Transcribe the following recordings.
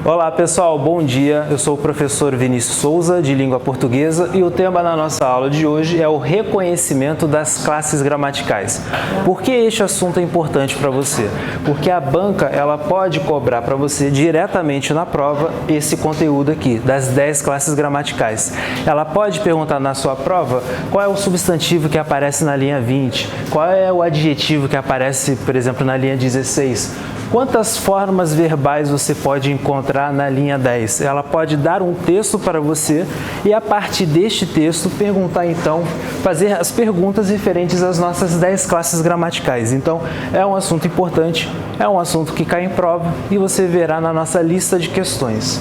Olá pessoal, bom dia. Eu sou o professor Vinícius Souza, de Língua Portuguesa, e o tema da nossa aula de hoje é o reconhecimento das classes gramaticais. Por que este assunto é importante para você? Porque a banca ela pode cobrar para você diretamente na prova esse conteúdo aqui, das 10 classes gramaticais. Ela pode perguntar na sua prova qual é o substantivo que aparece na linha 20, qual é o adjetivo que aparece, por exemplo, na linha 16. Quantas formas verbais você pode encontrar na linha 10? Ela pode dar um texto para você e, a partir deste texto, perguntar então, fazer as perguntas referentes às nossas 10 classes gramaticais. Então, é um assunto importante, é um assunto que cai em prova e você verá na nossa lista de questões.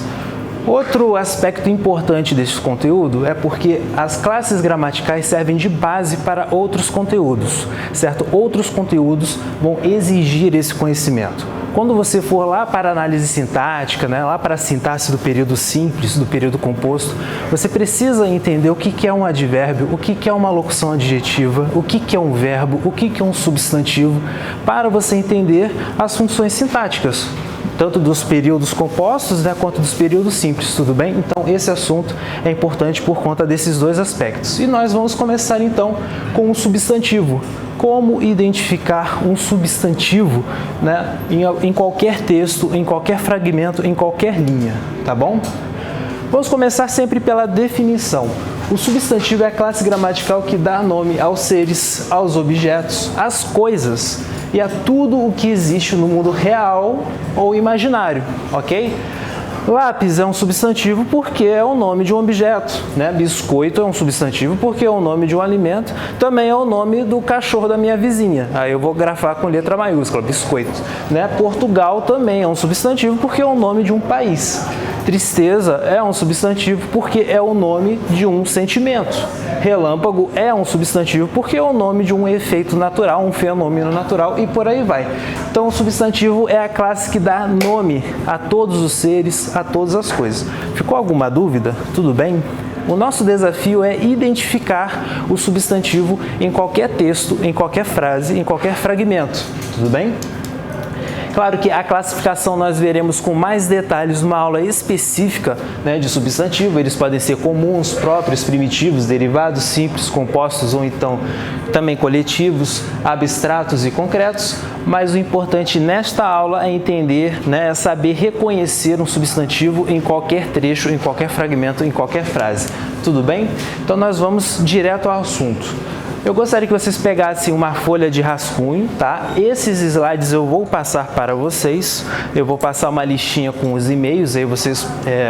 Outro aspecto importante desse conteúdo é porque as classes gramaticais servem de base para outros conteúdos, certo? Outros conteúdos vão exigir esse conhecimento. Quando você for lá para a análise sintática, lá para a sintaxe do período simples, do período composto, você precisa entender o que é um advérbio, o que é uma locução adjetiva, o que é um verbo, o que é um substantivo, para você entender as funções sintáticas, tanto dos períodos compostos, quanto dos períodos simples, tudo bem? Então, esse assunto é importante por conta desses dois aspectos. E nós vamos começar, então, com o substantivo. Como identificar um substantivo em qualquer texto, em qualquer fragmento, em qualquer linha, tá bom? Vamos começar sempre pela definição. O substantivo é a classe gramatical que dá nome aos seres, aos objetos, às coisas e a tudo o que existe no mundo real ou imaginário, ok? Lápis é um substantivo porque é o nome de um objeto, Biscoito é um substantivo porque é o nome de um alimento, também é o nome do cachorro da minha vizinha. Aí eu vou grafar com letra maiúscula, biscoito, Portugal também é um substantivo porque é o nome de um país. Tristeza é um substantivo porque é o nome de um sentimento. Relâmpago é um substantivo porque é o nome de um efeito natural, um fenômeno natural e por aí vai. Então, o substantivo é a classe que dá nome a todos os seres, a todas as coisas. Ficou alguma dúvida? Tudo bem? O nosso desafio é identificar o substantivo em qualquer texto, em qualquer frase, em qualquer fragmento. Tudo bem? Claro que a classificação nós veremos com mais detalhes numa aula específica de substantivo. Eles podem ser comuns, próprios, primitivos, derivados, simples, compostos ou então também coletivos, abstratos e concretos. Mas o importante nesta aula é entender, é saber reconhecer um substantivo em qualquer trecho, em qualquer fragmento, em qualquer frase. Tudo bem? Então nós vamos direto ao assunto. Eu gostaria que vocês pegassem uma folha de rascunho, tá? Esses slides eu vou passar para vocês. Eu vou passar uma listinha com os e-mails, aí vocês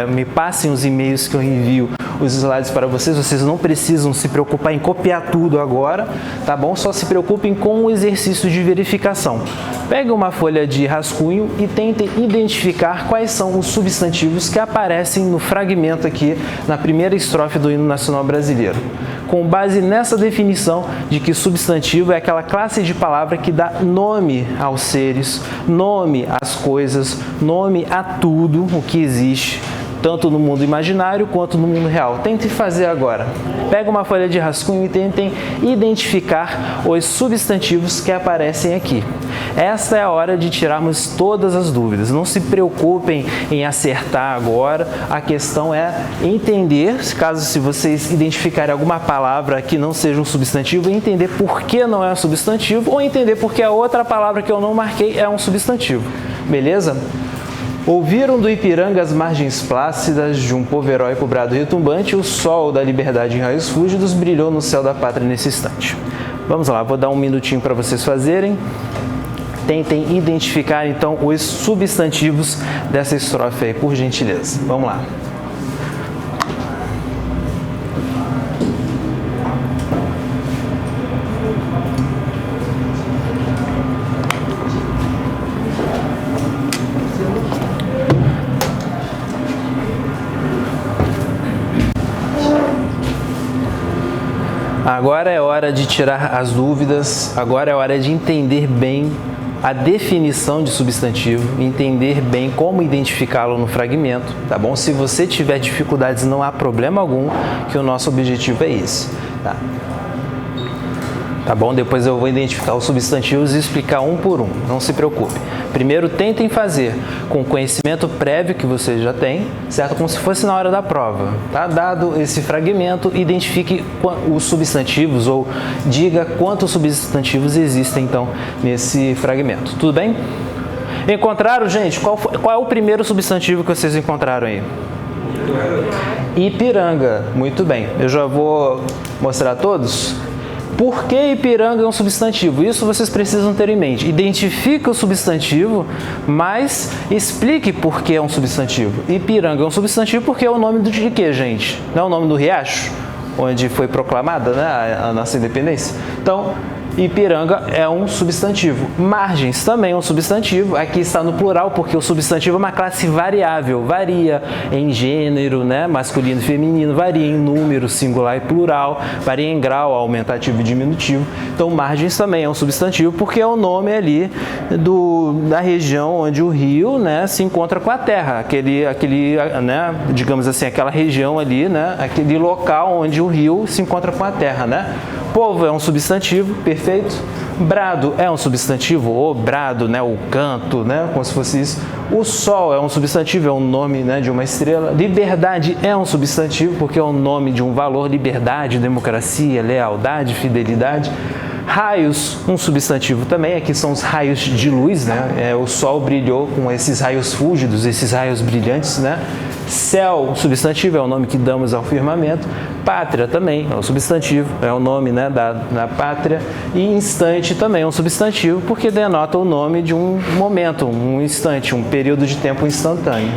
me passem os e-mails que eu envio os slides para vocês. Vocês não precisam se preocupar em copiar tudo agora, tá bom? Só se preocupem com o exercício de verificação. Peguem uma folha de rascunho e tentem identificar quais são os substantivos que aparecem no fragmento aqui na primeira estrofe do Hino Nacional Brasileiro. Com base nessa definição de que substantivo é aquela classe de palavra que dá nome aos seres, nome às coisas, nome a tudo o que existe, tanto no mundo imaginário quanto no mundo real. Tentem fazer agora. Pega uma folha de rascunho e tentem identificar os substantivos que aparecem aqui. Esta é a hora de tirarmos todas as dúvidas. Não se preocupem em acertar agora. A questão é entender, se vocês identificarem alguma palavra que não seja um substantivo, entender por que não é um substantivo ou entender porque a outra palavra que eu não marquei é um substantivo. Beleza? Ouviram do Ipiranga as margens plácidas de um povo-herói pro brado retumbante, o sol da liberdade em raios fúlgidos brilhou no céu da pátria nesse instante. Vamos lá, vou dar um minutinho para vocês fazerem. Tentem identificar, então, os substantivos dessa estrofe aí, por gentileza. Vamos lá. Agora é hora de tirar as dúvidas, agora é hora de entender bem a definição de substantivo, entender bem como identificá-lo no fragmento, tá bom? Se você tiver dificuldades, não há problema algum, que o nosso objetivo é esse, tá? tá bom? Depois eu vou identificar os substantivos e explicar um por um, não se preocupe. Primeiro, tentem fazer com o conhecimento prévio que você já tem, certo? Como se fosse na hora da prova, tá? Dado esse fragmento, identifique os substantivos ou diga quantos substantivos existem, então, nesse fragmento. Tudo bem? Encontraram, gente? Qual é o primeiro substantivo que vocês encontraram aí? Ipiranga. Muito bem. Eu já vou mostrar a todos. Por que Ipiranga é um substantivo? Isso vocês precisam ter em mente. Identifique o substantivo, mas explique por que é um substantivo. Ipiranga é um substantivo porque é o nome de quê, gente? Não é o nome do riacho, onde foi proclamada, né, a nossa independência? Então, Ipiranga é um substantivo. Margens também é um substantivo. Aqui está no plural porque o substantivo é uma classe variável. Varia em gênero, né? Masculino e feminino. Varia em número, singular e plural. Varia em grau, aumentativo e diminutivo. Então, margens também é um substantivo porque é o nome ali da região onde o rio, né, se encontra com a terra. Né, digamos assim, aquela região ali, né? Aquele local onde o rio se encontra com a terra, né? Povo é um substantivo, perfeito. Brado é um substantivo, o brado, né, o canto, né, como se fosse isso. O sol é um substantivo, é um nome, né, de uma estrela. Liberdade é um substantivo, porque é o nome de um valor, liberdade, democracia, lealdade, fidelidade. Raios, um substantivo também, aqui são os raios de luz, né? O sol brilhou com esses raios fúlgidos, esses raios brilhantes, né? Céu, substantivo, é o nome que damos ao firmamento. Pátria também é um substantivo, é o nome, né, da pátria. E instante também é um substantivo, porque denota o nome de um momento, um instante, um período de tempo instantâneo.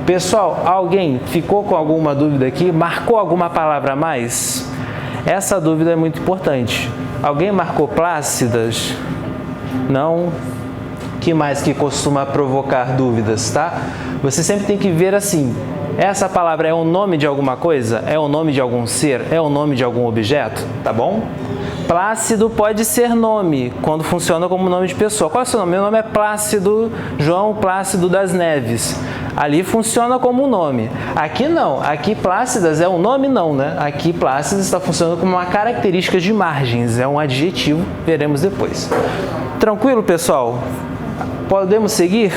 Pessoal, alguém ficou com alguma dúvida aqui? Marcou alguma palavra a mais? Essa dúvida é muito importante. Alguém marcou plácidas? Não? Que mais que costuma provocar dúvidas, tá? Você sempre tem que ver assim, essa palavra é o nome de alguma coisa? É o nome de algum ser? É o nome de algum objeto? Tá bom? Plácido pode ser nome, quando funciona como nome de pessoa. Qual é o seu nome? Meu nome é Plácido, João Plácido das Neves. Ali funciona como um nome. Aqui não. Aqui Plácidas é um nome não, né? Aqui Plácidas está funcionando como uma característica de margens. É um adjetivo, veremos depois. Tranquilo, pessoal? Podemos seguir?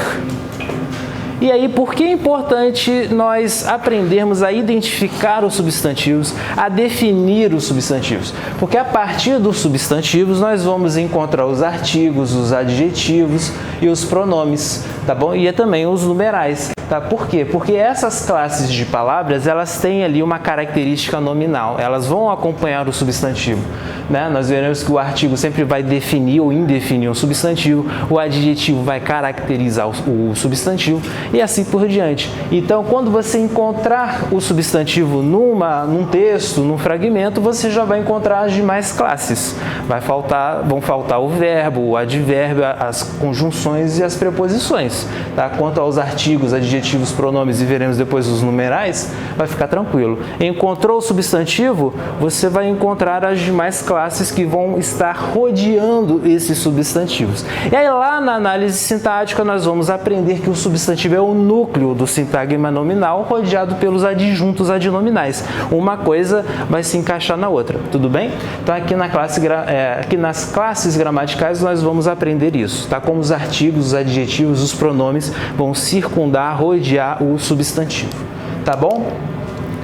E aí, por que é importante nós aprendermos a identificar os substantivos, a definir os substantivos? Porque a partir dos substantivos nós vamos encontrar os artigos, os adjetivos e os pronomes, tá bom? E também os numerais, tá? Por quê? Porque essas classes de palavras, elas têm ali uma característica nominal, elas vão acompanhar o substantivo, né? Nós veremos que o artigo sempre vai definir ou indefinir um substantivo, o adjetivo vai caracterizar o substantivo, e assim por diante. Então, quando você encontrar o substantivo num texto, num fragmento, você já vai encontrar as demais classes. Vão faltar o verbo, o advérbio, as conjunções e as preposições. Tá? Quanto aos artigos, adjetivos, pronomes e veremos depois os numerais, vai ficar tranquilo. Encontrou o substantivo, você vai encontrar as demais classes que vão estar rodeando esses substantivos. E aí lá na análise sintática nós vamos aprender que o substantivo é o núcleo do sintagma nominal rodeado pelos adjuntos adnominais. Uma coisa vai se encaixar na outra, tudo bem? Então aqui nas classes gramaticais nós vamos aprender isso, tá? Como os artigos, os adjetivos, os pronomes vão circundar, rodear o substantivo, tá bom?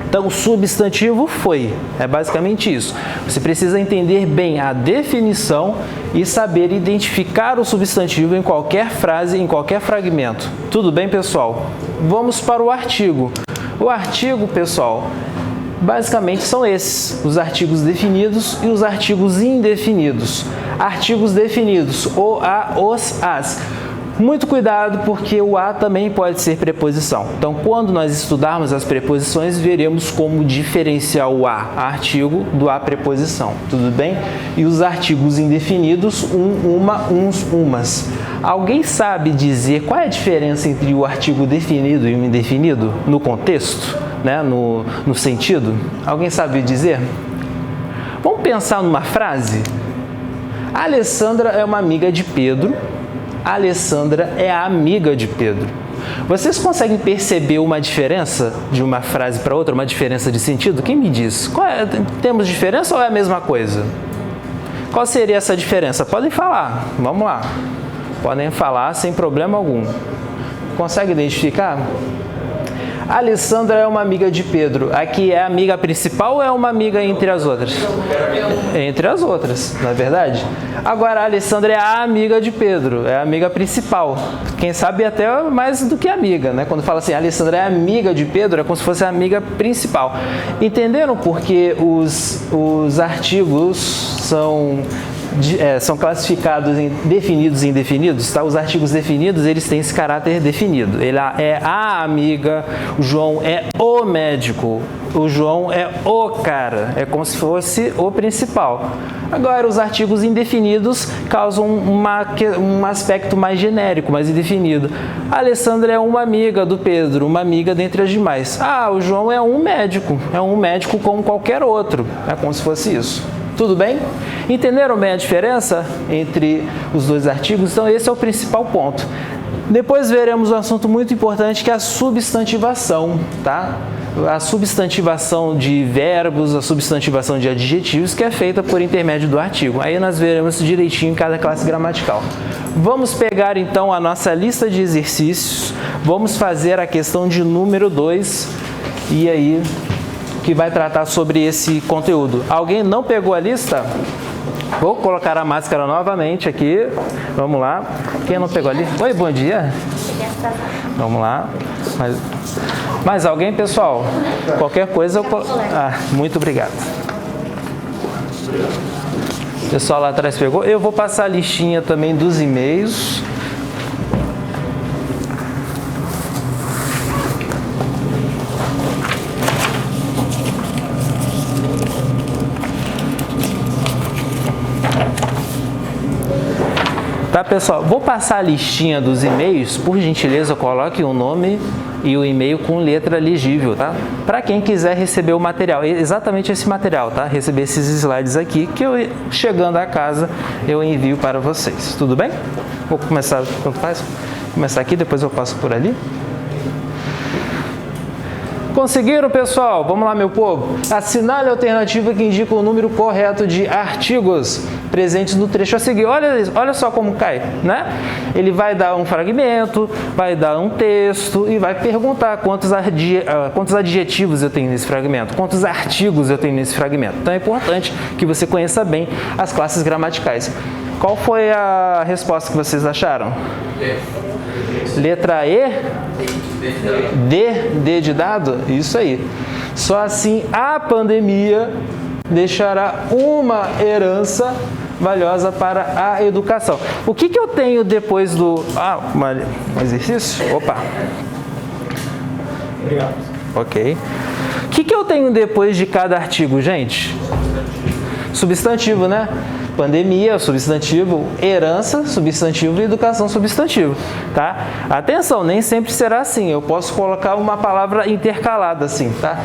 Então, o substantivo é basicamente isso. Você precisa entender bem a definição e saber identificar o substantivo em qualquer frase, em qualquer fragmento. Tudo bem, pessoal? Vamos para o artigo. O artigo, pessoal, basicamente são esses, os artigos definidos e os artigos indefinidos. Artigos definidos, o, a, os, as. Muito cuidado, porque o a também pode ser preposição. Então, quando nós estudarmos as preposições, veremos como diferenciar o a artigo do a preposição, tudo bem? E os artigos indefinidos, uma, uns, umas. Alguém sabe dizer qual é a diferença entre o artigo definido e o indefinido no contexto, né? no sentido? Alguém sabe dizer? Vamos pensar numa frase? A Alessandra é uma amiga de Pedro. A Alessandra é a amiga de Pedro. Vocês conseguem perceber uma diferença de uma frase para outra, uma diferença de sentido? Quem me diz? Temos diferença ou é a mesma coisa? Qual seria essa diferença? Podem falar, vamos lá. Podem falar sem problema algum. Consegue identificar? A Alessandra é uma amiga de Pedro. Aqui é a amiga principal ou é uma amiga entre as outras? Entre as outras, não é verdade? Agora, a Alessandra é a amiga de Pedro, é a amiga principal. Quem sabe até mais do que amiga, né? Quando fala assim, a Alessandra é amiga de Pedro, é como se fosse a amiga principal. Entenderam por que os artigos são classificados em definidos e indefinidos, tá? Os artigos definidos, eles têm esse caráter definido. Ele é a amiga, o João é o médico, o João é o cara, é como se fosse o principal. Agora, os artigos indefinidos causam um aspecto mais genérico, mais indefinido. A Alessandra é uma amiga do Pedro, uma amiga dentre as demais. O João é um médico como qualquer outro, é como se fosse isso. Tudo bem? Entenderam bem a diferença entre os dois artigos? Então, esse é o principal ponto. Depois veremos um assunto muito importante que é a substantivação, tá? A substantivação de verbos, a substantivação de adjetivos, que é feita por intermédio do artigo. Aí nós veremos direitinho em cada classe gramatical. Vamos pegar então a nossa lista de exercícios, vamos fazer a questão de número 2 e aí que vai tratar sobre esse conteúdo. Alguém não pegou a lista? Vou colocar a máscara novamente aqui. Vamos lá. Quem não pegou ali? Oi, bom dia. Vamos lá. Mais alguém, pessoal? Qualquer coisa eu coloco. Muito obrigado. O pessoal lá atrás pegou. Eu vou passar a listinha também dos e-mails. Tá, pessoal? Vou passar a listinha dos e-mails. Por gentileza, coloque o nome e o e-mail com letra legível, tá? Para quem quiser receber o material, exatamente esse material, tá? Receber esses slides aqui, que eu, chegando a casa, eu envio para vocês. Tudo bem? Vou começar, tanto faz? Começar aqui, depois eu passo por ali. Conseguiram, pessoal? Vamos lá, meu povo. Assinale a alternativa que indica o número correto de artigos presentes no trecho a seguir. Olha só como cai, né? Ele vai dar um fragmento, vai dar um texto e vai perguntar quantos adjetivos eu tenho nesse fragmento, quantos artigos eu tenho nesse fragmento. Então é importante que você conheça bem as classes gramaticais. Qual foi a resposta que vocês acharam? Letra E? D de dado? Isso aí. Só assim a pandemia deixará uma herança valiosa para a educação. O que eu tenho depois do... um exercício? Opa! Obrigado. Ok. O que eu tenho depois de cada artigo, gente? Substantivo, né? Pandemia, substantivo, herança, substantivo e educação, substantivo, tá? Atenção, nem sempre será assim, eu posso colocar uma palavra intercalada assim, tá?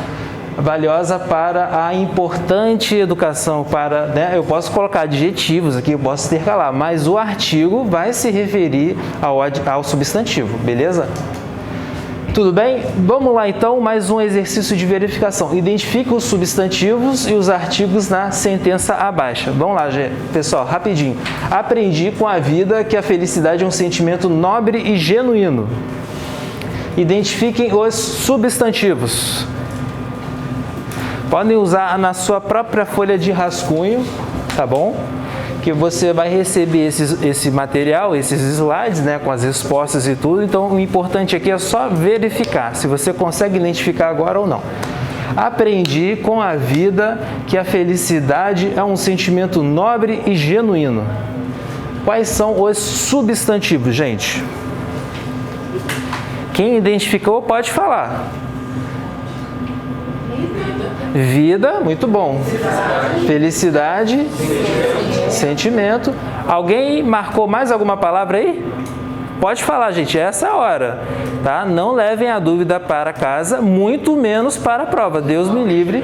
Valiosa para a importante educação, né? Eu posso colocar adjetivos aqui, eu posso intercalar, mas o artigo vai se referir ao substantivo, beleza? Tudo bem? Vamos lá então, mais um exercício de verificação. Identifique os substantivos e os artigos na sentença abaixo. Vamos lá, pessoal, rapidinho. Aprendi com a vida que a felicidade é um sentimento nobre e genuíno. Identifiquem os substantivos. Podem usar na sua própria folha de rascunho, tá bom? Que você vai receber esse material, esses slides, né, com as respostas e tudo. Então, o importante aqui é só verificar se você consegue identificar agora ou não. Aprendi com a vida que a felicidade é um sentimento nobre e genuíno. Quais são os substantivos, gente? Quem identificou pode falar. Vida, muito bom. Felicidade, sentimento. Alguém marcou mais alguma palavra aí? Pode falar, gente, essa é a hora, tá? Não levem a dúvida para casa, muito menos para a prova. Deus me livre.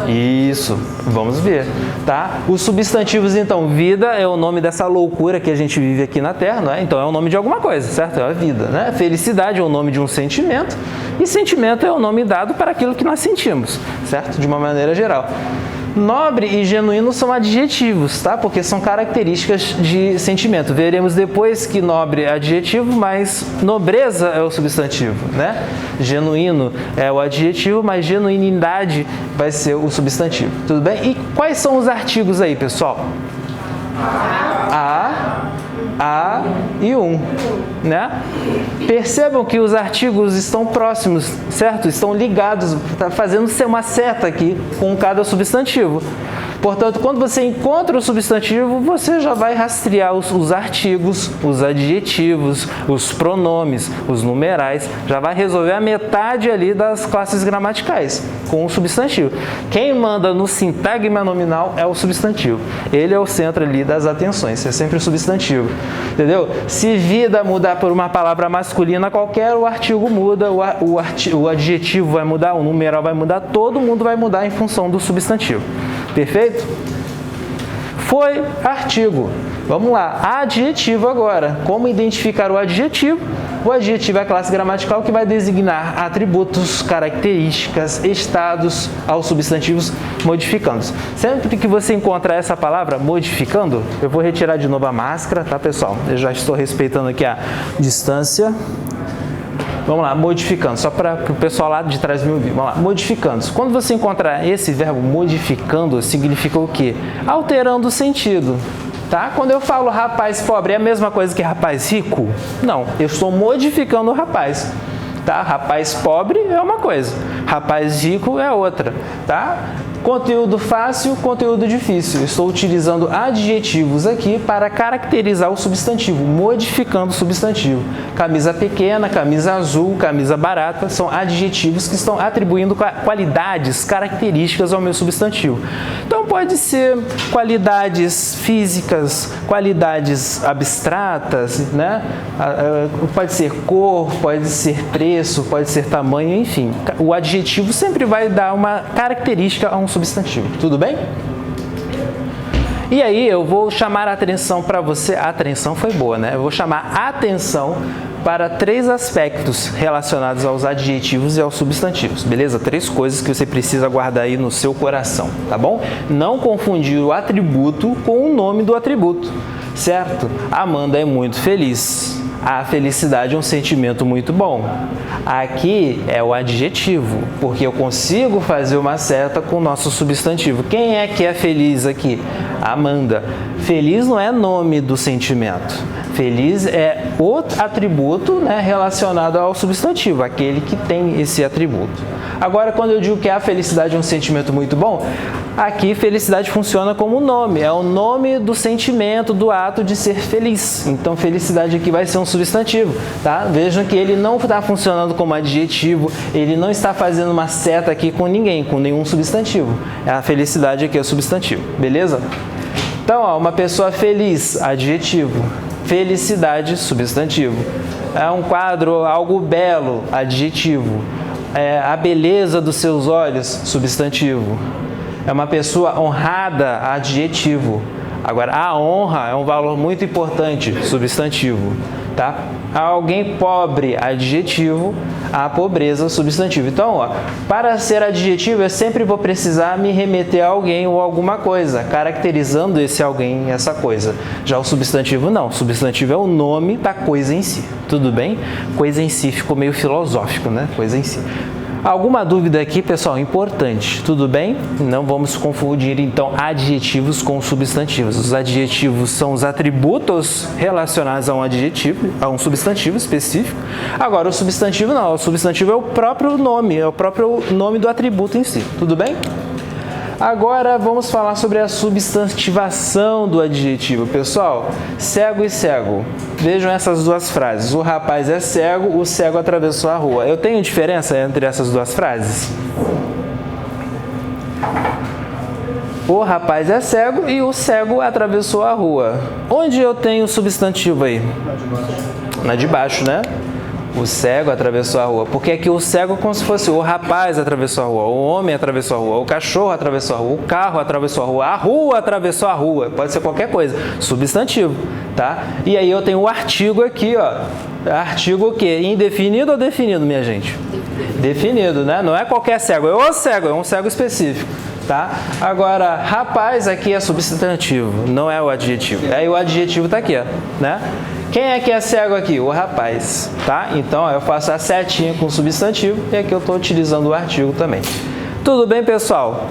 Isso, vamos ver, tá? Os substantivos, então, vida é o nome dessa loucura que a gente vive aqui na Terra, não é? Então é o nome de alguma coisa, certo? É a vida, né? Felicidade é o nome de um sentimento e sentimento é o nome dado para aquilo que nós sentimos, certo? De uma maneira geral. Nobre e genuíno são adjetivos, tá? Porque são características de sentimento. Veremos depois que nobre é adjetivo, mas nobreza é o substantivo, né? Genuíno é o adjetivo, mas genuinidade vai ser o substantivo. Tudo bem? E quais são os artigos aí, pessoal? A e um, né? Percebam que os artigos estão próximos, certo? Estão ligados, está fazendo uma seta aqui com cada substantivo. Portanto, quando você encontra o substantivo, você já vai rastrear os artigos, os adjetivos, os pronomes, os numerais, já vai resolver a metade ali das classes gramaticais com o substantivo. Quem manda no sintagma nominal é o substantivo. Ele é o centro ali das atenções, é sempre o substantivo, entendeu? Se vida mudar por uma palavra masculina qualquer, o artigo muda, o adjetivo vai mudar, o numeral vai mudar, todo mundo vai mudar em função do substantivo. Perfeito? Foi artigo. Vamos lá, adjetivo agora. Como identificar o adjetivo? O adjetivo é a classe gramatical que vai designar atributos, características, estados aos substantivos modificandos. Sempre que você encontrar essa palavra, modificando, eu vou retirar de novo a máscara, tá, pessoal? Eu já estou respeitando aqui a distância. Vamos lá, modificando, só para o pessoal lá de trás me ouvir. Vamos lá, modificando. Quando você encontrar esse verbo modificando, significa o quê? Alterando o sentido. Tá? Quando eu falo rapaz pobre, é a mesma coisa que rapaz rico? Não, eu estou modificando o rapaz. Tá? Rapaz pobre é uma coisa, rapaz rico é outra. Tá? Conteúdo fácil, conteúdo difícil. Estou utilizando adjetivos aqui para caracterizar o substantivo, modificando o substantivo. Camisa pequena, camisa azul, camisa barata, são adjetivos que estão atribuindo qualidades, características ao meu substantivo. Então pode ser qualidades físicas, qualidades abstratas, né? Pode ser cor, pode ser preço, pode ser tamanho, enfim. O adjetivo sempre vai dar uma característica a um substantivo. Tudo bem? E aí eu vou chamar a atenção para você. A atenção foi boa, né? Eu vou chamar a atenção para 3 aspectos relacionados aos adjetivos e aos substantivos, beleza? 3 coisas que você precisa guardar aí no seu coração, tá bom? Não confundir o atributo com o nome do atributo, certo? Amanda é muito feliz. A felicidade é um sentimento muito bom. Aqui é o adjetivo, porque eu consigo fazer uma seta com o nosso substantivo. Quem é que é feliz aqui? Amanda. Feliz não é nome do sentimento. Feliz é o atributo, né, relacionado ao substantivo, aquele que tem esse atributo. Agora, quando eu digo que a felicidade é um sentimento muito bom, aqui felicidade funciona como nome, é o nome do sentimento, do ato de ser feliz. Então, felicidade aqui vai ser um substantivo, tá? Vejam que ele não está funcionando como adjetivo, ele não está fazendo uma seta aqui com ninguém, com nenhum substantivo. A felicidade aqui é o substantivo, beleza? Então, ó, uma pessoa feliz, adjetivo. Felicidade, substantivo. É um quadro, algo belo, adjetivo. A beleza dos seus olhos, substantivo. É uma pessoa honrada, adjetivo. Agora, a honra é um valor muito importante, substantivo. Tá? Alguém pobre, adjetivo. A pobreza, substantivo. Então, ó, para ser adjetivo, eu sempre vou precisar me remeter a alguém ou alguma coisa, caracterizando esse alguém, essa coisa. Já o substantivo não. O substantivo é o nome da coisa em si. Tudo bem? Coisa em si ficou meio filosófico, né? Coisa em si. Alguma dúvida aqui, pessoal? Importante. Tudo bem? Não vamos confundir, então, adjetivos com substantivos. Os adjetivos são os atributos relacionados a um adjetivo, a um substantivo específico. Agora, o substantivo não. O substantivo é o próprio nome, é o próprio nome do atributo em si. Tudo bem? Agora, vamos falar sobre a substantivação do adjetivo. Pessoal, cego e cego. Vejam essas 2 frases. O rapaz é cego, o cego atravessou a rua. Eu tenho diferença entre essas 2 frases? O rapaz é cego e o cego atravessou a rua. Onde eu tenho o substantivo aí? Na de baixo, né? O cego atravessou a rua. Porque aqui o cego é como se fosse o rapaz atravessou a rua, o homem atravessou a rua, o cachorro atravessou a rua, o carro atravessou a rua atravessou a rua. Pode ser qualquer coisa. Substantivo, tá? E aí eu tenho o artigo aqui, ó. Artigo o quê? Indefinido ou definido, minha gente? Definido, né? Não é qualquer cego, é o cego, é um cego específico. tá? Agora, rapaz aqui é substantivo, não é o adjetivo. Aí o adjetivo tá aqui, ó, né? Quem é que é cego aqui? O rapaz, tá? Então, ó, eu faço a setinha com o substantivo e aqui eu estou utilizando o artigo também. Tudo bem, pessoal?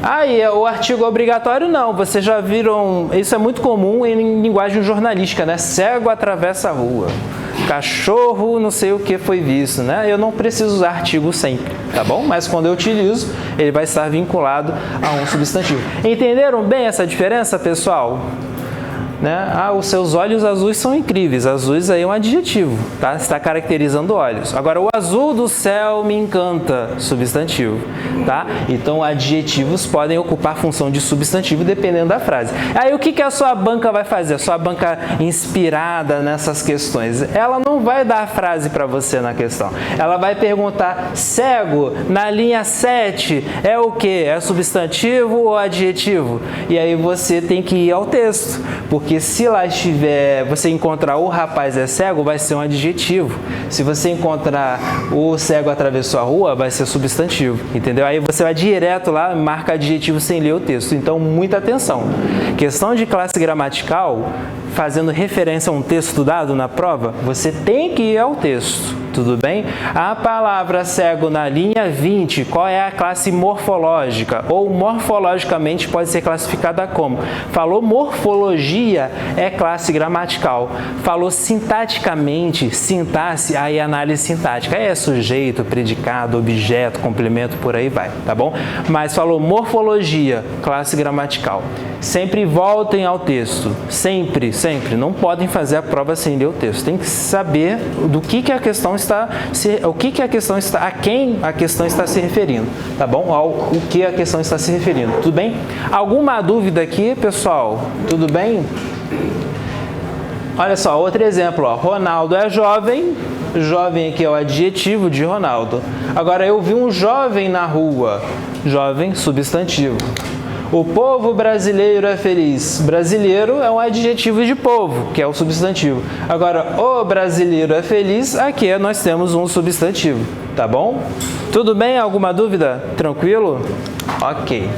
Aí, o artigo obrigatório não, vocês já viram, isso é muito comum em linguagem jornalística, né? Cego atravessa a rua, cachorro não sei o que foi visto, né? Eu não preciso usar artigo sempre, tá bom? Mas quando eu utilizo, ele vai estar vinculado a um substantivo. Entenderam bem essa diferença, pessoal? Né? Ah, os seus olhos azuis são incríveis. Azuis aí é um adjetivo, tá? Está caracterizando olhos. Agora, o azul do céu me encanta, substantivo, tá? Então, adjetivos podem ocupar função de substantivo dependendo da frase. Aí, o que a sua banca vai fazer? A sua banca inspirada nessas questões? Ela não vai dar a frase para você na questão. Ela vai perguntar, cego, na linha 7, é o quê? É substantivo ou adjetivo? E aí, você tem que ir ao texto, porque se lá estiver, você encontrar o rapaz é cego, vai ser um adjetivo. Se você encontrar o cego atravessou a rua, vai ser substantivo, entendeu? Aí você vai direto lá, marca adjetivo sem ler o texto. Então, muita atenção. Questão de classe gramatical, fazendo referência a um texto dado na prova, você tem que ir ao texto, tudo bem? A palavra cego na linha 20, qual é a classe morfológica? Ou morfologicamente pode ser classificada como? Falou morfologia, é classe gramatical. Falou sintaticamente, sintaxe, aí análise sintática. É sujeito, predicado, objeto, complemento, por aí vai, tá bom? Mas falou morfologia, classe gramatical. Sempre voltem ao texto, sempre, sempre. Não podem fazer a prova sem ler o texto. Tem que saber do que a questão está, a quem a questão está se referindo, tá bom? Ao o que a questão está se referindo, tudo bem? Alguma dúvida aqui, pessoal? Tudo bem? Olha só, outro exemplo, ó. Ronaldo é jovem, jovem aqui é o adjetivo de Ronaldo. Agora, eu vi um jovem na rua, jovem, substantivo. O povo brasileiro é feliz. Brasileiro é um adjetivo de povo, que é o substantivo. Agora, o brasileiro é feliz, aqui nós temos um substantivo, tá bom? Tudo bem? Alguma dúvida? Tranquilo? Ok.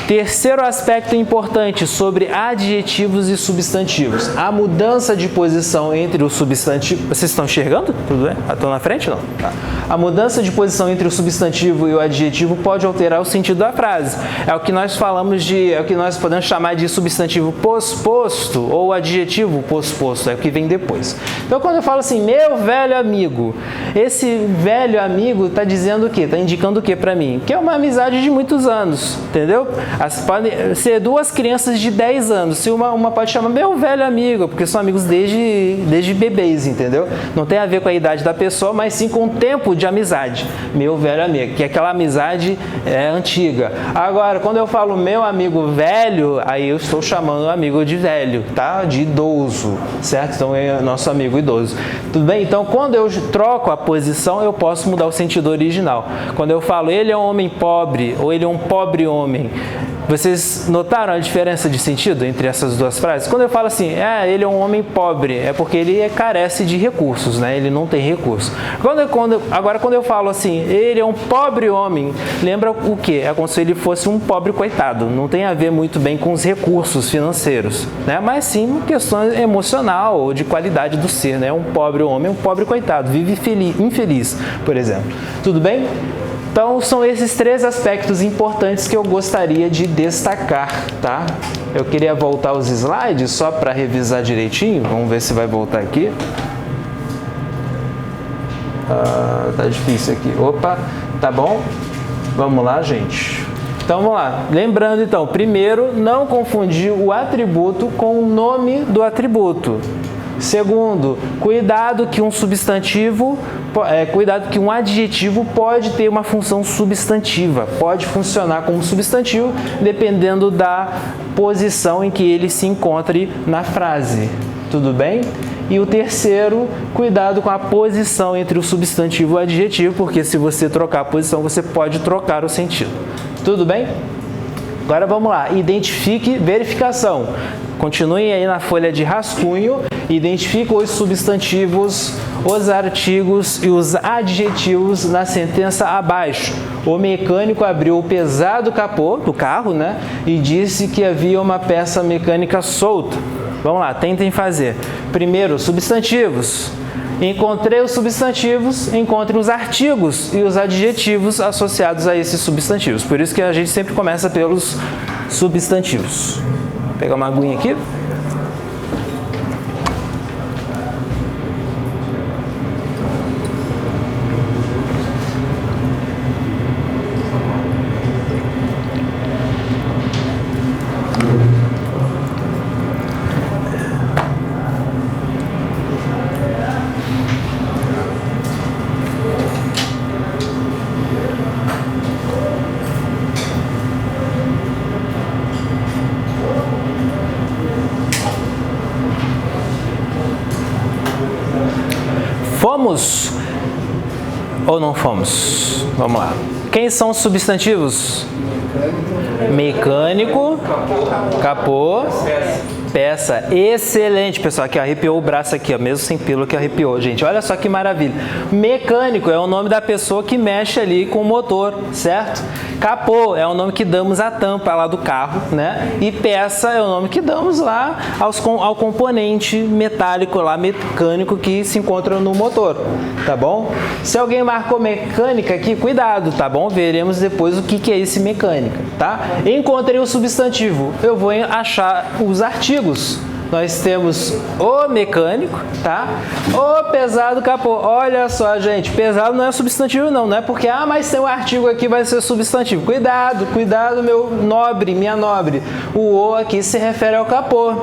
Terceiro aspecto importante sobre adjetivos e substantivos. A mudança de posição entre o substantivo... Vocês estão enxergando? Tudo bem? Estão na frente? Não? Tá. A mudança de posição entre o substantivo e o adjetivo pode alterar o sentido da frase. É o que nós falamos de... É o que nós podemos chamar de substantivo posposto ou adjetivo posposto. É o que vem depois. Então, quando eu falo assim, meu velho amigo, esse velho amigo está dizendo o quê? Está indicando o quê para mim? Que é uma amizade de muitos anos, entendeu? Podem ser duas crianças de 10 anos. Se uma pode chamar meu velho amigo, porque são amigos desde bebês, entendeu? Não tem a ver com a idade da pessoa, mas sim com o tempo de amizade. Meu velho amigo, que aquela amizade é antiga. Agora, quando eu falo meu amigo velho, aí eu estou chamando o amigo de velho, tá? De idoso, certo? Então é nosso amigo idoso. Tudo bem? Então, quando eu troco a posição, eu posso mudar o sentido original. Quando eu falo ele é um homem pobre ou ele é um pobre homem, vocês notaram a diferença de sentido entre essas duas frases? Quando eu falo assim, ele é um homem pobre, é porque ele carece de recursos, né? Ele não tem recursos. Agora, quando eu falo assim, ele é um pobre homem, lembra o quê? É como se ele fosse um pobre coitado. Não tem a ver muito bem com os recursos financeiros, né? Mas sim uma questão emocional ou de qualidade do ser, né? Um pobre homem, um pobre coitado, vive infeliz, por exemplo. Tudo bem? Então, são esses três aspectos importantes que eu gostaria de destacar, tá? Eu queria voltar os slides só para revisar direitinho. Vamos ver se vai voltar aqui. Tá difícil aqui. Opa, tá bom? Vamos lá, gente. Então, vamos lá. Lembrando, então, primeiro, não confundir o atributo com o nome do atributo. Segundo, cuidado que um adjetivo pode ter uma função substantiva, pode funcionar como substantivo dependendo da posição em que ele se encontre na frase. Tudo bem? E o terceiro, cuidado com a posição entre o substantivo e o adjetivo, porque se você trocar a posição, você pode trocar o sentido. Tudo bem? Agora vamos lá. Identifique, verificação. Continuem aí na folha de rascunho, identifiquem os substantivos, os artigos e os adjetivos na sentença abaixo. O mecânico abriu o pesado capô do carro, né, e disse que havia uma peça mecânica solta. Vamos lá, tentem fazer. Primeiro, substantivos. Encontrei os substantivos, encontre os artigos e os adjetivos associados a esses substantivos. Por isso que a gente sempre começa pelos substantivos. Vou pegar uma aguinha aqui. Fomos ou não fomos? Vamos lá. Quem são os substantivos? Mecânico, capô, peça. Excelente, pessoal. Aqui, ó, arrepiou o braço aqui, ó, mesmo sem pelo que arrepiou, gente. Olha só que maravilha. Mecânico é o nome da pessoa que mexe ali com o motor, certo? Capô é o nome que damos à tampa lá do carro, né? E peça é o nome que damos lá ao componente metálico lá, mecânico, que se encontra no motor, tá bom? Se alguém marcou mecânica aqui, cuidado, tá bom? Veremos depois o que é esse mecânica, tá? Encontrei o substantivo, eu vou achar os artigos. Nós temos o mecânico, tá? O pesado capô. Olha só, gente, pesado não é substantivo não é porque, mas tem um artigo aqui, vai ser substantivo. Cuidado, cuidado, meu nobre, minha nobre. O o aqui se refere ao capô.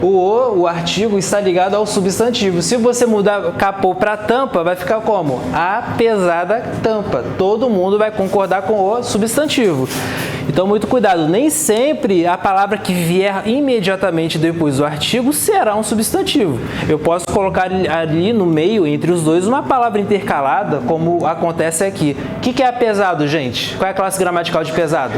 O artigo está ligado ao substantivo. Se você mudar capô para tampa, vai ficar como? A pesada tampa. Todo mundo vai concordar com o substantivo. Então, muito cuidado. Nem sempre a palavra que vier imediatamente depois do artigo será um substantivo. Eu posso colocar ali no meio, entre os dois, uma palavra intercalada, como acontece aqui. O que é pesado, gente? Qual é a classe gramatical de pesado?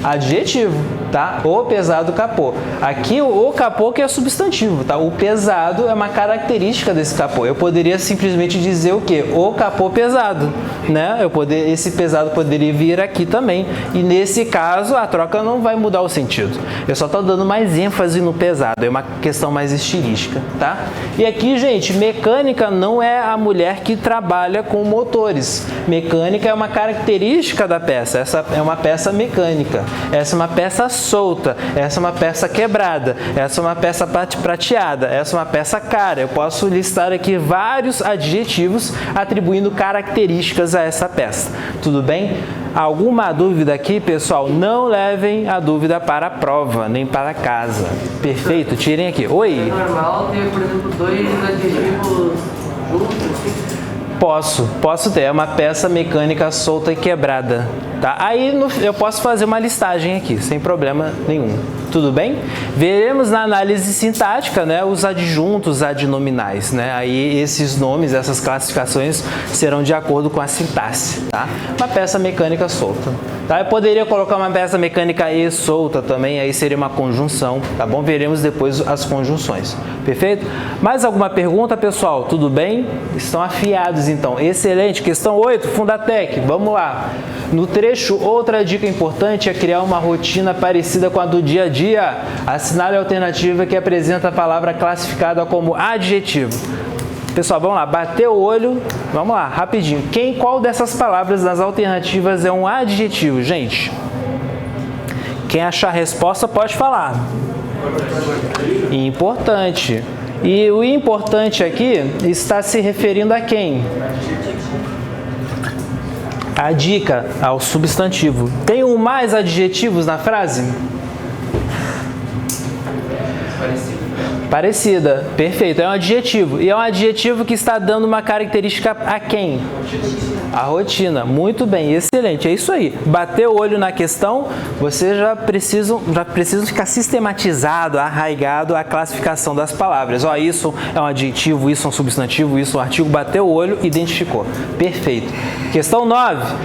Adjetivo, tá? O pesado capô. Aqui, o capô que é substantivo, tá? O pesado é uma característica desse capô. Eu poderia simplesmente dizer o quê? O capô pesado, né? Esse pesado poderia vir aqui também. E nesse caso, a troca não vai mudar o sentido. Eu só estou dando mais ênfase no pesado. É uma questão mais estilística, tá? E aqui, gente, mecânica não é a mulher que trabalha com motores. Mecânica é uma característica da peça. Essa é uma peça mecânica. Essa é uma peça solta. Essa é uma peça quebrada. Essa é uma peça prateada. Essa é uma peça cara. Eu posso listar aqui vários adjetivos atribuindo características a essa peça. Tudo bem? Alguma dúvida aqui, pessoal? Não levem a dúvida para a prova, nem para casa. Perfeito? Tirem aqui. Oi? É normal ter, por exemplo, dois adjetivos juntos? Posso ter. É uma peça mecânica solta e quebrada. Tá? Aí eu posso fazer uma listagem aqui, sem problema nenhum. Tudo bem? Veremos na análise sintática, né, os adjuntos adnominais, né? Aí esses nomes, essas classificações serão de acordo com a sintaxe, tá? Uma peça mecânica solta. Tá? Eu poderia colocar uma peça mecânica e solta também, aí seria uma conjunção, tá bom? Veremos depois as conjunções. Perfeito? Mais alguma pergunta, pessoal? Tudo bem? Estão afiados, então. Excelente. Questão 8, Fundatec. Vamos lá. No trecho, outra dica importante é criar uma rotina parecida com a do dia a dia. Assinale a alternativa que apresenta a palavra classificada como adjetivo. Pessoal, vamos lá, bater o olho, vamos lá, rapidinho. Qual dessas palavras das alternativas é um adjetivo, gente? Quem achar a resposta pode falar. Importante. E o importante aqui está se referindo a quem? A dica, ao substantivo. Tem mais adjetivos na frase? Parecida, perfeito, é um adjetivo. E é um adjetivo que está dando uma característica a quem? A rotina. Muito bem, excelente, é isso aí. Bateu o olho na questão, você já precisa ficar sistematizado, arraigado a classificação das palavras. Ó, isso é um adjetivo, isso é um substantivo, isso é um artigo. Bateu o olho, identificou. Perfeito. Questão 9.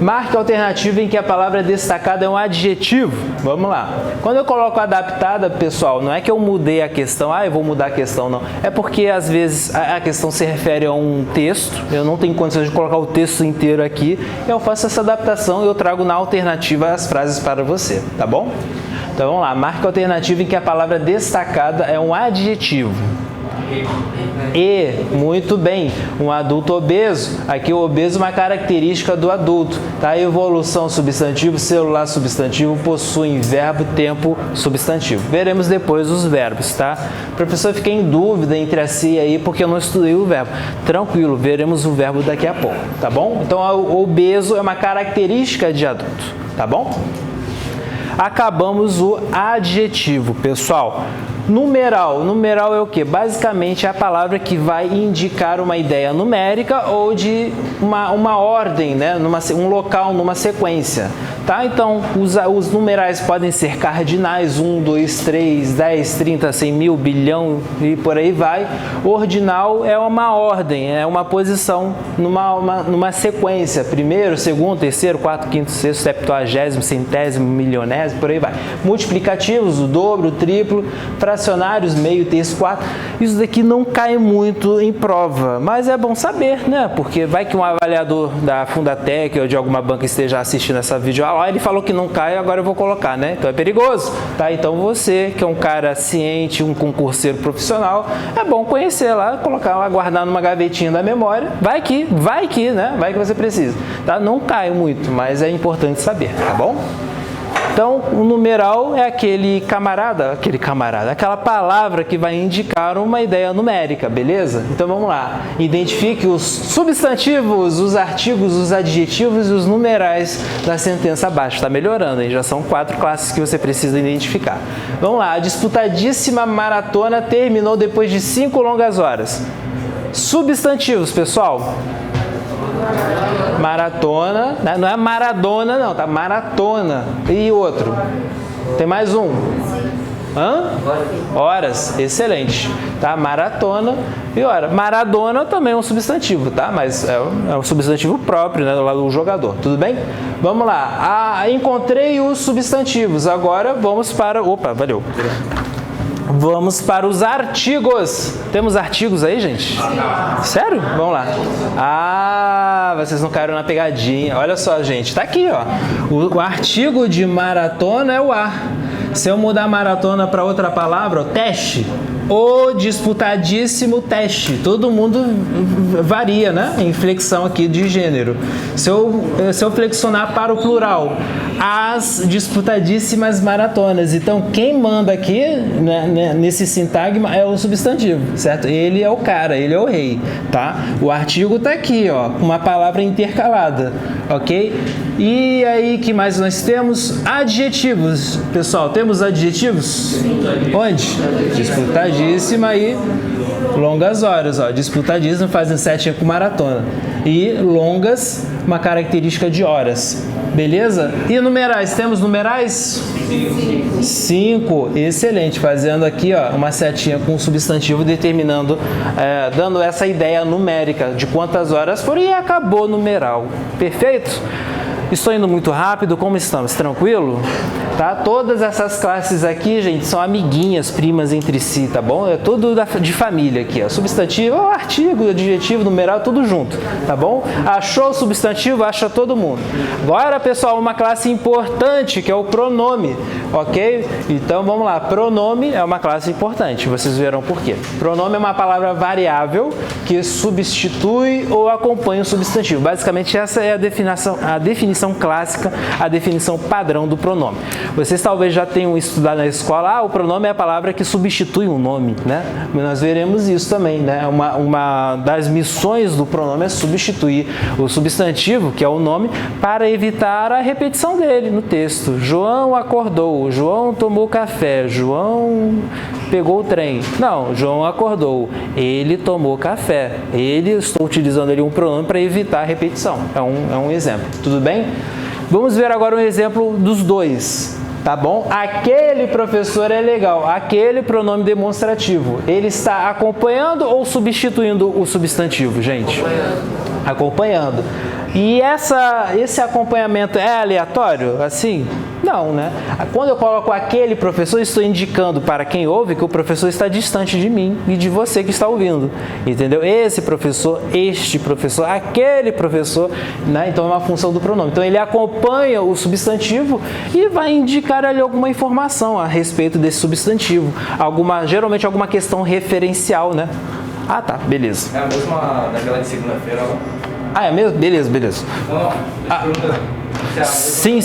Marque a alternativa em que a palavra destacada é um adjetivo. Vamos lá. Quando eu coloco adaptada, pessoal, não é que eu mudei a questão, eu vou mudar a questão, não. É porque, às vezes, a questão se refere a um texto, eu não tenho condições de colocar o texto inteiro aqui, eu faço essa adaptação e eu trago na alternativa as frases para você, tá bom? Então, vamos lá. Marque a alternativa em que a palavra destacada é um adjetivo. E, muito bem, um adulto obeso. Aqui o obeso é uma característica do adulto, tá? Evolução substantivo, celular substantivo, possuem verbo, tempo substantivo. Veremos depois os verbos, tá? O professor fica em dúvida entre a si aí porque eu não estudei o verbo. Tranquilo, veremos o verbo daqui a pouco, tá bom? Então, o obeso é uma característica de adulto, tá bom? Acabamos o adjetivo, pessoal. Numeral é o que? Basicamente é a palavra que vai indicar uma ideia numérica ou de uma ordem, né? Um local, numa sequência. Tá? Então, os numerais podem ser cardinais, 1, 2, 3, 10, 30, 100 mil, bilhão e por aí vai. Ordinal é uma ordem, é uma posição numa sequência. Primeiro, segundo, terceiro, quarto, quinto, sexto, septuagésimo, centésimo, milionésimo, por aí vai. Multiplicativos, o dobro, o triplo, fracionários, meio, terço, quarto. Isso daqui não cai muito em prova, mas é bom saber, né? Porque vai que um avaliador da Fundatec ou de alguma banca esteja assistindo essa videoaula, ele falou que não cai, agora eu vou colocar, né? Então é perigoso, tá? Então você, que é um cara ciente, um concurseiro profissional, é bom conhecer lá, colocar lá, guardar numa gavetinha da memória. Vai que, né? Vai que você precisa, tá? Não cai muito, mas é importante saber, tá bom? Então, o numeral é aquela palavra que vai indicar uma ideia numérica, beleza? Então, vamos lá. Identifique os substantivos, os artigos, os adjetivos e os numerais da sentença abaixo. Está melhorando, hein? Já são 4 classes que você precisa identificar. Vamos lá. A disputadíssima maratona terminou depois de 5 longas horas. Substantivos, pessoal. Maratona, não é Maradona não, tá? Maratona. E outro? Tem mais um? Horas, excelente, tá? Maratona e hora. Maradona também é um substantivo, tá? Mas é um substantivo próprio, né? Do lado do jogador, tudo bem? Vamos lá. Encontrei os substantivos. Agora vamos para... Opa, valeu. Vamos para os artigos. Temos artigos aí, gente? Sério? Vamos lá. Vocês não caíram na pegadinha. Olha só, gente. Tá aqui, ó. O artigo de maratona é o a. Se eu mudar maratona para outra palavra, ó, teste. O disputadíssimo teste. Todo mundo varia, né? Em flexão aqui de gênero. Se eu flexionar para o plural, as disputadíssimas maratonas. Então, quem manda aqui, né, nesse sintagma é o substantivo, certo? Ele é o cara, ele é o rei, tá? O artigo tá aqui, ó, uma palavra intercalada, ok? E aí, que mais nós temos? Adjetivos. Pessoal, temos adjetivos? Onde? Disputadíssima e longas horas, ó. Disputadíssima fazem setinha com maratona. E longas, uma característica de horas. Beleza? E numerais? Temos numerais? 5. Excelente. Fazendo aqui, ó, uma setinha com substantivo determinando, dando essa ideia numérica de quantas horas foram e acabou o numeral. Perfeito? Estou indo muito rápido, como estamos? Tranquilo? Tá? Todas essas classes aqui, gente, são amiguinhas, primas entre si, tá bom? É tudo de família aqui, ó. Substantivo, artigo, adjetivo, numeral, tudo junto, tá bom? Achou o substantivo, acha todo mundo. Agora, pessoal, uma classe importante, que é o pronome, ok? Então, vamos lá. Pronome é uma classe importante, vocês verão por quê. Pronome é uma palavra variável que substitui ou acompanha o substantivo. Basicamente, essa é a definição clássica, a definição padrão do pronome. Vocês talvez já tenham estudado na escola, o pronome é a palavra que substitui um nome, né? Mas nós veremos isso também, né? Uma das missões do pronome é substituir o substantivo, que é o nome, para evitar a repetição dele no texto. João acordou, João tomou café, João pegou o trem. Não, João acordou. Ele tomou café. Estou utilizando ali um pronome para evitar a repetição. É um exemplo. Tudo bem? Vamos ver agora um exemplo dos dois. Tá bom? Aquele professor é legal. Aquele pronome demonstrativo. Ele está acompanhando ou substituindo o substantivo, gente? Acompanhando. E esse acompanhamento é aleatório? Assim? Não, né? Quando eu coloco aquele professor, estou indicando para quem ouve que o professor está distante de mim e de você que está ouvindo. Entendeu? Esse professor, este professor, aquele professor, né? Então é uma função do pronome. Então ele acompanha o substantivo e vai indicar ali alguma informação a respeito desse substantivo. Geralmente alguma questão referencial, né? Ah, tá, beleza. É a mesma daquela de segunda-feira, ó. Ah, é mesmo? Beleza. Não. Sim,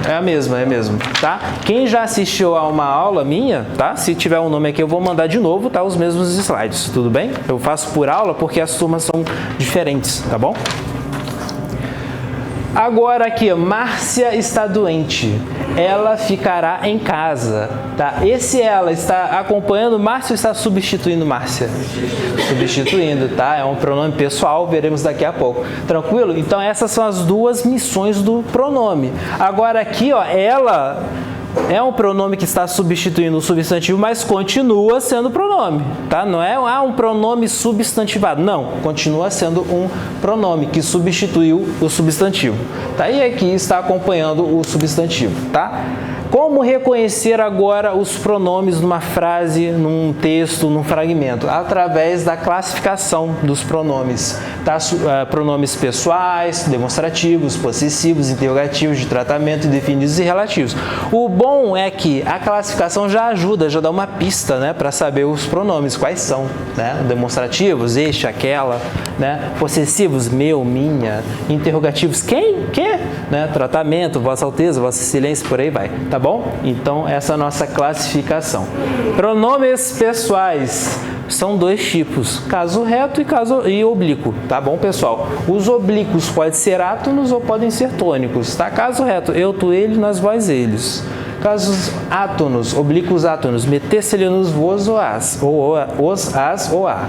é a mesma, tá? Quem já assistiu a uma aula minha, tá? Se tiver um nome aqui, eu vou mandar de novo, tá? Os mesmos slides, tudo bem? Eu faço por aula porque as turmas são diferentes, tá bom? Agora aqui, Márcia está doente. Ela ficará em casa, tá? Esse ela está acompanhando Márcia ou está substituindo Márcia? Substituindo, tá? É um pronome pessoal, veremos daqui a pouco. Tranquilo? Então essas são as duas missões do pronome. Agora aqui, ó, ela é um pronome que está substituindo o substantivo, mas continua sendo pronome, tá? Não é um pronome substantivado, não. Continua sendo um pronome que substituiu o substantivo, tá? E aqui está acompanhando o substantivo, tá? Como reconhecer agora os pronomes numa frase, num texto, num fragmento? Através da classificação dos pronomes, tá? Pronomes pessoais, demonstrativos, possessivos, interrogativos, de tratamento, indefinidos e relativos. O bom é que a classificação já ajuda, já dá uma pista, né, para saber os pronomes, quais são, né? Demonstrativos, este, aquela, né? Possessivos, meu, minha, interrogativos, quem, que, né? Tratamento, vossa alteza, vossa excelência, por aí vai, tá bom? Então, essa é a nossa classificação. Pronomes pessoais são dois tipos, caso reto e oblíquo, tá bom, pessoal? Os oblíquos podem ser átonos ou podem ser tônicos, tá? Caso reto, eu, tu, ele, nós, vós, eles. Casos átonos, oblíquos átonos, meter-se-lhe-nos vos ou as, ou os, as ou a.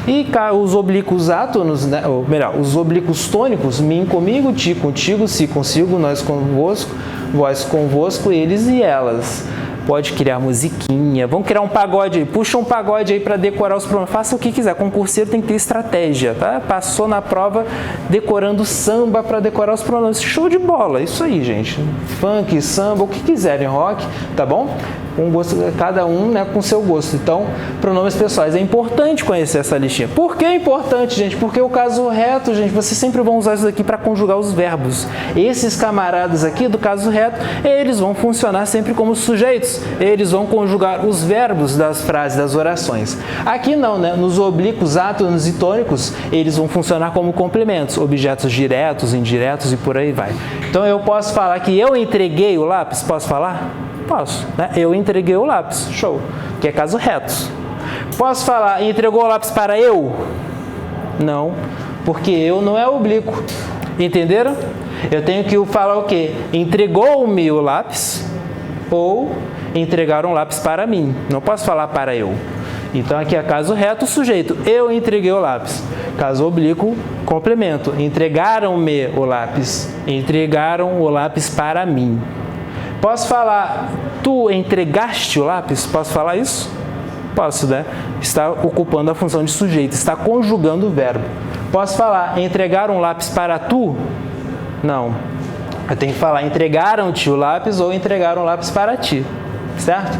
E os oblíquos átonos, né, ou melhor, os oblíquos tônicos, mim comigo, ti contigo, si consigo, nós convosco, vós convosco, eles e elas. Pode criar musiquinha, vamos criar um pagode aí, puxa um pagode aí para decorar os pronomes, faça o que quiser, concurseiro tem que ter estratégia, tá? Passou na prova decorando samba para decorar os pronomes, show de bola, isso aí, gente, funk, samba, o que quiserem, rock, tá bom? Um gosto, cada um, né, com seu gosto. Então, pronomes pessoais, é importante conhecer essa listinha. Por que é importante, gente? Porque o caso reto, gente, vocês sempre vão usar isso aqui para conjugar os verbos. Esses camaradas aqui do caso reto, eles vão funcionar sempre como sujeitos. Eles vão conjugar os verbos das frases, das orações. Aqui não, né? Nos oblíquos, átonos e tônicos, eles vão funcionar como complementos, objetos diretos, indiretos e por aí vai. Então, eu posso falar que eu entreguei o lápis, posso falar? Posso, né? Eu entreguei o lápis, show, que é caso reto. Posso falar, entregou o lápis para eu? Não, porque eu não é oblíquo, entenderam? Eu tenho que falar o quê? Entregou-me o lápis ou entregaram o lápis para mim, não posso falar para eu. Então aqui é caso reto, sujeito, eu entreguei o lápis. Caso oblíquo, complemento, entregaram-me o lápis para mim. Posso falar, tu entregaste o lápis? Posso falar isso? Posso, né? Está ocupando a função de sujeito, está conjugando o verbo. Posso falar, entregaram um lápis para tu? Não. Eu tenho que falar, entregaram-te o lápis ou entregaram o lápis para ti, certo?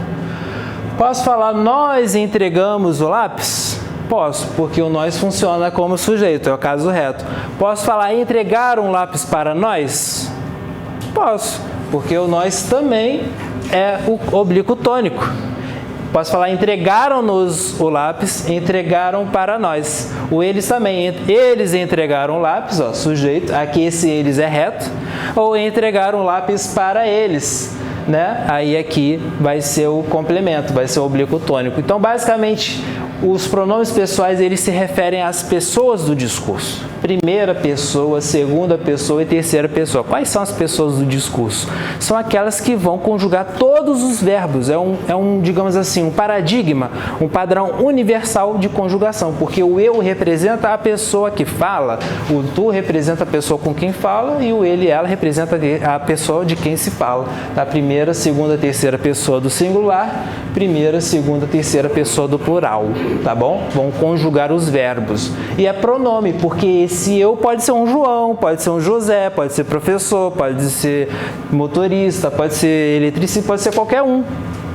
Posso falar, nós entregamos o lápis? Posso, porque o nós funciona como sujeito, é o caso reto. Posso falar, entregaram um lápis para nós? Posso. Porque o nós também é o oblíquo tônico. Posso falar, entregaram-nos o lápis, entregaram para nós. O eles também, eles entregaram o lápis, ó, sujeito, aqui esse eles é reto, ou entregaram o lápis para eles, né? Aí aqui vai ser o complemento, vai ser o oblíquo tônico. Então, basicamente, os pronomes pessoais, eles se referem às pessoas do discurso. Primeira pessoa, segunda pessoa e terceira pessoa. Quais são as pessoas do discurso? São aquelas que vão conjugar todos os verbos. É um, digamos assim, um paradigma, um padrão universal de conjugação, porque o eu representa a pessoa que fala, o tu representa a pessoa com quem fala e o ele e ela representa a pessoa de quem se fala. Da primeira, segunda, terceira pessoa do singular, primeira, segunda, terceira pessoa do plural, tá bom? Vão conjugar os verbos. E é pronome, porque esse eu pode ser um João, pode ser um José, pode ser professor, pode ser motorista, pode ser eletricista, pode ser qualquer um.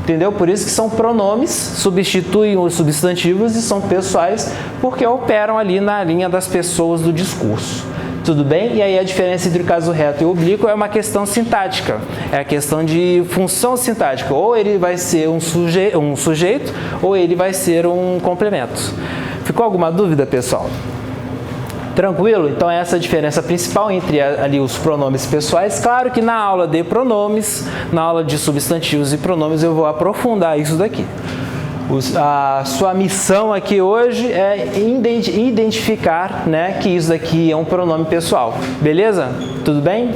Entendeu? Por isso que são pronomes, substituem os substantivos e são pessoais, porque operam ali na linha das pessoas do discurso. Tudo bem? E aí a diferença entre o caso reto e o oblíquo é uma questão sintática. É a questão de função sintática. Ou ele vai ser um sujeito ou ele vai ser um complemento. Ficou alguma dúvida, pessoal? Tranquilo? Então essa é a diferença principal entre ali os pronomes pessoais. Claro que na aula de pronomes, na aula de substantivos e pronomes, eu vou aprofundar isso daqui. A sua missão aqui hoje é identificar, né, que isso daqui é um pronome pessoal. Beleza? Tudo bem?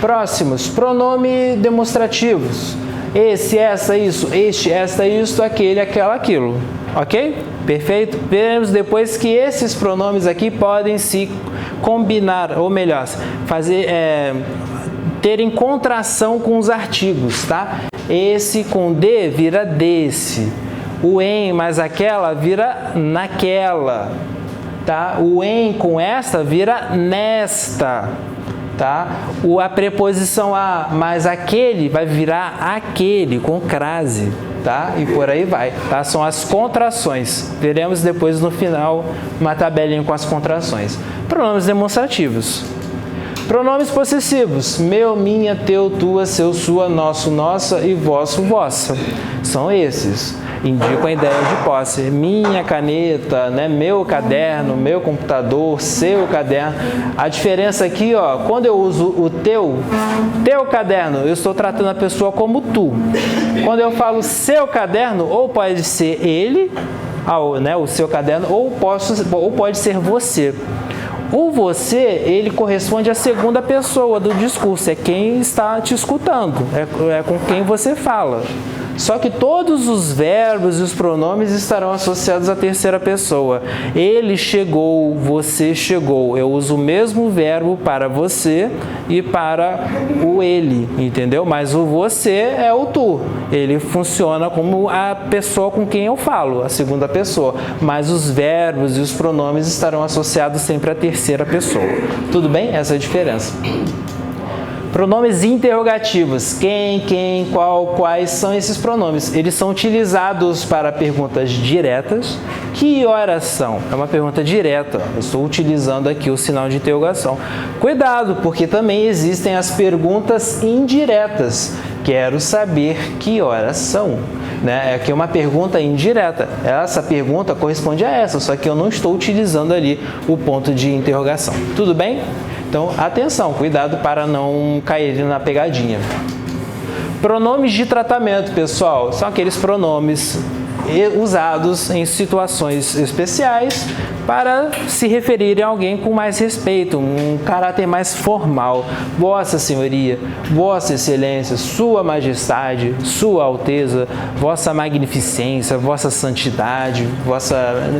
Próximos, pronome demonstrativos. Esse, essa, isso, este, esta, isto, aquele, aquela, aquilo. Ok? Perfeito? Veremos depois que esses pronomes aqui podem se combinar, ou melhor, terem contração com os artigos, tá? Esse com de vira desse. O em mais aquela vira naquela, tá? O em com esta vira nesta, tá? A preposição a mais aquele vai virar aquele, com crase, tá? E por aí vai, tá? São as contrações. Veremos depois no final uma tabelinha com as contrações. Pronomes demonstrativos. Pronomes possessivos. Meu, minha, teu, tua, seu, sua, nosso, nossa e vosso, vossa. São esses. Indicam a ideia de posse. Minha caneta, né? Meu caderno, meu computador, seu caderno. A diferença aqui, ó, quando eu uso o teu caderno, eu estou tratando a pessoa como tu. Quando eu falo seu caderno, ou pode ser ele, né, o seu caderno, ou pode ser você. O você, ele corresponde à segunda pessoa do discurso, é quem está te escutando, é com quem você fala. Só que todos os verbos e os pronomes estarão associados à terceira pessoa. Ele chegou, você chegou. Eu uso o mesmo verbo para você e para o ele, entendeu? Mas o você é o tu. Ele funciona como a pessoa com quem eu falo, a segunda pessoa. Mas os verbos e os pronomes estarão associados sempre à terceira pessoa. Tudo bem? Essa é a diferença. Pronomes interrogativos. Quem, qual, quais são esses pronomes? Eles são utilizados para perguntas diretas. Que horas são? É uma pergunta direta. Eu estou utilizando aqui o sinal de interrogação. Cuidado, porque também existem as perguntas indiretas. Quero saber que horas são. Né? Aqui é uma pergunta indireta. Essa pergunta corresponde a essa, só que eu não estou utilizando ali o ponto de interrogação. Tudo bem? Então, atenção, cuidado para não cair na pegadinha. Pronomes de tratamento, pessoal, são aqueles pronomes usados em situações especiais para se referir a alguém com mais respeito, um caráter mais formal. Vossa Senhoria, Vossa Excelência, Sua Majestade, Sua Alteza, Vossa Magnificência, Vossa Santidade,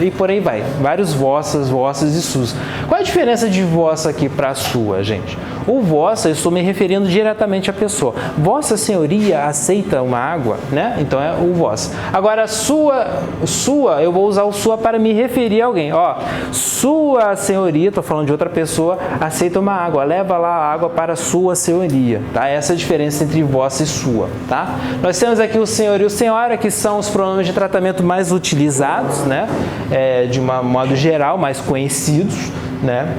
e por aí vai. Vários vossas, vossas e suas. Qual a diferença de vossa aqui para sua, gente? O vossa, eu estou me referindo diretamente à pessoa. Vossa Senhoria aceita uma água, né? Então é o vossa. Agora, sua, eu vou usar o sua para me referir a alguém. Ó, Sua Senhoria, estou falando de outra pessoa, aceita uma água, leva lá a água para Sua Senhoria, tá? Essa é a diferença entre vossa e sua, tá? Nós temos aqui o senhor e o senhora, que são os pronomes de tratamento mais utilizados, né? De um modo geral, mais conhecidos, né?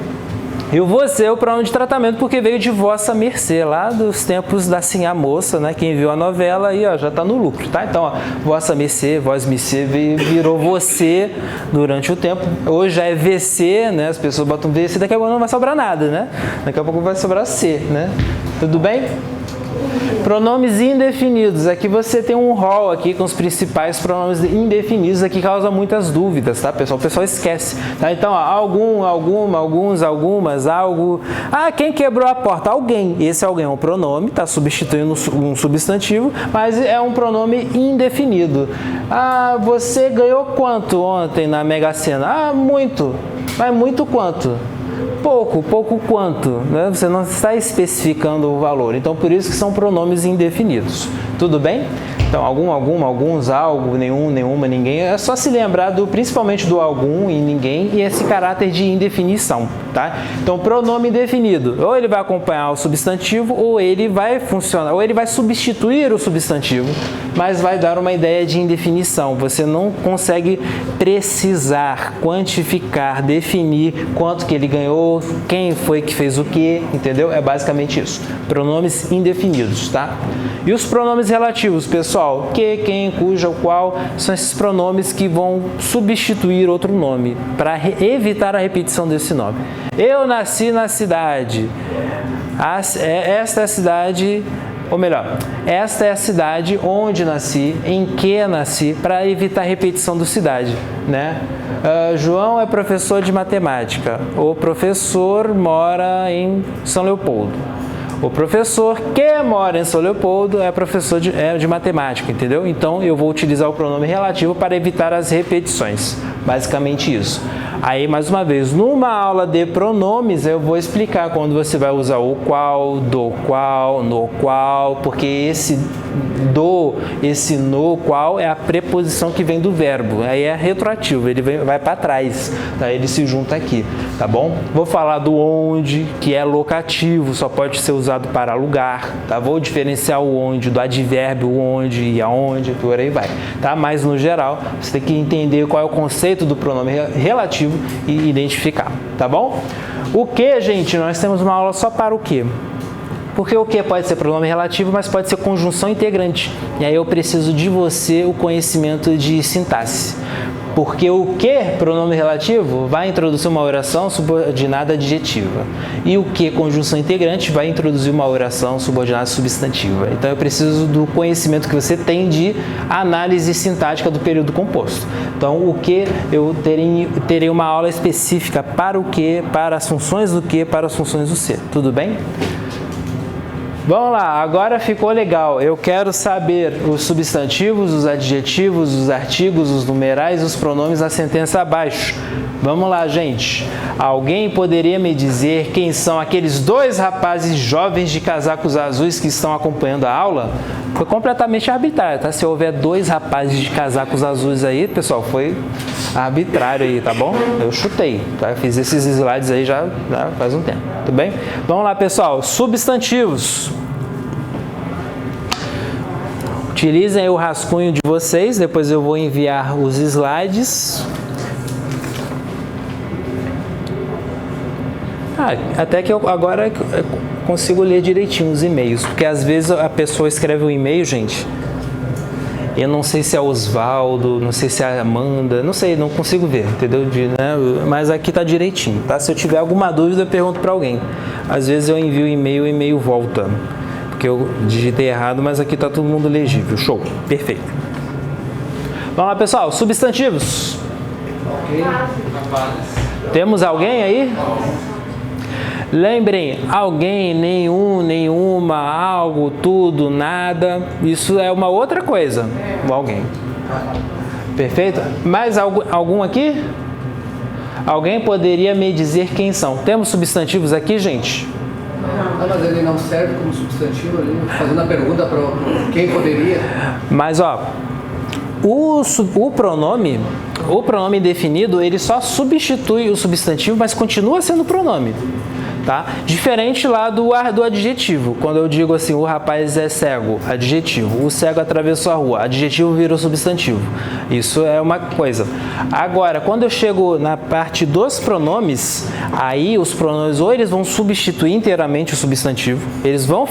E o você é o pronome de tratamento porque veio de vossa mercê, lá dos tempos da Sinhá Moça, né? Quem viu a novela aí, ó, já está no lucro, tá? Então, ó, vossa mercê, vós mercê, virou você durante o tempo. Hoje já é VC, né? As pessoas botam VC, daqui a pouco não vai sobrar nada, né? Daqui a pouco vai sobrar C, né? Tudo bem? Pronomes indefinidos. Aqui você tem um rol aqui com os principais pronomes indefinidos. Aqui causa muitas dúvidas, tá, pessoal? O pessoal esquece. Tá? Então, ó, algum, alguma, alguns, algumas, algo. Ah, quem quebrou a porta? Alguém. Esse alguém é um pronome, tá substituindo um substantivo, mas é um pronome indefinido. Ah, você ganhou quanto ontem na Mega Sena? Ah, muito. Mas muito quanto? Pouco, pouco quanto, né? Você não está especificando o valor, então por isso que são pronomes indefinidos. Tudo bem? Então, algum, alguma, alguns, algo, nenhum, nenhuma, ninguém. É só se lembrar principalmente do algum e ninguém e esse caráter de indefinição, tá? Então, pronome indefinido, ou ele vai acompanhar o substantivo, ou ele vai funcionar, ou ele vai substituir o substantivo, mas vai dar uma ideia de indefinição. Você não consegue precisar, quantificar, definir quanto que ele ganhou, quem foi que fez o quê, entendeu? É basicamente isso. Pronomes indefinidos, tá? E os pronomes relativos, pessoal, que, quem, cuja, o qual, são esses pronomes que vão substituir outro nome, para evitar a repetição desse nome. Eu nasci na cidade. Esta é a cidade, ou melhor, esta é a cidade onde nasci, em que nasci, para evitar a repetição do cidade, né? João é professor de matemática. O professor mora em São Leopoldo. O professor que mora em São Leopoldo é professor de matemática, entendeu? Então, eu vou utilizar o pronome relativo para evitar as repetições. Basicamente isso. Aí, mais uma vez, numa aula de pronomes, eu vou explicar quando você vai usar o qual, do qual, no qual, porque esse do, esse no qual é a preposição que vem do verbo. Aí é retroativo, ele vai para trás, tá? Ele se junta aqui, tá bom? Vou falar do onde, que é locativo, só pode ser usado para lugar, tá? Vou diferenciar o onde do advérbio, onde e aonde, por aí vai, tá? Mas no geral, você tem que entender qual é o conceito do pronome relativo e identificar, tá bom? O que, gente? Nós temos uma aula só para o que? Porque o que pode ser pronome relativo, mas pode ser conjunção integrante. E aí eu preciso de você o conhecimento de sintaxe. Porque o que, pronome relativo, vai introduzir uma oração subordinada adjetiva. E o que, conjunção integrante, vai introduzir uma oração subordinada substantiva. Então eu preciso do conhecimento que você tem de análise sintática do período composto. Então o que, eu terei uma aula específica para o que, para as funções do que, para as funções do ser. Tudo bem? Vamos lá, agora ficou legal. Eu quero saber os substantivos, os adjetivos, os artigos, os numerais, os pronomes na sentença abaixo. Vamos lá, gente. Alguém poderia me dizer quem são aqueles dois rapazes jovens de casacos azuis que estão acompanhando a aula? Foi completamente arbitrário, tá? Se houver dois rapazes de casacos azuis aí, pessoal, foi arbitrário aí, tá bom? Eu chutei, tá? Eu fiz esses slides aí já faz um tempo, tudo bem? Vamos lá, pessoal. Substantivos. Utilizem aí o rascunho de vocês, depois eu vou enviar os slides. Até que eu agora consigo ler direitinho os e-mails, porque às vezes a pessoa escreve um e-mail, gente, eu não sei se é Osvaldo, não sei se é Amanda, não sei, não consigo ver, entendeu? Né? Mas aqui tá direitinho, tá? Se eu tiver alguma dúvida, eu pergunto para alguém. Às vezes eu envio e-mail, o e-mail volta, porque eu digitei errado, mas aqui tá todo mundo legível. Show, perfeito. Vamos lá, pessoal, substantivos. Temos alguém aí? Lembrem, alguém, nenhum, nenhuma, algo, tudo, nada, isso é uma outra coisa, o alguém. Perfeito? Mais algum aqui? Alguém poderia me dizer quem são? Temos substantivos aqui, gente? Não, mas ele não serve como substantivo ali, fazendo a pergunta para quem poderia. Mas, ó, o pronome indefinido, ele só substitui o substantivo, mas continua sendo pronome. Tá? Diferente lá do adjetivo, quando eu digo assim, o rapaz é cego, adjetivo, o cego atravessou a rua, adjetivo virou substantivo, isso é uma coisa. Agora, quando eu chego na parte dos pronomes, aí os pronomes ou eles vão substituir inteiramente o substantivo, eles vão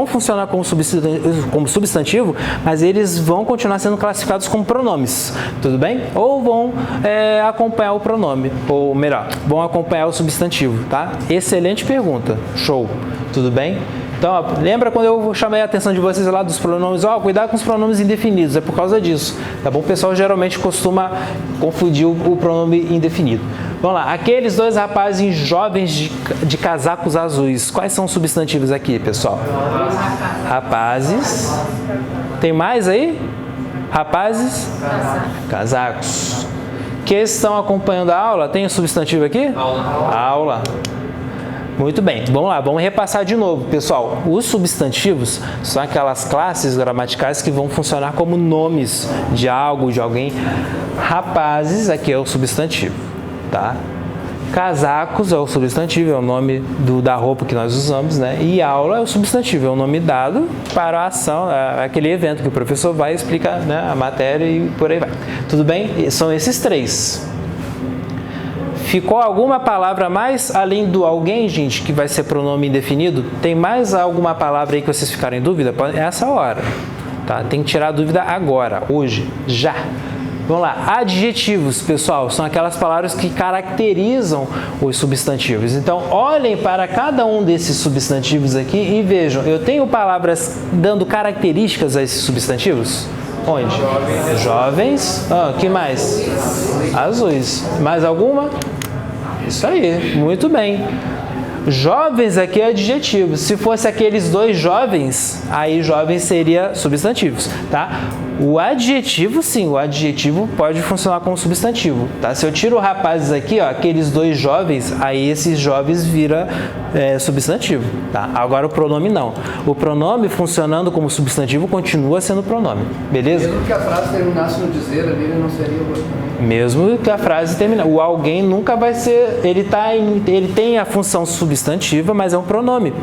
funcionar como substantivo, mas eles vão continuar sendo classificados como pronomes, tudo bem? Ou vão acompanhar o pronome, ou melhor, vão acompanhar o substantivo, tá? Excelente pergunta, show, tudo bem? Então, ó, lembra quando eu chamei a atenção de vocês lá dos pronomes? Ó, cuidado com os pronomes indefinidos, é por causa disso, tá bom? O pessoal geralmente costuma confundir o pronome indefinido. Vamos lá, aqueles dois rapazes jovens de casacos azuis. Quais são os substantivos aqui, pessoal? Rapazes. Tem mais aí? Rapazes? Casacos. Que estão acompanhando a aula? Tem o substantivo aqui? Aula. Muito bem, vamos lá, vamos repassar de novo, pessoal. Os substantivos são aquelas classes gramaticais que vão funcionar como nomes de algo, de alguém. Rapazes, aqui é o substantivo, tá? Casacos é o substantivo, é o nome da roupa que nós usamos, né? E aula é o substantivo, é o nome dado para a ação, aquele evento que o professor vai explicar, né, a matéria e por aí vai. Tudo bem? São esses três. Ficou alguma palavra a mais, além do alguém, gente, que vai ser pronome indefinido? Tem mais alguma palavra aí que vocês ficaram em dúvida? É essa hora, tá? Tem que tirar a dúvida agora, hoje, já. Vamos lá, adjetivos, pessoal, são aquelas palavras que caracterizam os substantivos. Então, olhem para cada um desses substantivos aqui e vejam, eu tenho palavras dando características a esses substantivos? Onde? Jovens. Que mais? Azuis. Mais alguma? Isso aí, muito bem. Jovens aqui é adjetivo. Se fosse aqueles dois jovens, aí jovens seria substantivos, tá? O adjetivo, sim, o adjetivo pode funcionar como substantivo, tá? Se eu tiro rapazes aqui, ó, aqueles dois jovens, aí esses jovens vira substantivo, tá? Agora o pronome não. O pronome funcionando como substantivo continua sendo pronome, beleza? Mesmo que a frase terminasse no dizer ali, ele não seria o... Mesmo que a frase termine. O alguém nunca vai ser... Ele tem a função substantiva, mas é um pronome.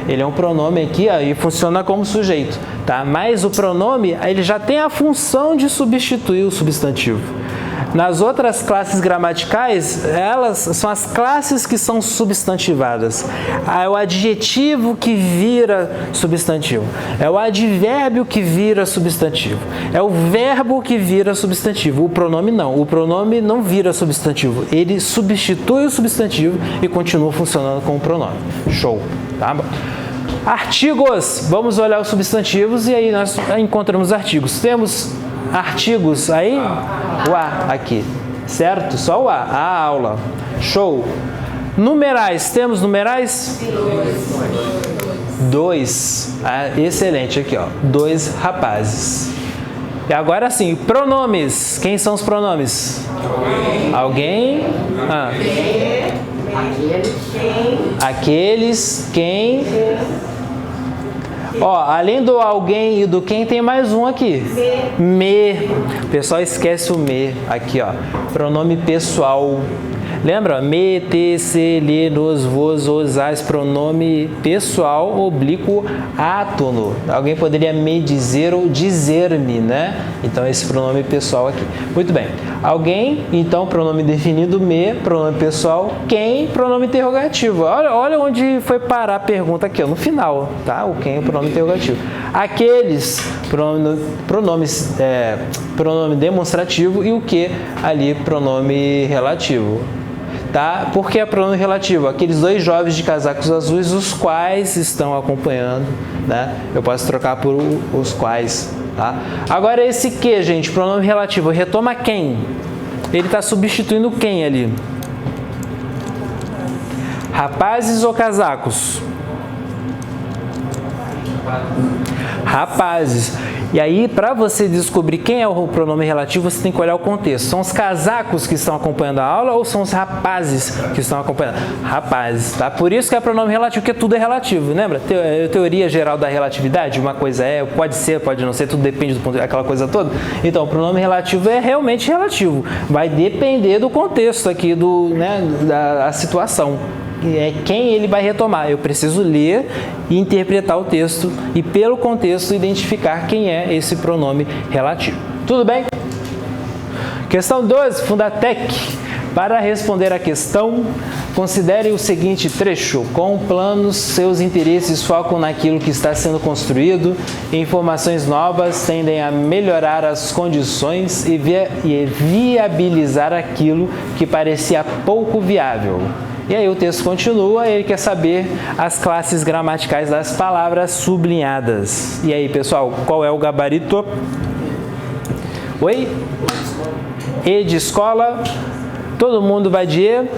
Ele é um pronome aqui, ó, e funciona como sujeito, tá? Mas o pronome, ele já tem a função de substituir o substantivo. Nas outras classes gramaticais, elas são as classes que são substantivadas. É o adjetivo que vira substantivo. É o advérbio que vira substantivo. É o verbo que vira substantivo. O pronome não. O pronome não vira substantivo. Ele substitui o substantivo e continua funcionando como pronome. Show, tá bom? Artigos. Vamos olhar os substantivos e aí nós encontramos artigos. Temos artigos aí? O A aqui, certo? Só o A. A aula. Show. Numerais. Temos numerais? Dois. Excelente aqui, ó. Dois rapazes. E agora sim, pronomes. Quem são os pronomes? Alguém? Aqueles, quem. Ó, além do alguém e do quem, tem mais um aqui. Me. O pessoal esquece o me. Aqui, ó. Pronome pessoal. Lembra? Me, te, se, lhe, nos, vos, os, as. Pronome pessoal oblíquo átono. Alguém poderia me dizer ou dizer-me, né? Então, esse pronome pessoal aqui. Muito bem. Alguém, então, pronome definido, me, pronome pessoal, quem, pronome interrogativo. Olha onde foi parar a pergunta aqui, ó, no final, tá? O quem é o pronome interrogativo. Aqueles, pronome demonstrativo e o que ali, pronome relativo. Tá? Por que é pronome relativo? Aqueles dois jovens de casacos azuis, os quais estão acompanhando, né? Eu posso trocar por os quais, tá? Agora esse que, gente, pronome relativo, retoma quem? Ele está substituindo quem ali? Rapazes ou casacos? Rapazes. E aí, para você descobrir quem é o pronome relativo, você tem que olhar o contexto. São os casacos que estão acompanhando a aula ou são os rapazes que estão acompanhando? Rapazes, tá? Por isso que é pronome relativo, porque tudo é relativo. Lembra? Teoria geral da relatividade, uma coisa pode ser, pode não ser, tudo depende do ponto, aquela coisa toda. Então, o pronome relativo é realmente relativo. Vai depender do contexto aqui, da situação. É quem ele vai retomar. Eu preciso ler e interpretar o texto e, pelo contexto, identificar quem é esse pronome relativo. Tudo bem? Questão 12, Fundatec. Para responder à questão, considere o seguinte trecho. Com planos, seus interesses focam naquilo que está sendo construído. Informações novas tendem a melhorar as condições e viabilizar aquilo que parecia pouco viável. E aí o texto continua, ele quer saber as classes gramaticais das palavras sublinhadas. E aí, pessoal, qual é o gabarito? Oi? E de escola. Todo mundo vai de E?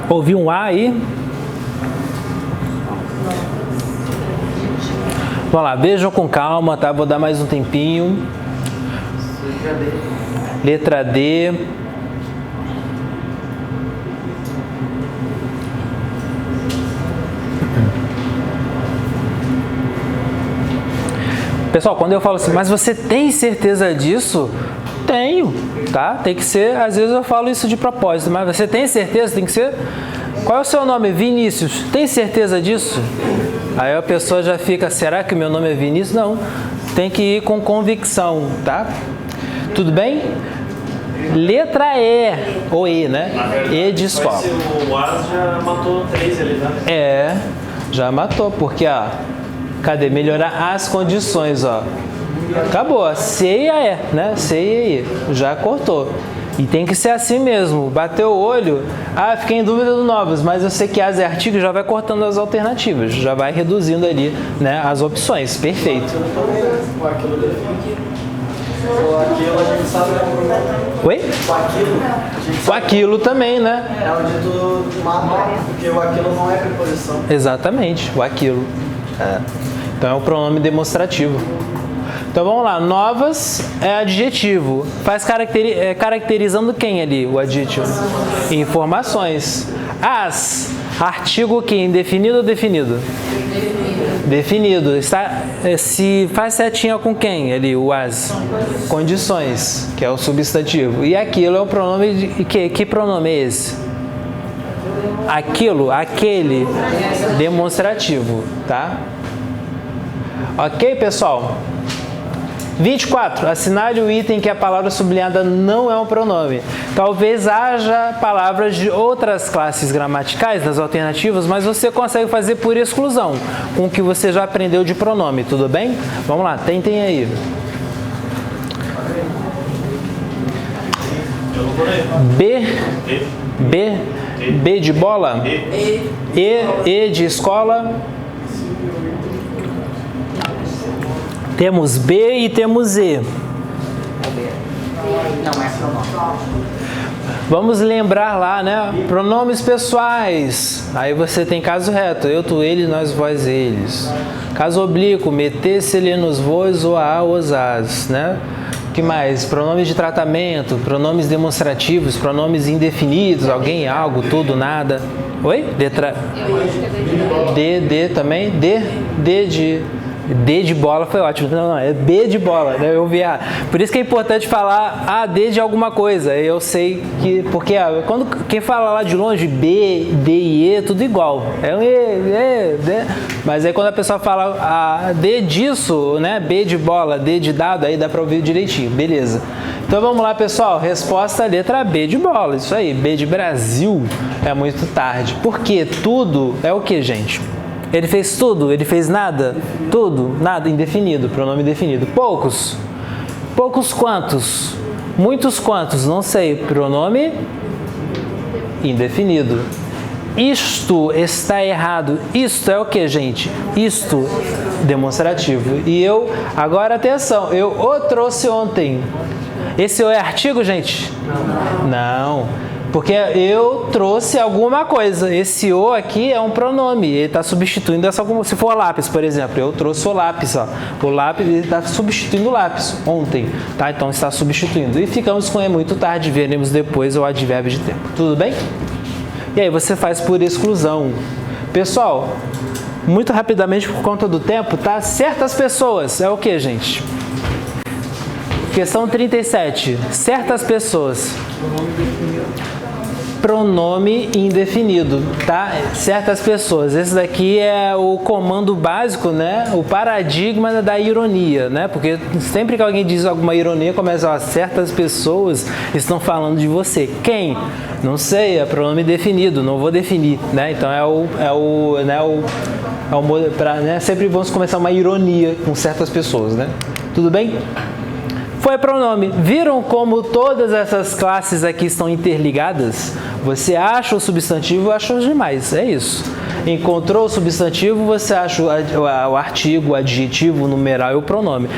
Ouvi um A aí? Vamos lá, vejam com calma, tá? Vou dar mais um tempinho. Letra D. Pessoal, quando eu falo assim, mas você tem certeza disso? Tenho, tá? Tem que ser, às vezes eu falo isso de propósito, mas você tem certeza? Tem que ser. Qual é o seu nome? Vinícius. Tem certeza disso? Aí a pessoa já fica, será que o meu nome é Vinícius? Não, tem que ir com convicção, tá? Tudo bem? Letra E, ou E, né? E de escola. O AS já matou 3 ali, né? É, já matou, porque, ó, cadê? Melhorar as condições, ó. Acabou, C e a E, né? C e I, já cortou. E tem que ser assim mesmo, bateu o olho, fiquei em dúvida do novos, mas eu sei que as é artigo, já vai cortando as alternativas, já vai reduzindo ali, né, as opções, perfeito. O aquilo define. O aquilo a gente sabe que é um pronome. Oi? O aquilo. O aquilo também, né? É onde tu mata, porque o aquilo não é preposição. Exatamente, o aquilo. Então é o pronome demonstrativo. Então vamos lá, novas é adjetivo. Faz caracterizando quem ali, o adjetivo? Informações. As, artigo que? Indefinido ou definido? Definido. Está, se faz setinha com quem ali, o as? Condições, que é o substantivo. E aquilo é o pronome de que pronome é esse? Aquilo, aquele, demonstrativo, tá? Ok, pessoal? 24. Assinale o item que a palavra sublinhada não é um pronome. Talvez haja palavras de outras classes gramaticais nas alternativas, mas você consegue fazer por exclusão, com o que você já aprendeu de pronome, tudo bem? Vamos lá, tentem aí. B de bola? E de escola? Temos B e temos E. Não é pronome. Vamos lembrar lá, né? Pronomes pessoais. Aí você tem caso reto. Eu, tu, ele, nós, vós, eles. Caso oblíquo, meter, se, ele, nos, vós, ou a, os, as, né? O que mais? Pronomes de tratamento, pronomes demonstrativos, pronomes indefinidos, alguém, algo, tudo, nada. Oi? Letra D também? D de bola foi ótimo. Não, é B de bola, né? Eu vi A. Por isso que é importante falar D de alguma coisa. Eu sei que... Porque quando quem fala lá de longe, B, D e E, tudo igual. É um E, D. Mas aí quando a pessoa fala D disso, né? B de bola, D de dado, aí dá pra ouvir direitinho. Beleza. Então vamos lá, pessoal. Resposta letra B de bola. Isso aí. B de Brasil. É muito tarde. Porque tudo é o que, gente? Ele fez tudo? Ele fez nada? Tudo? Nada? Indefinido, pronome definido. Poucos? Poucos quantos? Muitos quantos? Não sei. Pronome indefinido. Isto está errado. Isto é o que, gente? Isto, demonstrativo. E eu, agora atenção, eu o trouxe ontem. Esse o é artigo, gente? Não. Porque eu trouxe alguma coisa. Esse o aqui é um pronome. Ele está substituindo essa alguma. Se for lápis, por exemplo, eu trouxe o lápis. Ó. O lápis está substituindo o lápis ontem. Tá? Então está substituindo. E ficamos com é muito tarde. Veremos depois o advérbio de tempo. Tudo bem? E aí você faz por exclusão. Pessoal, muito rapidamente por conta do tempo, tá? Certas pessoas. É o que, gente? Questão 37. Certas pessoas. Pronome indefinido, tá? Certas pessoas. Esse daqui é o comando básico, né? O paradigma da ironia, né? Porque sempre que alguém diz alguma ironia, começa a certas pessoas estão falando de você. Quem? Não sei, é pronome definido, não vou definir, né? Então né? Sempre vamos começar uma ironia com certas pessoas, né? Tudo bem? Foi pronome. Viram como todas essas classes aqui estão interligadas? Você acha o substantivo, acha os demais. É isso. Encontrou o substantivo, você acha o artigo, o adjetivo, o numeral e o pronome.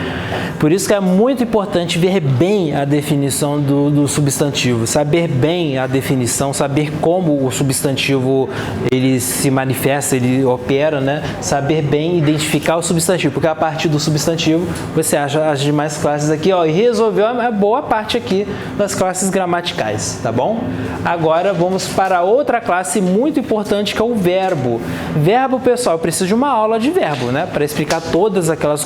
Por isso que é muito importante ver bem a definição do substantivo, saber bem a definição, saber como o substantivo ele se manifesta, ele opera, né? Saber bem identificar o substantivo, porque a partir do substantivo você acha as demais classes aqui, ó, e resolveu a boa parte aqui das classes gramaticais, tá bom? Agora vamos para outra classe muito importante que é o verbo. Verbo, pessoal, eu preciso de uma aula de verbo, né? Para explicar todas aquelas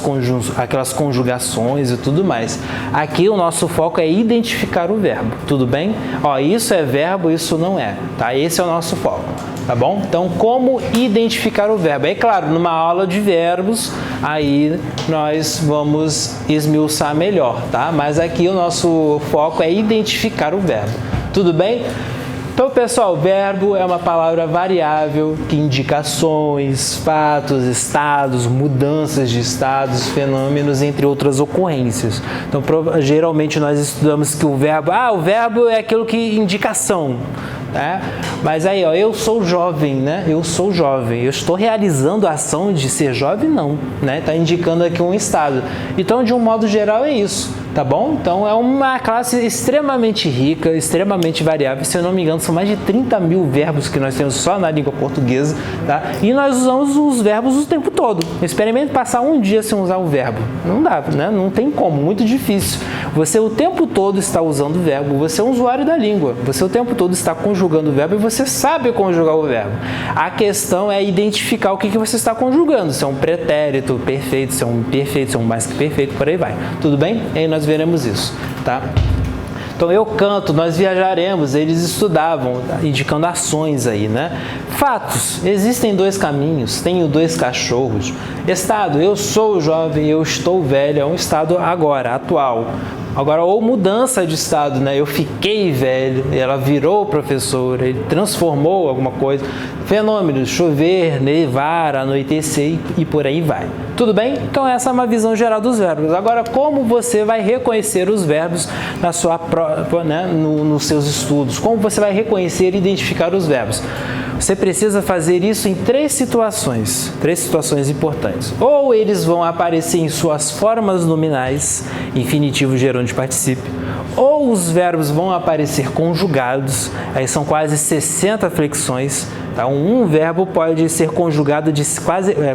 conjugações e tudo mais. Aqui o nosso foco é identificar o verbo, tudo bem? Ó, isso é verbo, isso não é, tá? Esse é o nosso foco, tá bom? Então, como identificar o verbo? É claro, numa aula de verbos, aí nós vamos esmiuçar melhor, tá? Mas aqui o nosso foco é identificar o verbo, tudo bem? Então, pessoal, verbo é uma palavra variável que indica ações, fatos, estados, mudanças de estados, fenômenos, entre outras ocorrências. Então, geralmente nós estudamos que o verbo é aquilo que indica ação, né? Mas aí, ó, eu sou jovem, né? Eu sou jovem. Eu estou realizando a ação de ser jovem? Não, né? Está indicando aqui um estado. Então, de um modo geral, é isso. Tá bom? Então, é uma classe extremamente rica, extremamente variável. Se eu não me engano, são mais de 30 mil verbos que nós temos só na língua portuguesa, tá? E nós usamos os verbos o tempo todo. Experimente passar um dia sem usar o verbo. Não dá, né? Não tem como, muito difícil. Você o tempo todo está usando o verbo. Você é um usuário da língua. Você o tempo todo está conjugando o verbo e você sabe conjugar o verbo. A questão é identificar o que você está conjugando. Se é um pretérito, perfeito, se é um perfeito, se é um mais que perfeito, por aí vai. Tudo bem? E aí nós veremos isso, tá? Então, eu canto, nós viajaremos, eles estudavam, tá? Indicando ações aí, né? Fatos, existem dois caminhos, tenho dois cachorros. Estado, eu sou jovem, eu estou velho, é um estado agora, atual. Agora, ou mudança de estado, né? Eu fiquei velho, ela virou professora, ele transformou alguma coisa. Fenômenos, chover, nevar, anoitecer e por aí vai. Tudo bem? Então, essa é uma visão geral dos verbos. Agora, como você vai reconhecer os verbos na sua, né? Nos seus estudos? Como você vai reconhecer e identificar os verbos? Você precisa fazer isso em três situações importantes. Ou eles vão aparecer em suas formas nominais, infinitivo, gerúndio, particípio, ou os verbos vão aparecer conjugados, aí são quase 60 flexões. Tá? Um verbo pode ser conjugado de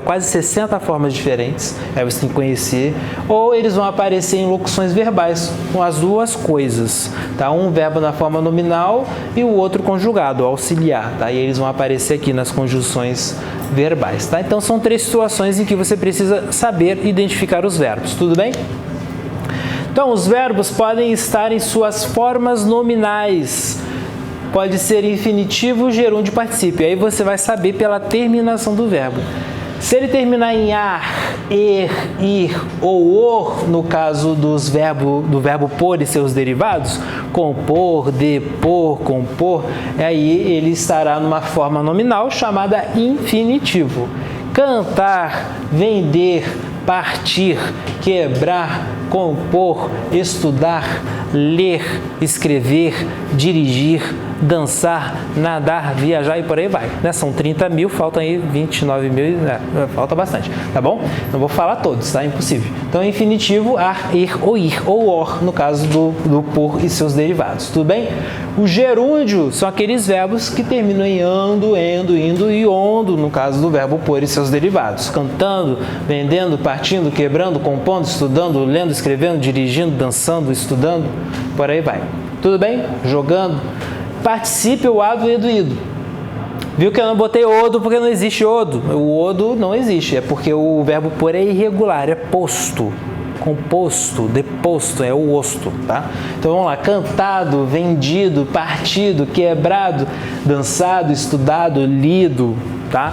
quase 60 formas diferentes, aí você tem que conhecer. Ou eles vão aparecer em locuções verbais, com as duas coisas. Tá? Um verbo na forma nominal e o outro conjugado, auxiliar. Tá? E eles vão aparecer aqui nas conjunções verbais. Tá? Então, são três situações em que você precisa saber identificar os verbos. Tudo bem? Então, os verbos podem estar em suas formas nominais. Pode ser infinitivo, gerúndio, particípio. Aí você vai saber pela terminação do verbo. Se ele terminar em ar, ir ou or, no caso do verbo pôr e seus derivados, compor, depor, compor, aí ele estará numa forma nominal chamada infinitivo. Cantar, vender, partir, quebrar, compor, estudar, ler, escrever, dirigir, dançar, nadar, viajar e por aí vai. Né? São 30 mil, faltam aí 29 mil, falta bastante, tá bom? Não vou falar todos, tá? Impossível. Então, infinitivo, ar, ir, ou or, no caso do por e seus derivados, tudo bem? O gerúndio são aqueles verbos que terminam em ando, endo, indo e ondo, no caso do verbo por e seus derivados. Cantando, vendendo, partindo, quebrando, compondo, estudando, lendo, escrevendo, dirigindo, dançando, estudando, por aí vai. Tudo bem? Jogando. Participe o ado, edo, ido. Viu que eu não botei odo porque não existe odo. O odo não existe, é porque o verbo por é irregular, é posto. Composto, deposto, é o osto, tá? Então vamos lá, cantado, vendido, partido, quebrado, dançado, estudado, lido, tá?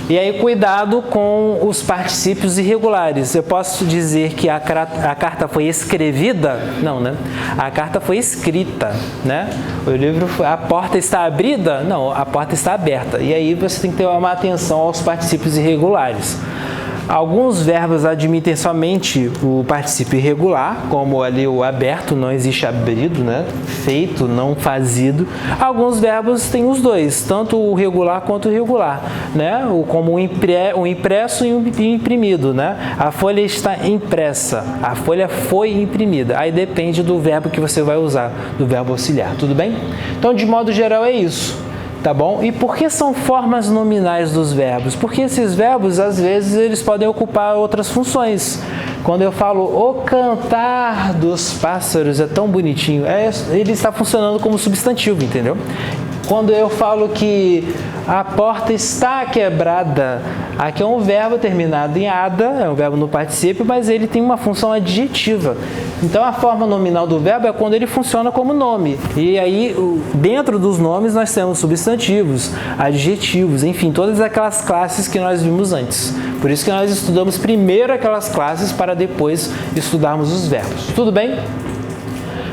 E aí, cuidado com os particípios irregulares. Eu posso dizer que a carta foi escrevida? Não, né? A carta foi escrita, né? O livro foi, a porta está abrida? Não, a porta está aberta. E aí você tem que ter uma atenção aos particípios irregulares. Alguns verbos admitem somente o particípio irregular, como ali o aberto, não existe abrido, né? Feito, não fazido. Alguns verbos têm os dois, tanto o regular quanto o irregular, né? Como o impresso e o imprimido, né? A folha está impressa, a folha foi imprimida. Aí depende do verbo que você vai usar, do verbo auxiliar, tudo bem? Então, de modo geral, é isso. Tá bom? E por que são formas nominais dos verbos? Porque esses verbos, às vezes, eles podem ocupar outras funções. Quando eu falo o cantar dos pássaros, é tão bonitinho, ele está funcionando como substantivo, entendeu? Quando eu falo que a porta está quebrada, aqui é um verbo terminado em ada, é um verbo no particípio, mas ele tem uma função adjetiva. Então, a forma nominal do verbo é quando ele funciona como nome. E aí, dentro dos nomes, nós temos substantivos, adjetivos, enfim, todas aquelas classes que nós vimos antes. Por isso que nós estudamos primeiro aquelas classes para depois estudarmos os verbos. Tudo bem?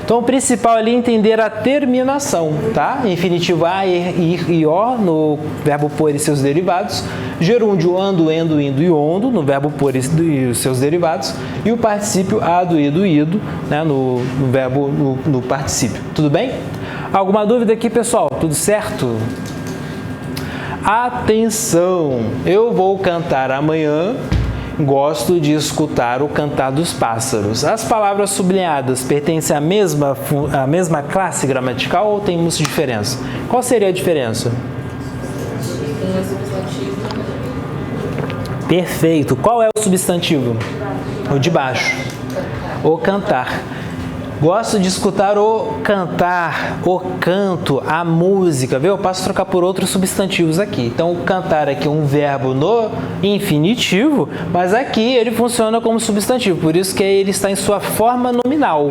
Então, o principal ali é entender a terminação, tá? Infinitivo a, ir e o, no verbo por e seus derivados. Gerúndio, ando, endo, indo e ondo, no verbo por e os seus derivados. E o particípio ado, ido, ido, né? no verbo, no particípio. Tudo bem? Alguma dúvida aqui, pessoal? Tudo certo? Atenção! Eu vou cantar amanhã. Gosto de escutar o cantar dos pássaros. As palavras sublinhadas pertencem à mesma classe gramatical ou temos diferença? Qual seria a diferença? Perfeito. Qual é o substantivo? O de baixo. O cantar. Gosto de escutar o cantar, o canto, a música, viu? Eu passo a trocar por outros substantivos aqui. Então, o cantar aqui é um verbo no infinitivo, mas aqui ele funciona como substantivo, por isso que ele está em sua forma nominal,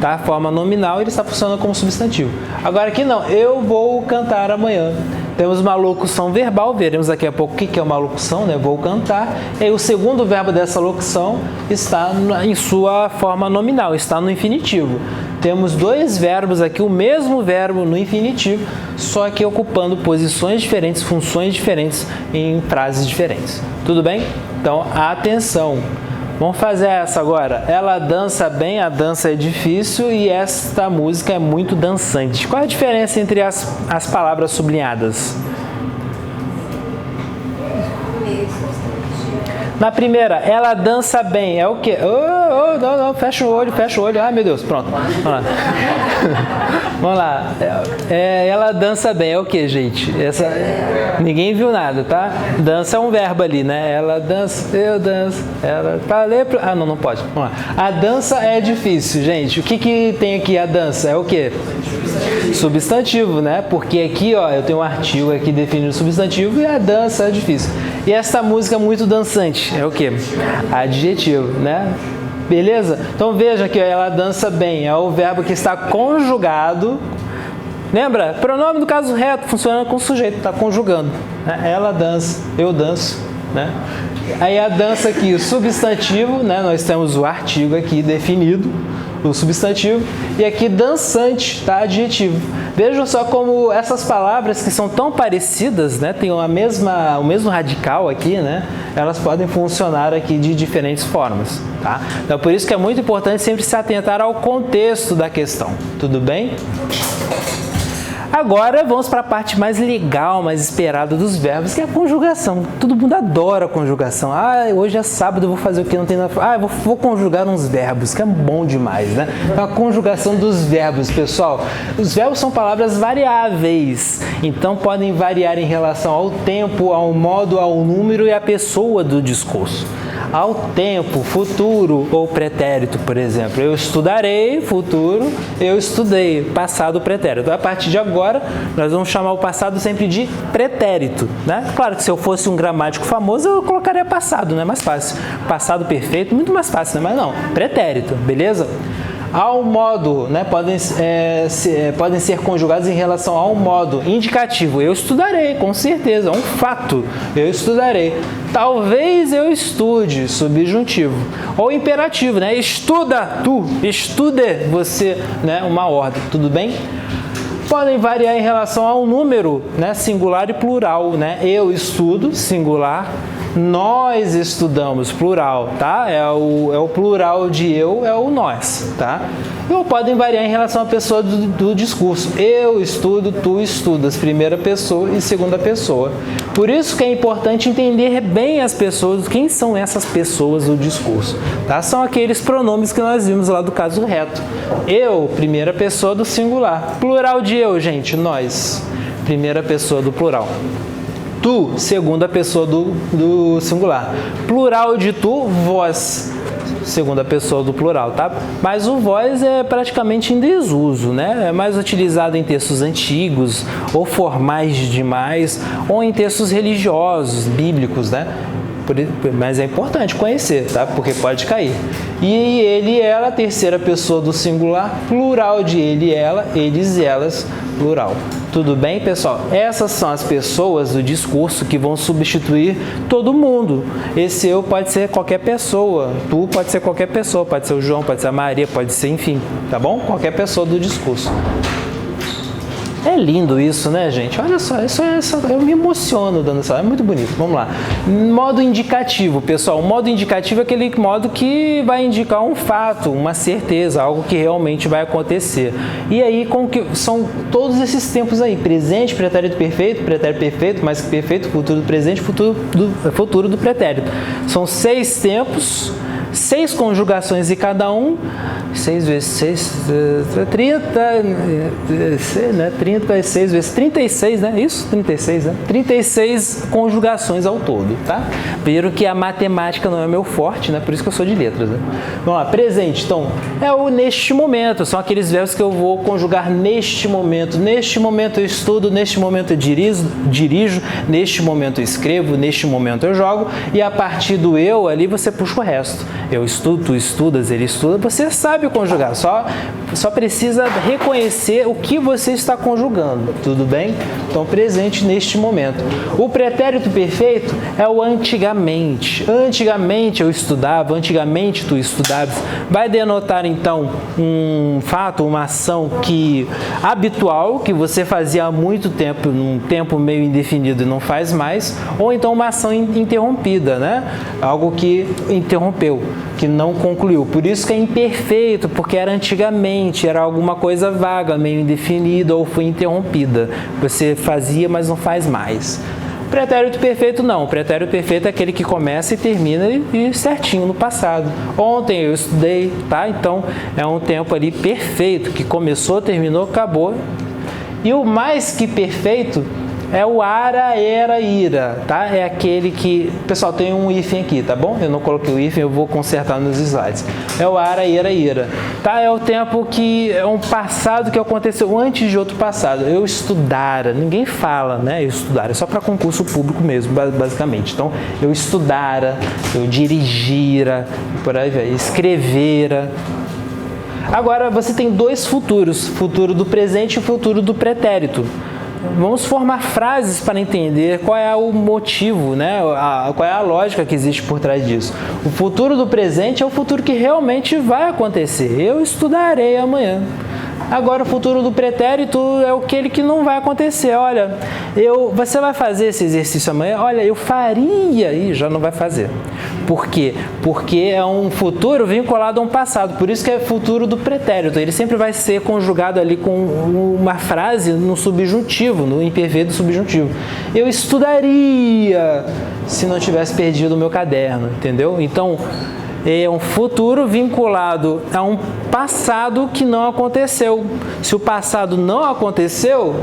tá? Forma nominal, ele está funcionando como substantivo. Agora aqui não, eu vou cantar amanhã. Temos uma locução verbal, veremos daqui a pouco o que é uma locução, né? Vou cantar. E aí, o segundo verbo dessa locução está em sua forma nominal, está no infinitivo. Temos dois verbos aqui, o mesmo verbo no infinitivo, só que ocupando posições diferentes, funções diferentes em frases diferentes. Tudo bem? Então, atenção! Vamos fazer essa agora. Ela dança bem, a dança é difícil e esta música é muito dançante. Qual é a diferença entre as palavras sublinhadas? Na primeira, ela dança bem, é o quê? Não, fecha o olho. Ai, meu Deus, pronto. Vamos lá. Vamos lá. Ela dança bem, é o quê, gente? Ninguém viu nada, tá? Dança é um verbo ali, né? Ela dança, eu danço, ela... não pode. Vamos lá. A dança é difícil, gente. O que tem aqui a dança? É o quê? Substantivo, né? Porque aqui, ó, eu tenho um artigo aqui definindo o substantivo e a dança é difícil. E essa música é muito dançante. É o quê? Adjetivo, né? Beleza? Então veja que ela dança bem. É o verbo que está conjugado. Lembra? Pronome do caso reto funciona com o sujeito, está conjugando. Né? Ela dança, eu danço. Né? Aí a dança aqui, o substantivo, né? Nós temos o artigo aqui definido, o substantivo, e aqui dançante, tá? Adjetivo. Vejam só como essas palavras que são tão parecidas, né? Tem o mesmo radical aqui, né? Elas podem funcionar aqui de diferentes formas, tá? Então, por isso que é muito importante sempre se atentar ao contexto da questão. Tudo bem? Agora vamos para a parte mais legal, mais esperada dos verbos, que é a conjugação. Todo mundo adora a conjugação. Ah, hoje é sábado, eu vou fazer o que? Não tem nada. Ah, eu vou conjugar uns verbos, que é bom demais, né? Então, a conjugação dos verbos, pessoal. Os verbos são palavras variáveis, então podem variar em relação ao tempo, ao modo, ao número e à pessoa do discurso. Ao tempo, futuro ou pretérito, por exemplo. Eu estudarei, futuro, eu estudei, passado, pretérito. Então, a partir de agora, nós vamos chamar o passado sempre de pretérito, né? Claro que se eu fosse um gramático famoso, eu colocaria passado, né? Mais fácil. Passado perfeito, muito mais fácil, né? Mas não, pretérito, beleza? ao modo, né? Podem ser conjugados em relação ao modo. Indicativo, eu estudarei, com certeza, é um fato, eu estudarei. Talvez eu estude, subjuntivo. Ou imperativo, né? Estuda, tu, estude, você, né? Uma ordem, tudo bem? Podem variar em relação ao número, né? Singular e plural, né? Eu estudo, singular. Nós estudamos, plural, tá? É o plural de eu, é o nós, tá? Ou podem variar em relação à pessoa do discurso. Eu estudo, tu estudas, primeira pessoa e segunda pessoa. Por isso que é importante entender bem as pessoas, quem são essas pessoas do discurso, tá? São aqueles pronomes que nós vimos lá do caso reto. Eu, primeira pessoa do singular. Plural de eu, gente, nós. Primeira pessoa do plural. Tu, segunda pessoa do singular. Plural de tu, vós, segunda pessoa do plural, tá? Mas o vós é praticamente em desuso, né? É mais utilizado em textos antigos, ou formais demais, ou em textos religiosos, bíblicos, né? Mas é importante conhecer, tá? Porque pode cair. E ele, ela, terceira pessoa do singular, plural de ele, ela, eles, elas, plural. Tudo bem, pessoal? Essas são as pessoas do discurso que vão substituir todo mundo. Esse eu pode ser qualquer pessoa, tu pode ser qualquer pessoa, pode ser o João, pode ser a Maria, pode ser, enfim, tá bom? Qualquer pessoa do discurso. É lindo isso, né, gente? Olha só, eu me emociono dando isso, é muito bonito. Vamos lá. Modo indicativo, pessoal. O modo indicativo é aquele modo que vai indicar um fato, uma certeza, algo que realmente vai acontecer. E aí, são todos esses tempos aí: presente, pretérito perfeito, mais que perfeito, futuro do presente, futuro do pretérito. São 6 tempos, 6 conjugações e cada um, 6 vezes 6, 30, né? 30 vezes 6 vezes 36, né? Isso? 36, né? 36 conjugações ao todo, tá? Viram que a matemática não é meu forte, né? Por isso que eu sou de letras, né? Vamos lá, presente. Então, é o neste momento. São aqueles verbos que eu vou conjugar neste momento. Neste momento eu estudo, neste momento eu dirijo, neste momento eu escrevo, neste momento eu jogo. E a partir do eu ali você puxa o resto. Eu estudo, tu estudas, ele estuda. Você sabe conjugar, só precisa reconhecer o que você está conjugando, tudo bem? Então, presente neste momento. O pretérito perfeito é o antigamente. Antigamente eu estudava, antigamente tu estudavas. Vai denotar, então, um fato, uma ação habitual, que você fazia há muito tempo, num tempo meio indefinido e não faz mais, ou então uma ação interrompida, né? Algo que interrompeu, que não concluiu. Por isso que é imperfeito, porque era antigamente, era alguma coisa vaga, meio indefinida ou foi interrompida. Você fazia, mas não faz mais. Pretérito perfeito não. O pretérito perfeito é aquele que começa e termina e certinho no passado. Ontem eu estudei, tá? Então é um tempo ali perfeito, que começou, terminou, acabou. E o mais que perfeito é o ara, era, ira, tá? É aquele que... Pessoal, tem um hífen aqui, tá bom? Eu não coloquei o hífen, eu vou consertar nos slides. É o ara, era, ira, tá? É o tempo que... É um passado que aconteceu antes de outro passado. Eu estudara. Ninguém fala, né? Eu estudara. É só para concurso público mesmo, basicamente. Então, eu estudara, eu dirigira, por aí vai, escrevera. Agora, você tem 2 futuros. Futuro do presente e o futuro do pretérito. Vamos formar frases para entender qual é o motivo, né? Qual é a lógica que existe por trás disso. O futuro do presente é o futuro que realmente vai acontecer. Eu estudarei amanhã. Agora, o futuro do pretérito é aquele que não vai acontecer. Olha, você vai fazer esse exercício amanhã? Olha, eu faria e já não vai fazer. Por quê? Porque é um futuro vinculado a um passado. Por isso que é futuro do pretérito. Ele sempre vai ser conjugado ali com uma frase no subjuntivo, no imperfeito subjuntivo. Eu estudaria se não tivesse perdido o meu caderno, entendeu? Então, é um futuro vinculado a um passado que não aconteceu. Se o passado não aconteceu,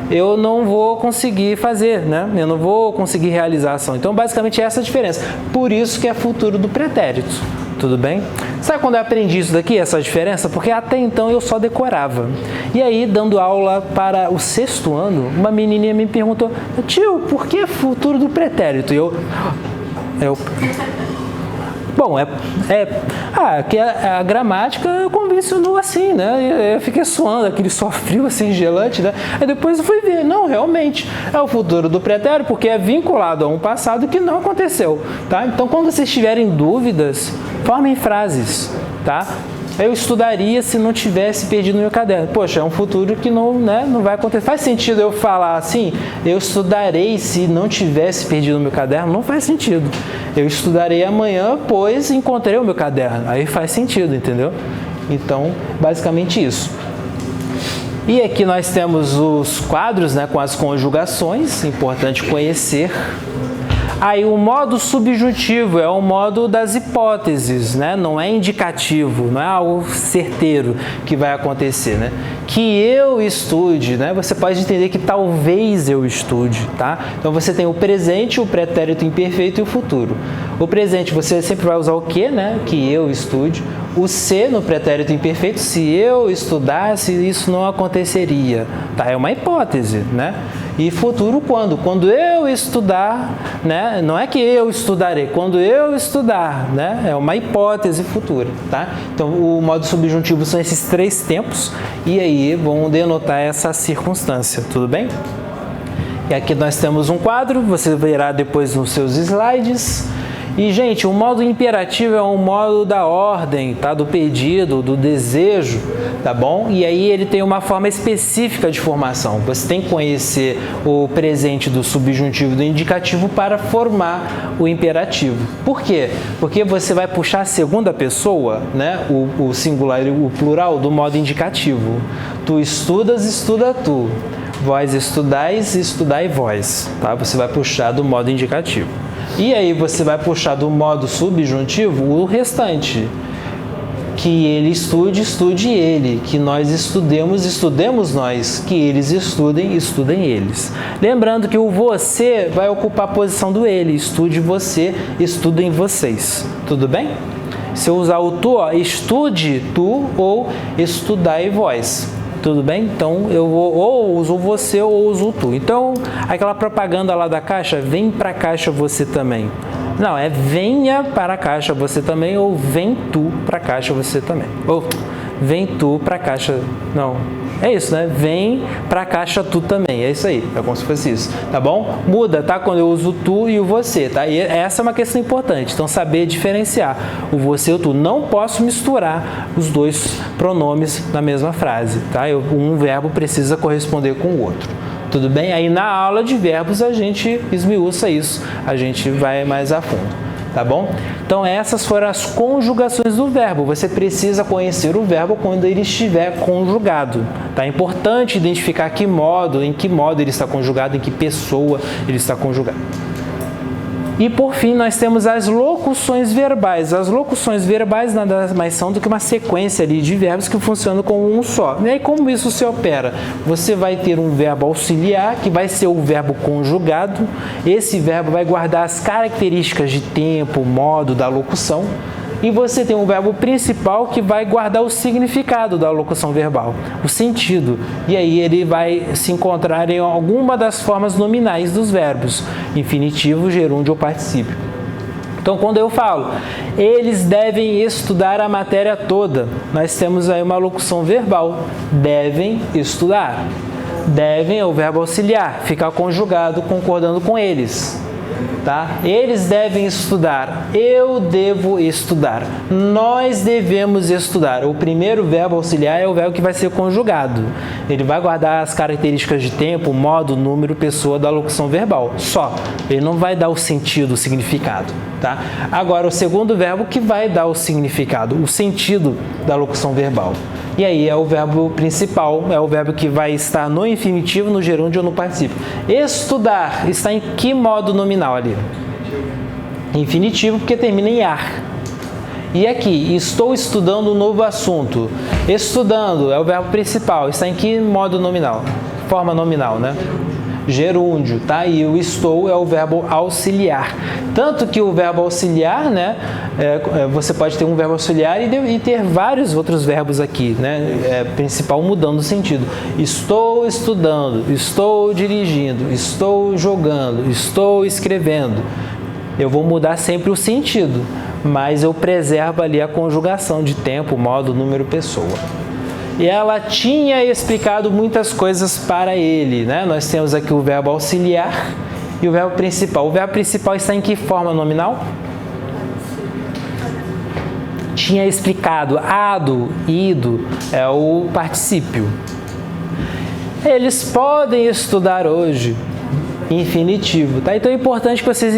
eu não vou conseguir fazer, né? Eu não vou conseguir realizar a ação. Então, basicamente, essa é a diferença. Por isso que é futuro do pretérito. Tudo bem? Sabe quando eu aprendi isso daqui, essa diferença? Porque até então eu só decorava. E aí, dando aula para o 6º ano, uma menininha me perguntou: tio, por que futuro do pretérito? E eu Bom, que a gramática convencionou assim, né? Eu fiquei suando, aquele suor frio assim, gelante, né? Aí depois eu fui ver, não, realmente, é o futuro do pretérito, porque é vinculado a um passado que não aconteceu, tá? Então, quando vocês tiverem dúvidas, formem frases, tá? Eu estudaria se não tivesse perdido no meu caderno. Poxa, é um futuro que não vai acontecer. Faz sentido eu falar assim? Eu estudarei se não tivesse perdido no meu caderno? Não faz sentido. Eu estudarei amanhã, pois encontrei o meu caderno. Aí faz sentido, entendeu? Então, basicamente isso. E aqui nós temos os quadros, né, com as conjugações, importante conhecer. Aí o modo subjuntivo é o modo das hipóteses, né? Não é indicativo, não é algo certeiro que vai acontecer, né? Que eu estude, né? Você pode entender que talvez eu estude, tá? Então você tem o presente, o pretérito imperfeito e o futuro. O presente você sempre vai usar o que, né? Que eu estude. O se no pretérito imperfeito, se eu estudasse, isso não aconteceria, tá? É uma hipótese, né? E futuro quando? Quando eu estudar, né? Não é que eu estudarei, quando eu estudar, né? É uma hipótese futura, tá? Então, o modo subjuntivo são esses 3 tempos e aí vão denotar essa circunstância, tudo bem? E aqui nós temos um quadro, você verá depois nos seus slides. E, gente, o modo imperativo é um modo da ordem, tá? Do pedido, do desejo, tá bom? E aí ele tem uma forma específica de formação. Você tem que conhecer o presente do subjuntivo e do indicativo para formar o imperativo. Por quê? Porque você vai puxar a segunda pessoa, né? O singular e o plural do modo indicativo. Tu estudas, estuda tu. Vós estudais, estudai vós, tá? Você vai puxar do modo indicativo. E aí você vai puxar do modo subjuntivo o restante. Que ele estude, estude ele. Que nós estudemos, estudemos nós. Que eles estudem, estudem eles. Lembrando que o você vai ocupar a posição do ele. Estude você, estudem vocês. Tudo bem? Se eu usar o tu, ó, estude tu ou estudai vós. Tudo bem? Então, eu vou ou uso você ou uso tu. Então, aquela propaganda lá da Caixa, vem para a Caixa você também. Não, é venha para a Caixa você também ou vem tu para a Caixa você também. Ou vem tu para a Caixa... Não, é isso, né? Vem para a Caixa tu também. É isso aí, é como se fosse isso. Tá bom? Muda, tá? Quando eu uso tu e o você, tá? E essa é uma questão importante. Então, saber diferenciar o você e o tu. Não posso misturar os dois pronomes na mesma frase, tá? Um verbo precisa corresponder com o outro. Tudo bem? Aí na aula de verbos a gente esmiuça isso, a gente vai mais a fundo, tá bom? Então essas foram as conjugações do verbo. Você precisa conhecer o verbo quando ele estiver conjugado, tá? É importante identificar em que modo ele está conjugado, em que pessoa ele está conjugado. E, por fim, nós temos as locuções verbais. As locuções verbais nada mais são do que uma sequência ali de verbos que funcionam como um só. E aí, como isso se opera? Você vai ter um verbo auxiliar, que vai ser o verbo conjugado. Esse verbo vai guardar as características de tempo, modo da locução. E você tem um verbo principal que vai guardar o significado da locução verbal, o sentido. E aí ele vai se encontrar em alguma das formas nominais dos verbos, infinitivo, gerúndio ou particípio. Então, quando eu falo, eles devem estudar a matéria toda, nós temos aí uma locução verbal, devem estudar. Devem é o verbo auxiliar, ficar conjugado, concordando com eles. Tá? Eles devem estudar, eu devo estudar, nós devemos estudar. O primeiro verbo auxiliar é o verbo que vai ser conjugado. Ele vai guardar as características de tempo, modo, número, pessoa da locução verbal, só. Ele não vai dar o sentido, o significado. Tá? Agora, o segundo verbo que vai dar o significado, o sentido da locução verbal. E aí é o verbo principal, é o verbo que vai estar no infinitivo, no gerúndio ou no particípio. Estudar está em que modo nominal ali? Infinitivo, porque termina em ar. E aqui, estou estudando um novo assunto. Estudando é o verbo principal, está em que modo nominal? Forma nominal, né? Gerúndio, tá? E o estou é o verbo auxiliar. Tanto que o verbo auxiliar, né? Você pode ter um verbo auxiliar e ter vários outros verbos aqui, né? Principal mudando o sentido. Estou estudando, estou dirigindo, estou jogando, estou escrevendo. Eu vou mudar sempre o sentido, mas eu preservo ali a conjugação de tempo, modo, número, pessoa. E ela tinha explicado muitas coisas para ele, né? Nós temos aqui o verbo auxiliar e o verbo principal. O verbo principal está em que forma nominal? Tinha explicado, ado, ido, é o particípio. Eles podem estudar hoje, infinitivo, tá? Então é importante que vocês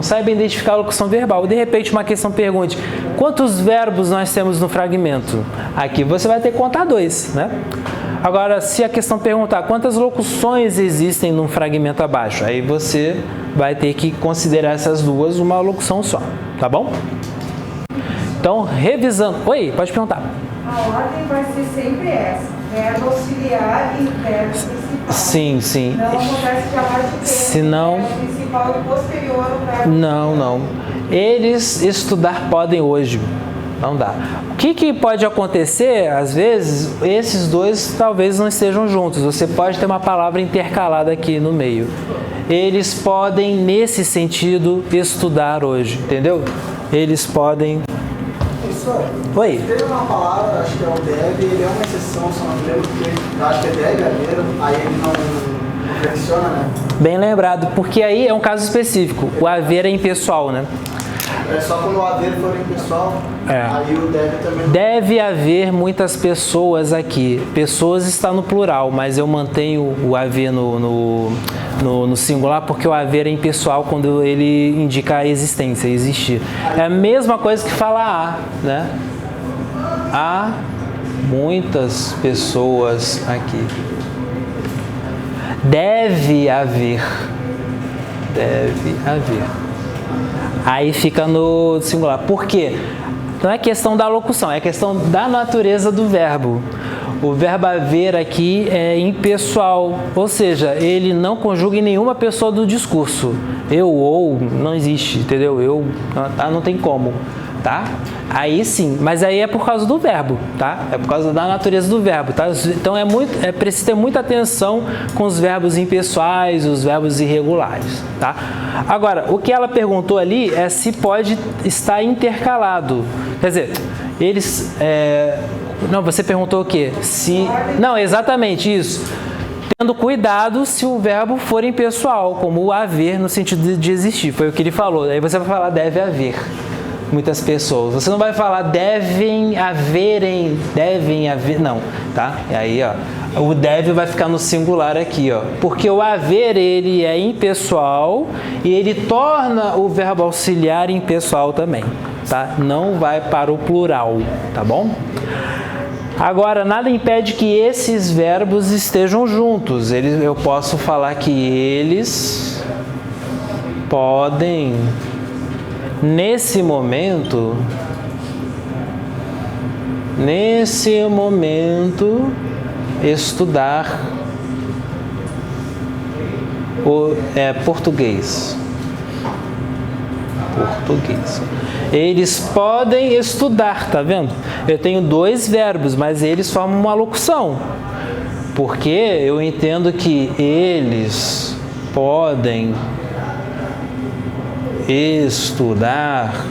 saibam identificar a locução verbal. De repente uma questão pergunte, quantos verbos nós temos no fragmento? Aqui você vai ter que contar 2, né? Agora, se a questão perguntar quantas locuções existem num fragmento abaixo, aí você vai ter que considerar essas duas uma locução só, tá bom? Então, revisando... Oi, pode perguntar. A ordem vai ser sempre essa, verbo auxiliar e verbo principal. Sim, sim. Não acontece de abaixo de tempo, Senão... verbo principal e posterior ao verbo. Não. Eles estudar podem hoje. Não dá. O que pode acontecer, às vezes, esses dois talvez não estejam juntos. Você pode ter uma palavra intercalada aqui no meio. Eles podem, nesse sentido, estudar hoje, entendeu? Eles podem... Professor, Oi. tem uma palavra, acho que é o deve, ele é uma exceção, só não lembro, porque eu acho que é deve haver, aí ele não flexiona, né? Bem lembrado, porque aí é um caso específico. O haver é impessoal, né? É só quando o haver for impessoal, aí o deve também... Deve haver muitas pessoas aqui. Pessoas está no plural, mas eu mantenho o haver no singular porque o haver é impessoal quando ele indica a existência, existir. É a mesma coisa que falar há, né? Há muitas pessoas aqui. Deve haver. Deve haver. Aí fica no singular. Por quê? Não é questão da locução, é questão da natureza do verbo. O verbo haver aqui é impessoal, ou seja, ele não conjuga em nenhuma pessoa do discurso. Eu ou não existe, entendeu? Eu não tem como, tá? Aí sim, mas aí é por causa do verbo, tá? É por causa da natureza do verbo, tá? Então é preciso ter muita atenção com os verbos impessoais, os verbos irregulares, tá? Agora, o que ela perguntou ali é se pode estar intercalado. Quer dizer, eles... Não, você perguntou o quê? Não, exatamente isso. Tendo cuidado se o verbo for impessoal, como o haver no sentido de existir. Foi o que ele falou. Aí você vai falar deve haver muitas pessoas. Você não vai falar devem haver, não, tá? E aí, ó, o deve vai ficar no singular aqui, ó. Porque o haver, ele é impessoal e ele torna o verbo auxiliar impessoal também, tá? Não vai para o plural, tá bom? Agora, nada impede que esses verbos estejam juntos. Eu posso falar que eles podem, nesse momento, estudar português. Eles podem estudar, tá vendo? Eu tenho 2 verbos, mas eles formam uma locução. Porque eu entendo que eles podem estudar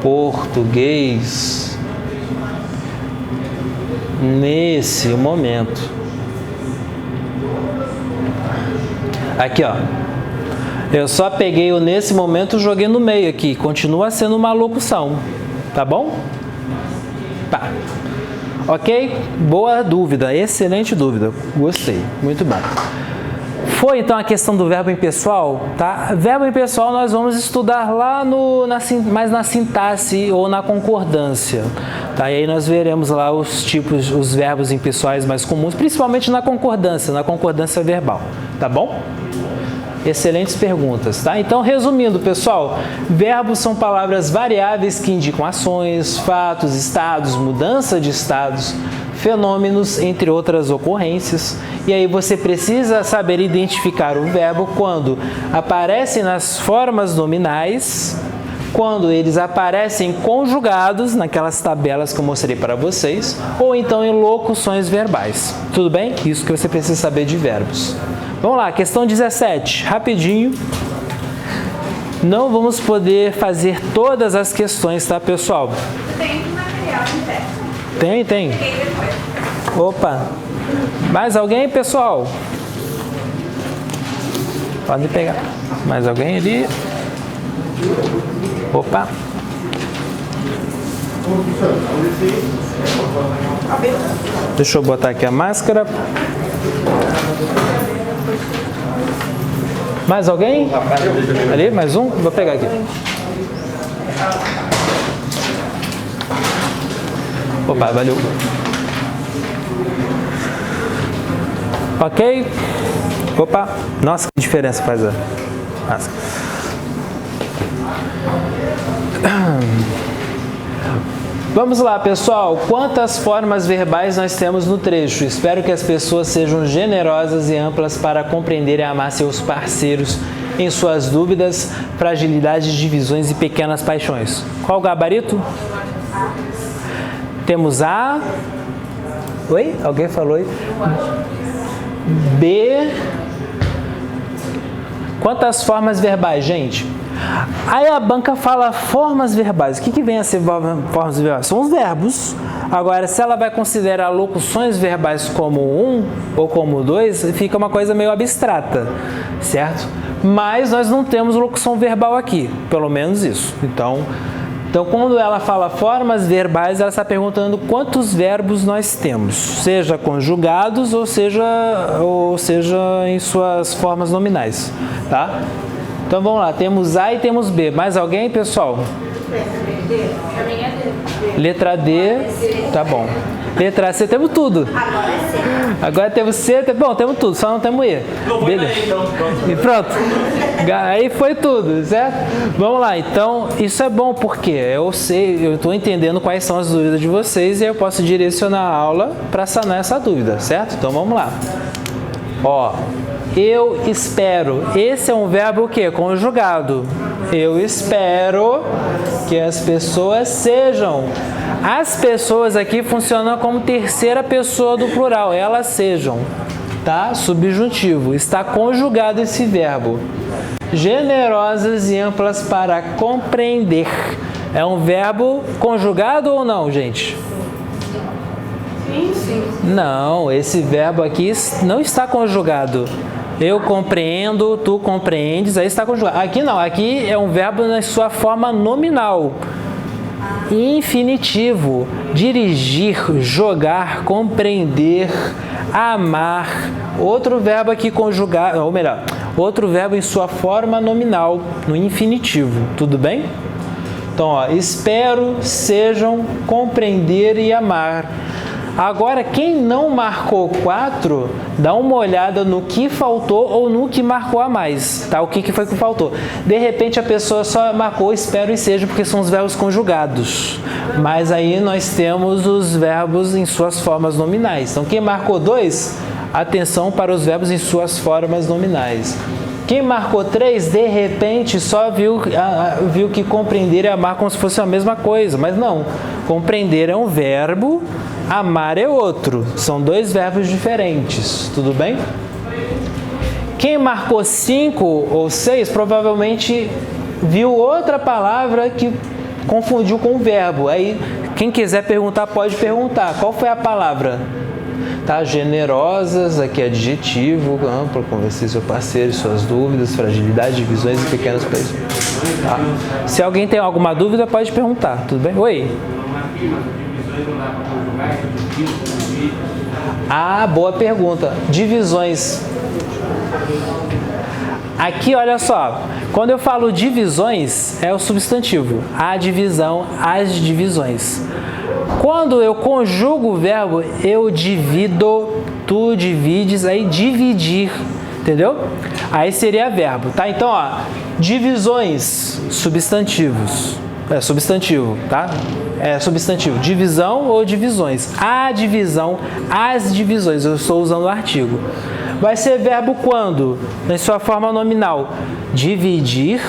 português nesse momento. Aqui, ó. Eu só peguei o nesse momento e joguei no meio aqui. Continua sendo uma locução. Tá bom? Tá. Ok? Boa dúvida. Excelente dúvida. Gostei. Muito bom. Foi então a questão do verbo impessoal, tá? Verbo impessoal nós vamos estudar lá mais na sintaxe ou na concordância, tá? E aí nós veremos lá os tipos, os verbos impessoais mais comuns, principalmente na concordância verbal, tá bom? Excelentes perguntas, tá? Então, resumindo, pessoal, verbos são palavras variáveis que indicam ações, fatos, estados, mudança de estados, fenômenos, entre outras ocorrências. E aí você precisa saber identificar o verbo quando aparece nas formas nominais, quando eles aparecem conjugados, naquelas tabelas que eu mostrei para vocês, ou então em locuções verbais. Tudo bem? Isso que você precisa saber de verbos. Vamos lá, questão 17, rapidinho. Não vamos poder fazer todas as questões, tá, pessoal? Tem material impresso. Tem. Peguei depois. Opa! Mais alguém, pessoal? Pode pegar. Mais alguém ali? Opa! Deixa eu botar aqui a máscara. Mais alguém? Ali, mais um? Vou pegar aqui. Opa, valeu. Ok? Opa! Nossa, que diferença faz a máscara. Vamos lá, pessoal. Quantas formas verbais nós temos no trecho? Espero que as pessoas sejam generosas e amplas para compreender e amar seus parceiros em suas dúvidas, fragilidades, divisões e pequenas paixões. Qual o gabarito? Temos A. Oi? Alguém falou aí? B. Quantas formas verbais, gente? Aí a banca fala formas verbais. O que vem a ser formas verbais? São os verbos. Agora, se ela vai considerar locuções verbais como um ou como dois, fica uma coisa meio abstrata, certo? Mas nós não temos locução verbal aqui, pelo menos isso. Então quando ela fala formas verbais, ela está perguntando quantos verbos nós temos, seja conjugados ou seja em suas formas nominais, tá? Então vamos lá, temos A e temos B. Mais alguém, pessoal? Letra D, tá bom. Letra C, temos tudo. Agora temos C, bom, temos tudo, só não temos E. Beleza. E pronto. Aí foi tudo, certo? Vamos lá, então, isso é bom porque eu estou entendendo quais são as dúvidas de vocês e eu posso direcionar a aula para sanar essa dúvida, certo? Então vamos lá. Ó, eu espero. Esse é um verbo o quê? Conjugado. Eu espero que as pessoas sejam. As pessoas aqui funcionam como terceira pessoa do plural. Elas sejam, tá? Subjuntivo. Está conjugado esse verbo. Generosas e amplas para compreender. É um verbo conjugado ou não, gente? Sim. Não, esse verbo aqui não está conjugado. Eu compreendo, tu compreendes, aí está conjugado. Aqui não, aqui é um verbo na sua forma nominal. Infinitivo. Dirigir, jogar, compreender, amar. Outro verbo aqui conjugado, ou melhor, outro verbo em sua forma nominal, no infinitivo. Tudo bem? Então, ó, espero, sejam, compreender e amar. Agora, quem não marcou 4, dá uma olhada no que faltou ou no que marcou a mais, tá? O que foi que faltou? De repente, a pessoa só marcou espero e seja, porque são os verbos conjugados. Mas aí nós temos os verbos em suas formas nominais. Então, quem marcou 2, atenção para os verbos em suas formas nominais. Quem marcou 3, de repente, só viu que compreender e amar como se fosse a mesma coisa. Mas não, compreender é um verbo, amar é outro. São dois verbos diferentes, tudo bem? Quem marcou 5 ou 6, provavelmente viu outra palavra que confundiu com o verbo. Aí, quem quiser perguntar, pode perguntar. Qual foi a palavra? Tá? Generosas, aqui é adjetivo, amplo, convencer seu parceiro, suas dúvidas, fragilidade, divisões e pequenas paixões. Tá? Se alguém tem alguma dúvida, pode perguntar, tudo bem? Oi? Ah, boa pergunta. Divisões. Aqui, olha só, quando eu falo divisões, é o substantivo. A divisão, as divisões. Quando eu conjugo o verbo, eu divido, tu divides, aí dividir, entendeu? Aí seria verbo, tá? Então, ó, divisões, substantivos. É substantivo, tá? É substantivo. Divisão ou divisões. A divisão, as divisões. Eu estou usando o artigo. Vai ser verbo quando? Na sua forma nominal. Dividir,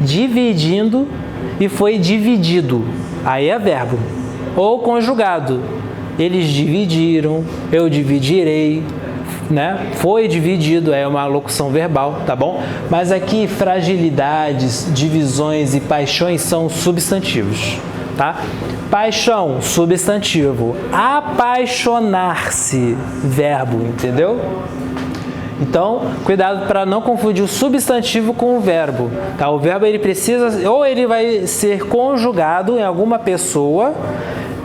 dividindo e foi dividido. Aí é verbo. Ou conjugado. Eles dividiram, eu dividirei, né? Foi dividido, é uma locução verbal, tá bom? Mas aqui fragilidades, divisões e paixões são substantivos, tá? Paixão, substantivo. Apaixonar-se, verbo, entendeu? Então, cuidado para não confundir o substantivo com o verbo, tá? O verbo ele precisa, ou ele vai ser conjugado em alguma pessoa,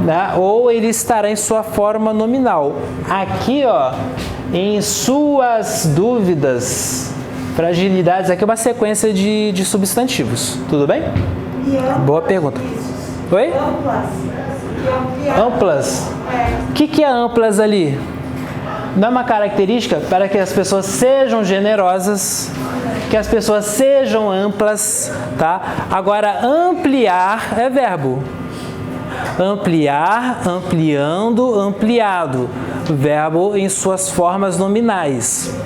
né? Ou ele estará em sua forma nominal. Aqui, ó, em suas dúvidas, fragilidades, aqui é uma sequência de substantivos, tudo bem? Boa pergunta. Oi? Amplas. O que é amplas ali? Não é uma característica para que as pessoas sejam generosas, que as pessoas sejam amplas, tá? Agora, ampliar é verbo. Ampliar, ampliando, ampliado. Verbo em suas formas nominais.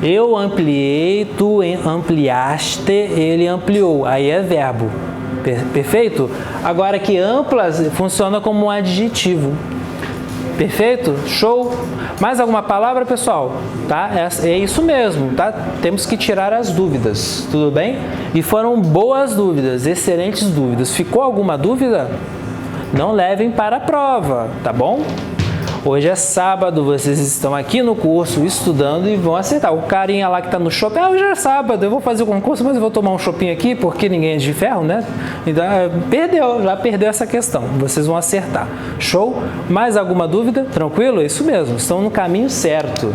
Eu ampliei, tu ampliaste, ele ampliou. Aí é verbo. Perfeito? Agora que amplas funciona como um adjetivo. Perfeito? Show? Mais alguma palavra, pessoal? Tá? É isso mesmo, tá? Temos que tirar as dúvidas, tudo bem? E foram boas dúvidas, excelentes dúvidas. Ficou alguma dúvida? Não levem para a prova, tá bom? Hoje é sábado, vocês estão aqui no curso estudando e vão acertar. O carinha lá que está no shopping, hoje é sábado, eu vou fazer o concurso, mas eu vou tomar um shopping aqui porque ninguém é de ferro, né? Então, já perdeu essa questão. Vocês vão acertar. Show? Mais alguma dúvida? Tranquilo? É isso mesmo, estão no caminho certo.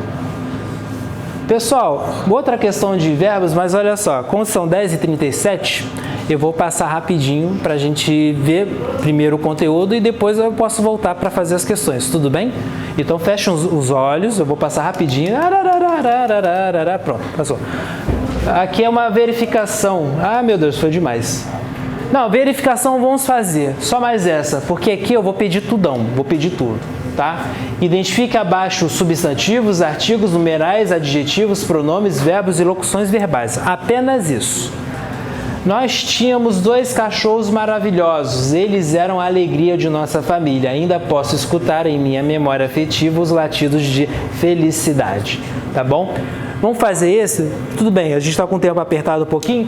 Pessoal, outra questão de verbos, mas olha só, como são 10h37, eu vou passar rapidinho para a gente ver primeiro o conteúdo e depois eu posso voltar para fazer as questões, tudo bem? Então fechem os olhos, eu vou passar rapidinho. Pronto, passou. Aqui é uma verificação. Ah, meu Deus, foi demais. Não, verificação vamos fazer, só mais essa, porque aqui eu vou pedir tudão, vou pedir tudo. Tá? Identifique abaixo os substantivos, artigos, numerais, adjetivos, pronomes, verbos e locuções verbais. Apenas isso. Nós tínhamos 2 cachorros maravilhosos. Eles eram a alegria de nossa família. Ainda posso escutar em minha memória afetiva os latidos de felicidade. Tá bom? Vamos fazer esse? Tudo bem, a gente está com o tempo apertado um pouquinho,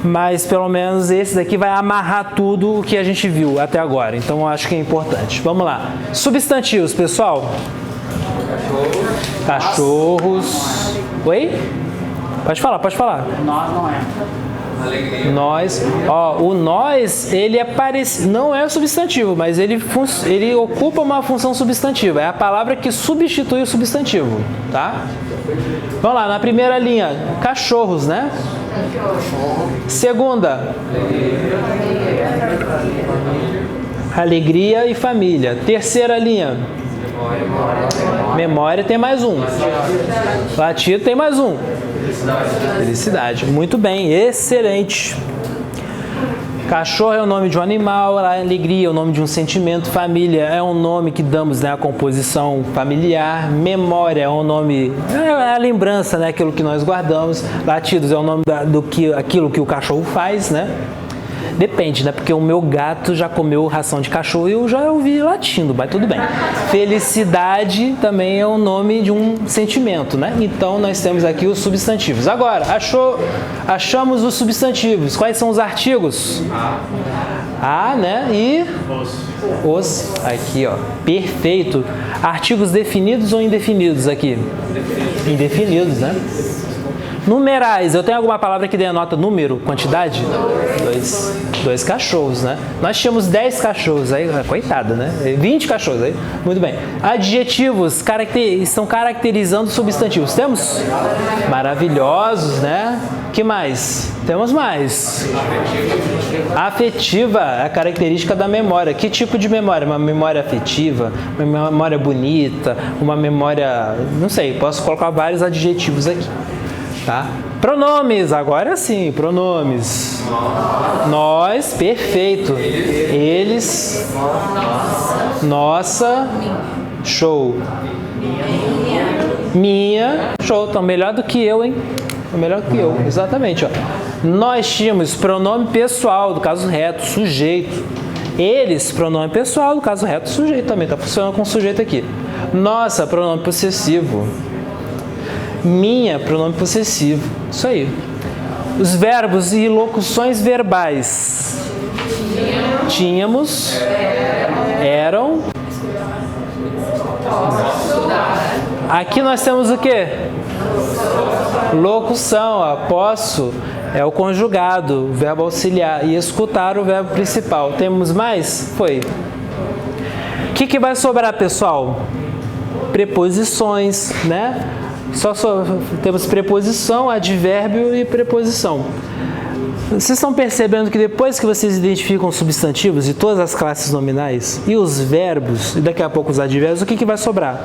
mas pelo menos esse daqui vai amarrar tudo o que a gente viu até agora. Então eu acho que é importante. Vamos lá. Substantivos, pessoal. Cachorros. Oi? Pode falar, pode falar. Nós não é. Nós, ó, o nós, ele é parecido, não é substantivo, mas ele ocupa uma função substantiva, é a palavra que substitui o substantivo, tá? Vamos lá, na primeira linha, cachorros, né? Segunda, alegria e família. Terceira linha, memória, tem mais um. Latido tem mais um. Felicidade. Muito bem, excelente. Cachorro é o nome de um animal, alegria é o nome de um sentimento, família é um nome que damos, né, à composição familiar, memória é um nome, é a lembrança, né, aquilo que nós guardamos, latidos é o nome aquilo que o cachorro faz, né? Depende, né? Porque o meu gato já comeu ração de cachorro e eu já ouvi latindo, mas tudo bem. Felicidade também é o nome de um sentimento, né? Então, nós temos aqui os substantivos. Agora, achamos os substantivos. Quais são os artigos? A, né? E os. Aqui, ó. Perfeito. Artigos definidos ou indefinidos aqui? Indefinidos, né? Numerais, eu tenho alguma palavra que denota número, quantidade? Dois cachorros, né? Nós tínhamos 10 cachorros aí, coitada, né? 20 cachorros aí, muito bem. Adjetivos, estão caracterizando substantivos. Temos? Maravilhosos, né? Que mais? Temos mais. Afetiva, a característica da memória. Que tipo de memória? Uma memória afetiva, uma memória bonita, uma memória... Não sei, posso colocar vários adjetivos aqui. Tá? Pronomes, agora sim, pronomes. Nós, perfeito. Eles, nossa, show. Minha, show. Estão melhor do que eu, hein? Estão melhor do que eu, exatamente. Ó. Nós tínhamos pronome pessoal, do caso reto, sujeito. Eles, pronome pessoal, do caso reto, sujeito também. Está funcionando com sujeito aqui. Nossa, pronome possessivo. minha, pronome possessivo. Isso aí. Os verbos e locuções verbais. Tínhamos, eram. Aqui nós temos o quê? Locução, ó, posso é o conjugado, o verbo auxiliar, e escutar o verbo principal. Temos mais? Foi. O que vai sobrar, pessoal? Preposições, né? Temos preposição, advérbio e preposição. Vocês estão percebendo que depois que vocês identificam os substantivos de todas as classes nominais e os verbos, e daqui a pouco os advérbios, o que vai sobrar?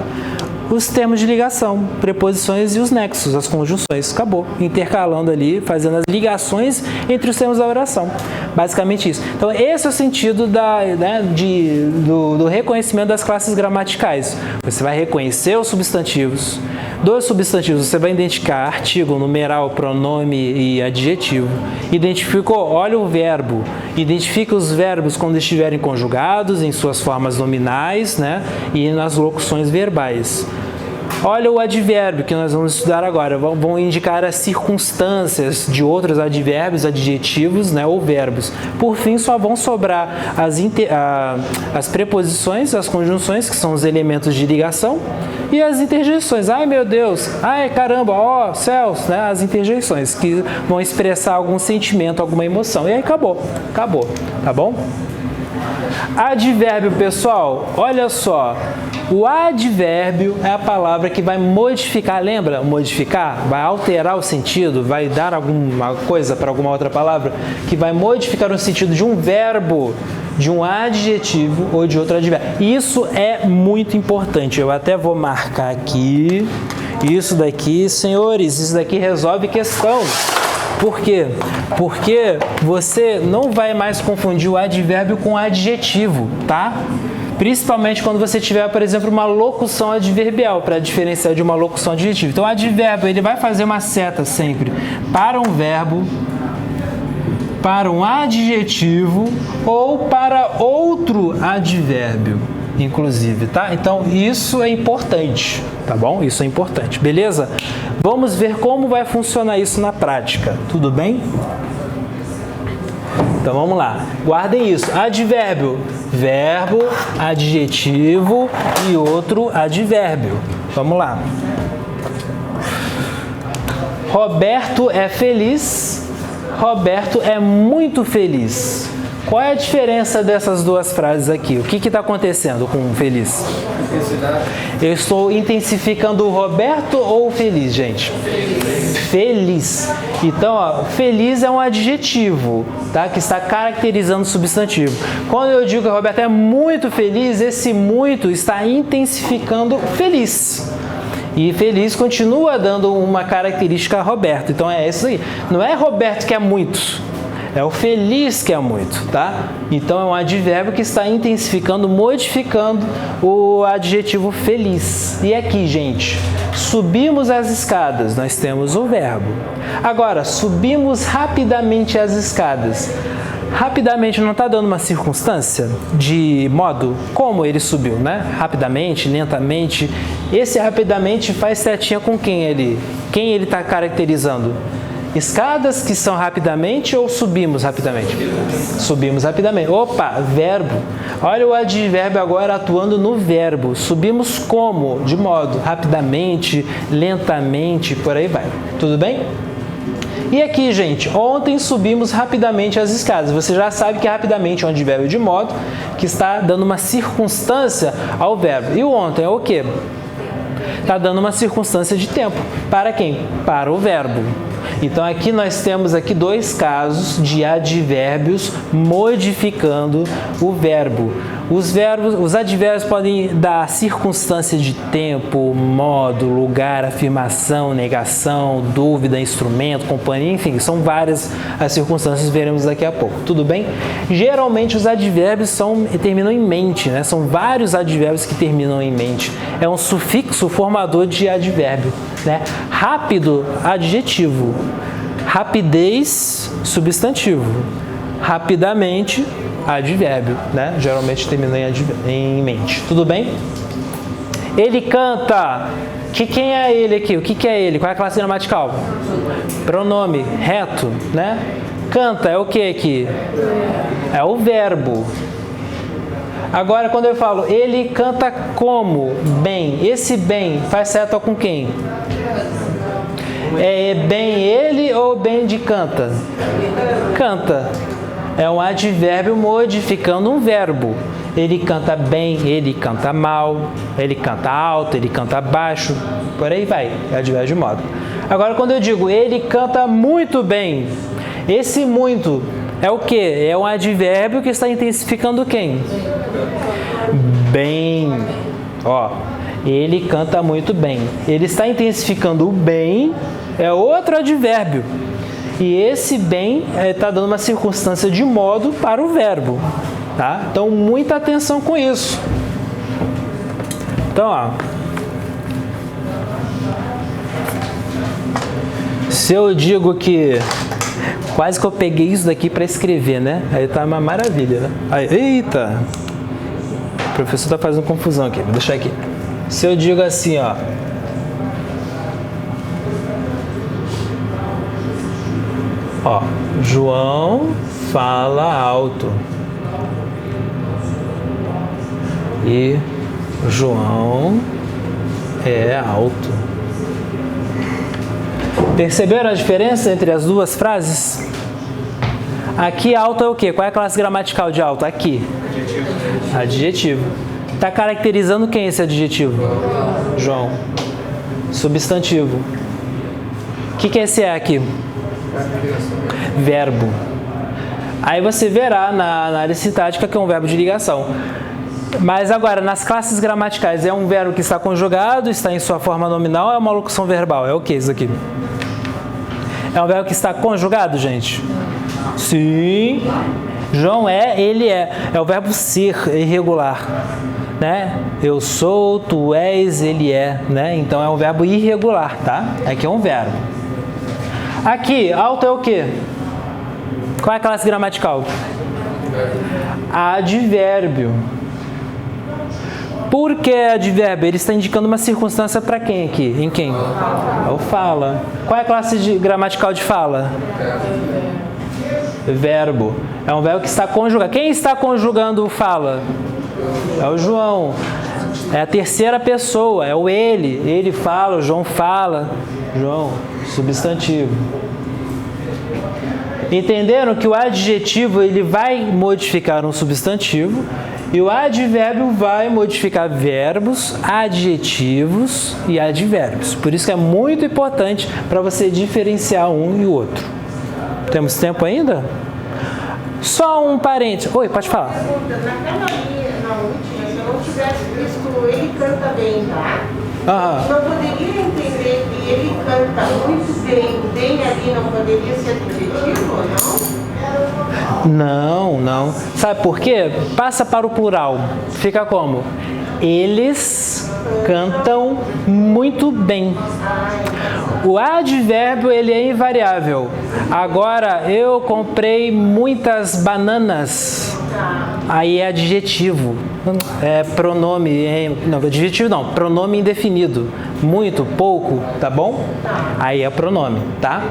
Os termos de ligação, preposições e os nexos, as conjunções. Acabou. Intercalando ali, fazendo as ligações entre os termos da oração. Basicamente isso. Então, esse é o sentido do reconhecimento das classes gramaticais. Você vai reconhecer os substantivos. Dos substantivos, você vai identificar artigo, numeral, pronome e adjetivo. Identificou, olha o verbo. Identifica os verbos quando estiverem conjugados, em suas formas nominais, né? E nas locuções verbais. Olha o advérbio que nós vamos estudar agora. Vão indicar as circunstâncias de outros advérbios, adjetivos, né, ou verbos. Por fim, só vão sobrar as preposições, as conjunções, que são os elementos de ligação, e as interjeições. Ai, meu Deus! Ai, caramba! Ó, céus! Né, as interjeições, que vão expressar algum sentimento, alguma emoção. E aí acabou. Acabou. Tá bom? Advérbio, pessoal, olha só. O advérbio é a palavra que vai modificar, lembra? Modificar? Vai alterar o sentido, vai dar alguma coisa para alguma outra palavra, que vai modificar o sentido de um verbo, de um adjetivo ou de outro advérbio. Isso é muito importante. Eu até vou marcar aqui. Isso daqui, senhores, isso daqui resolve questão. Por quê? Porque você não vai mais confundir o advérbio com o adjetivo, tá? Principalmente quando você tiver, por exemplo, uma locução adverbial, para diferenciar de uma locução adjetiva. Então, o advérbio, ele vai fazer uma seta sempre para um verbo, para um adjetivo ou para outro advérbio, inclusive, tá? Então, isso é importante, tá bom? Isso é importante, beleza? Vamos ver como vai funcionar isso na prática, tudo bem? Então, vamos lá. Guardem isso. Advérbio, verbo, adjetivo e outro advérbio. Vamos lá. Roberto é feliz. Roberto é muito feliz. Qual é a diferença dessas duas frases aqui? O que está acontecendo com o feliz? Eu estou intensificando o Roberto ou o feliz, gente? Feliz. Então, ó, feliz é um adjetivo, tá? Que está caracterizando o substantivo. Quando eu digo que o Roberto é muito feliz, esse muito está intensificando feliz. E feliz continua dando uma característica a Roberto. Então, é isso aí. Não é Roberto que é muito. É o feliz que é muito, tá? Então, é um advérbio que está intensificando, modificando o adjetivo feliz. E aqui, gente, subimos as escadas, nós temos o verbo. Agora, subimos rapidamente as escadas. Rapidamente não está dando uma circunstância de modo como ele subiu, né? Rapidamente, lentamente. Esse rapidamente faz setinha com quem ele está caracterizando? Escadas que são rapidamente ou subimos rapidamente? Subimos rapidamente. Opa, verbo. Olha o advérbio agora atuando no verbo. Subimos como? De modo rapidamente, lentamente, por aí vai. Tudo bem? E aqui, gente, ontem subimos rapidamente as escadas. Você já sabe que rapidamente é um advérbio de modo que está dando uma circunstância ao verbo. E o ontem é o quê? Está dando uma circunstância de tempo. Para quem? Para o verbo. Então, aqui nós temos aqui dois casos de advérbios modificando o verbo. Os advérbios podem dar circunstância de tempo, modo, lugar, afirmação, negação, dúvida, instrumento, companhia, enfim, são várias as circunstâncias, veremos daqui a pouco. Tudo bem? Geralmente os advérbios terminam em mente, né? São vários advérbios que terminam em mente. É um sufixo formador de advérbio, né? Rápido, adjetivo. Rapidez, substantivo. Rapidamente, advérbio, né? Geralmente termina em mente. Tudo bem? Ele canta. Quem é ele aqui? O que é ele? Qual é a classe gramatical? Pronome, reto, né? Canta é o que aqui? É o verbo. Agora, quando eu falo, ele canta como? Bem. Esse bem faz seta com quem? É bem ele ou bem de canta? Canta. É um advérbio modificando um verbo. Ele canta bem, ele canta mal, ele canta alto, ele canta baixo, por aí vai, é advérbio de modo. Agora, quando eu digo ele canta muito bem, esse muito é o quê? É um advérbio que está intensificando quem? Bem. Ó, ele canta muito bem. Ele está intensificando o bem, é outro advérbio. E esse bem está dando uma circunstância de modo para o verbo. Tá? Então, muita atenção com isso. Então, ó. Se eu digo que... Quase que eu peguei isso daqui para escrever, né? Aí tá uma maravilha, né? Aí, eita! O professor tá fazendo confusão aqui. Vou deixar aqui. Se eu digo assim, ó. Ó, João fala alto. E João é alto. Perceberam a diferença entre as duas frases? Aqui alto é o quê? Qual é a classe gramatical de alto? Aqui. Adjetivo. Está caracterizando quem esse adjetivo? João. Substantivo. O que é esse é aqui? Verbo. Aí você verá na análise sintática que é um verbo de ligação. Mas agora, nas classes gramaticais, é um verbo que está conjugado, está em sua forma nominal, é uma locução verbal? É o que isso aqui? É um verbo que está conjugado, gente? Sim. João é, ele é. É o verbo ser, irregular. Né? Eu sou, tu és, ele é. Né? Então, é um verbo irregular, tá? Aqui é um verbo. Aqui, alto é o quê? Qual é a classe gramatical? Advérbio. Por que advérbio? Ele está indicando uma circunstância para quem aqui? Em quem? É o fala. Qual é a classe gramatical de fala? Verbo. É um verbo que está conjugado. Quem está conjugando o fala? É o João. É a terceira pessoa, é o ele. Ele fala, o João fala. João, substantivo. Entenderam que o adjetivo ele vai modificar um substantivo e o advérbio vai modificar verbos, adjetivos e advérbios. Por isso que é muito importante para você diferenciar um e o outro. Temos tempo ainda? Só um parênteses. Oi, pode falar. Naquela linha, na última, se eu não tivesse visto ele canta bem, tá? Não poderia entender que ele canta muito bem. Bem ali não poderia ser adjetivo ou não? Não. Sabe por quê? Passa para o plural. Fica como? Eles cantam muito bem. O advérbio ele é invariável. Agora, eu comprei muitas bananas. Aí é adjetivo. É pronome. Não, adjetivo não. Pronome indefinido. Muito, pouco, tá bom? Aí é pronome, tá?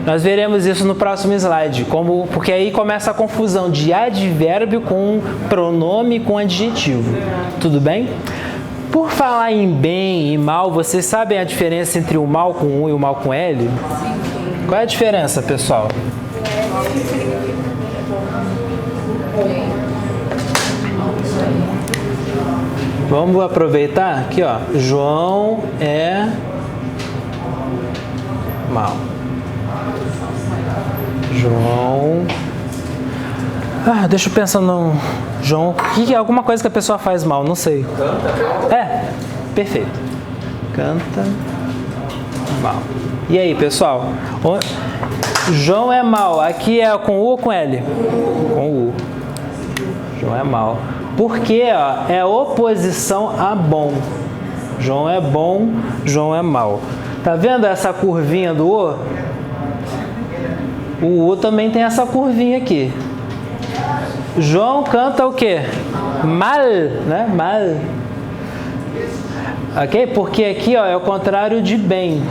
Nós veremos isso no próximo slide, porque aí começa a confusão de advérbio com pronome com adjetivo. Tudo bem? Por falar em bem e mal, vocês sabem a diferença entre o mal com U e o mal com L? Qual é a diferença, pessoal? Vamos aproveitar aqui, ó. João é mal. João. Deixa eu pensar no João. Alguma coisa que a pessoa faz mal, não sei. Canta? Perfeito. Canta mal. E aí, pessoal? João é mal. Aqui é com U ou com L? Com U. João é mal. Porque é oposição a bom. João é bom, João é mal. Tá vendo essa curvinha do U? O U também tem essa curvinha aqui. João canta o quê? Mal, né? Mal. Ok? Porque aqui, ó, é o contrário de bem.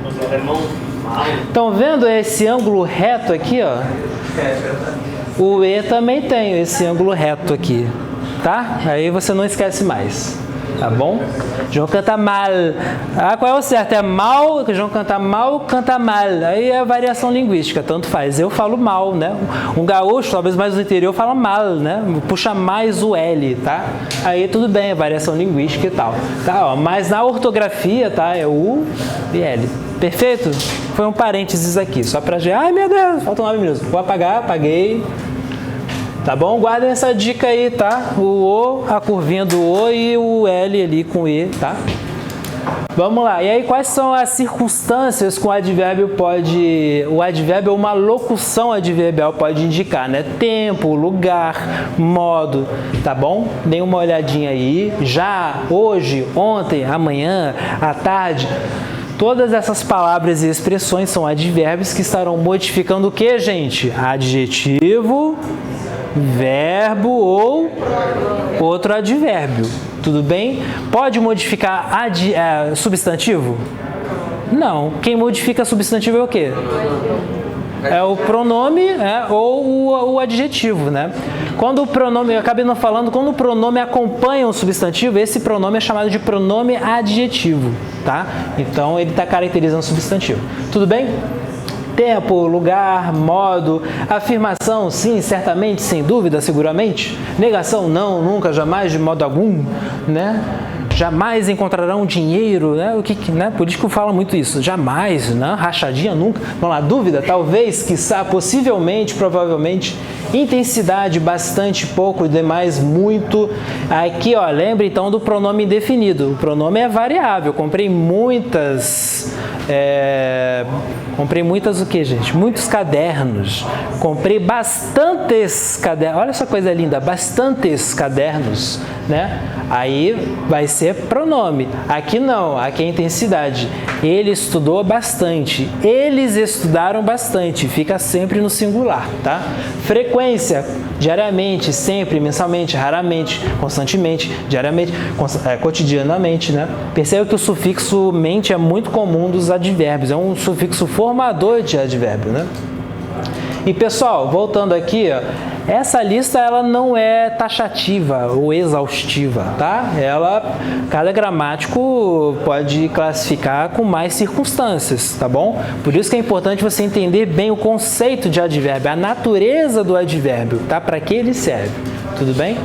Os alemão mal. Estão vendo esse ângulo reto aqui, ó? O E também tem esse ângulo reto aqui, tá? Aí você não esquece mais, tá bom? João canta mal. Ah, qual é o certo? É mal, João canta mal, canta mal. Aí é variação linguística, tanto faz. Eu falo mal, né? Um gaúcho, talvez mais do interior, fala mal, né? Puxa mais o L, tá? Aí tudo bem, é variação linguística e tal. Tá, ó, mas na ortografia, tá? É U e L. Perfeito? Foi um parênteses aqui, só pra gente. Ai, meu Deus, faltam 9 minutos. Vou apagar, apaguei. Tá bom? Guardem essa dica aí, tá? O O, a curvinha do O e o L ali com E, tá? Vamos lá. E aí, quais são as circunstâncias que o advérbio pode... O advérbio é uma locução adverbial pode indicar, né? Tempo, lugar, modo, tá bom? Dê uma olhadinha aí. Já, hoje, ontem, amanhã, à tarde... Todas essas palavras e expressões são advérbios que estarão modificando o que, gente? Adjetivo, verbo ou outro advérbio. Tudo bem? Pode modificar substantivo? Não. Quem modifica substantivo é o quê? É o pronome ou o adjetivo, né? Quando o pronome, eu acabei não falando, quando o pronome acompanha um substantivo, esse pronome é chamado de pronome adjetivo, tá? Então, ele está caracterizando o substantivo. Tudo bem? Tempo, lugar, modo, afirmação, sim, certamente, sem dúvida, seguramente. Negação, não, nunca, jamais, de modo algum, né? Jamais encontrarão dinheiro, né? Né? Por isso que eu falo muito isso. Jamais, né? Rachadinha nunca. Vamos lá, dúvida? Talvez, quiçá, possivelmente, provavelmente. Intensidade, bastante, pouco, demais, muito. Aqui, ó, lembre então do pronome indefinido. O pronome é variável. Comprei muitas o que, gente? Muitos cadernos. Comprei bastantes cadernos. Olha essa coisa linda, bastantes cadernos, né? Aí vai ser pronome. Aqui não, aqui é intensidade. Ele estudou bastante. Eles estudaram bastante. Fica sempre no singular, tá? Frequência, diariamente, sempre, mensalmente, raramente, constantemente, diariamente, cotidianamente, né? Perceba que o sufixo mente é muito comum dos advérbios. É um sufixo formador de advérbio, né? E pessoal, voltando aqui, ó, essa lista ela não é taxativa ou exaustiva, tá? Cada gramático pode classificar com mais circunstâncias, tá bom? Por isso que é importante você entender bem o conceito de advérbio, a natureza do advérbio, tá? Para que ele serve, tudo bem?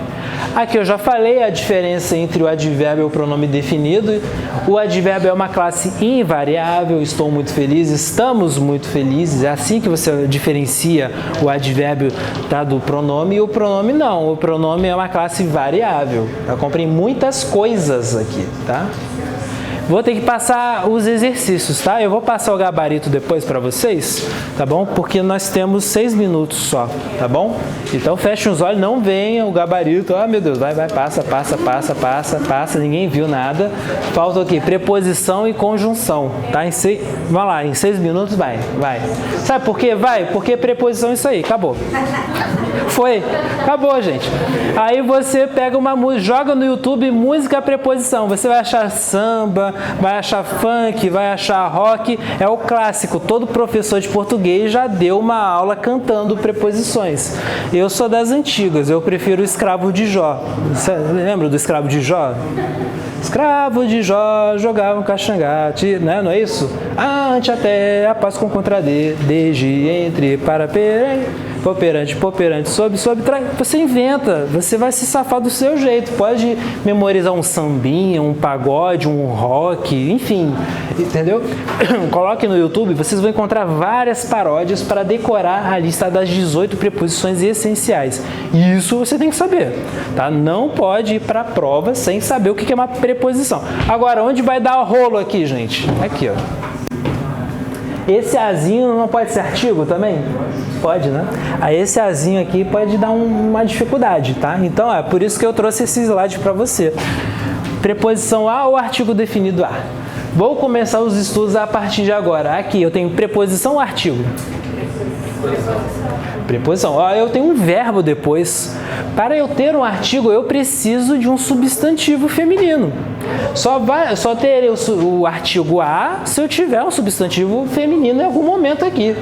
Aqui eu já falei a diferença entre o advérbio e o pronome definido. O advérbio é uma classe invariável, estou muito feliz, estamos muito felizes. É assim que você diferencia o advérbio, tá, do pronome, e o pronome não. O pronome é uma classe variável. Eu comprei muitas coisas aqui, tá? Vou ter que passar os exercícios, tá? Eu vou passar o gabarito depois para vocês, tá bom? Porque nós temos 6 minutos só, tá bom? Então feche os olhos, não venha o gabarito. Ah, meu Deus, vai, passa, ninguém viu nada. Falta o quê? Preposição e conjunção, tá? Vamos lá, em 6 minutos vai. Sabe por quê? Porque preposição é isso aí, acabou. Acabou, gente. Aí você pega uma música, joga no YouTube música preposição. Você vai achar samba, vai achar funk, vai achar rock. É o clássico. Todo professor de português já deu uma aula cantando preposições. Eu sou das antigas. Eu prefiro o escravo de Jó. Você lembra do escravo de Jó? Escravo de Jó jogava um caxangate, né? Não é isso? Ante até a paz com contrade, desde entre para perém. Poperante, sob, trai. Você inventa, você vai se safar do seu jeito. Pode memorizar um sambinha, um pagode, um rock, enfim, entendeu? Coloque no YouTube, vocês vão encontrar várias paródias para decorar a lista das 18 preposições essenciais. E isso você tem que saber, tá? Não pode ir para a prova sem saber o que é uma preposição. Agora, onde vai dar o rolo aqui, gente? Aqui, ó. Esse azinho não pode ser artigo também? Pode, né? Aí esse azinho aqui pode dar uma dificuldade, tá? Então, é por isso que eu trouxe esse slide para você. Preposição a ou artigo definido a. Vou começar os estudos a partir de agora. Aqui eu tenho preposição ou artigo? Preposição. Ó, eu tenho um verbo depois. Para eu ter um artigo, eu preciso de um substantivo feminino. Só terei o artigo a se eu tiver um substantivo feminino em algum momento aqui.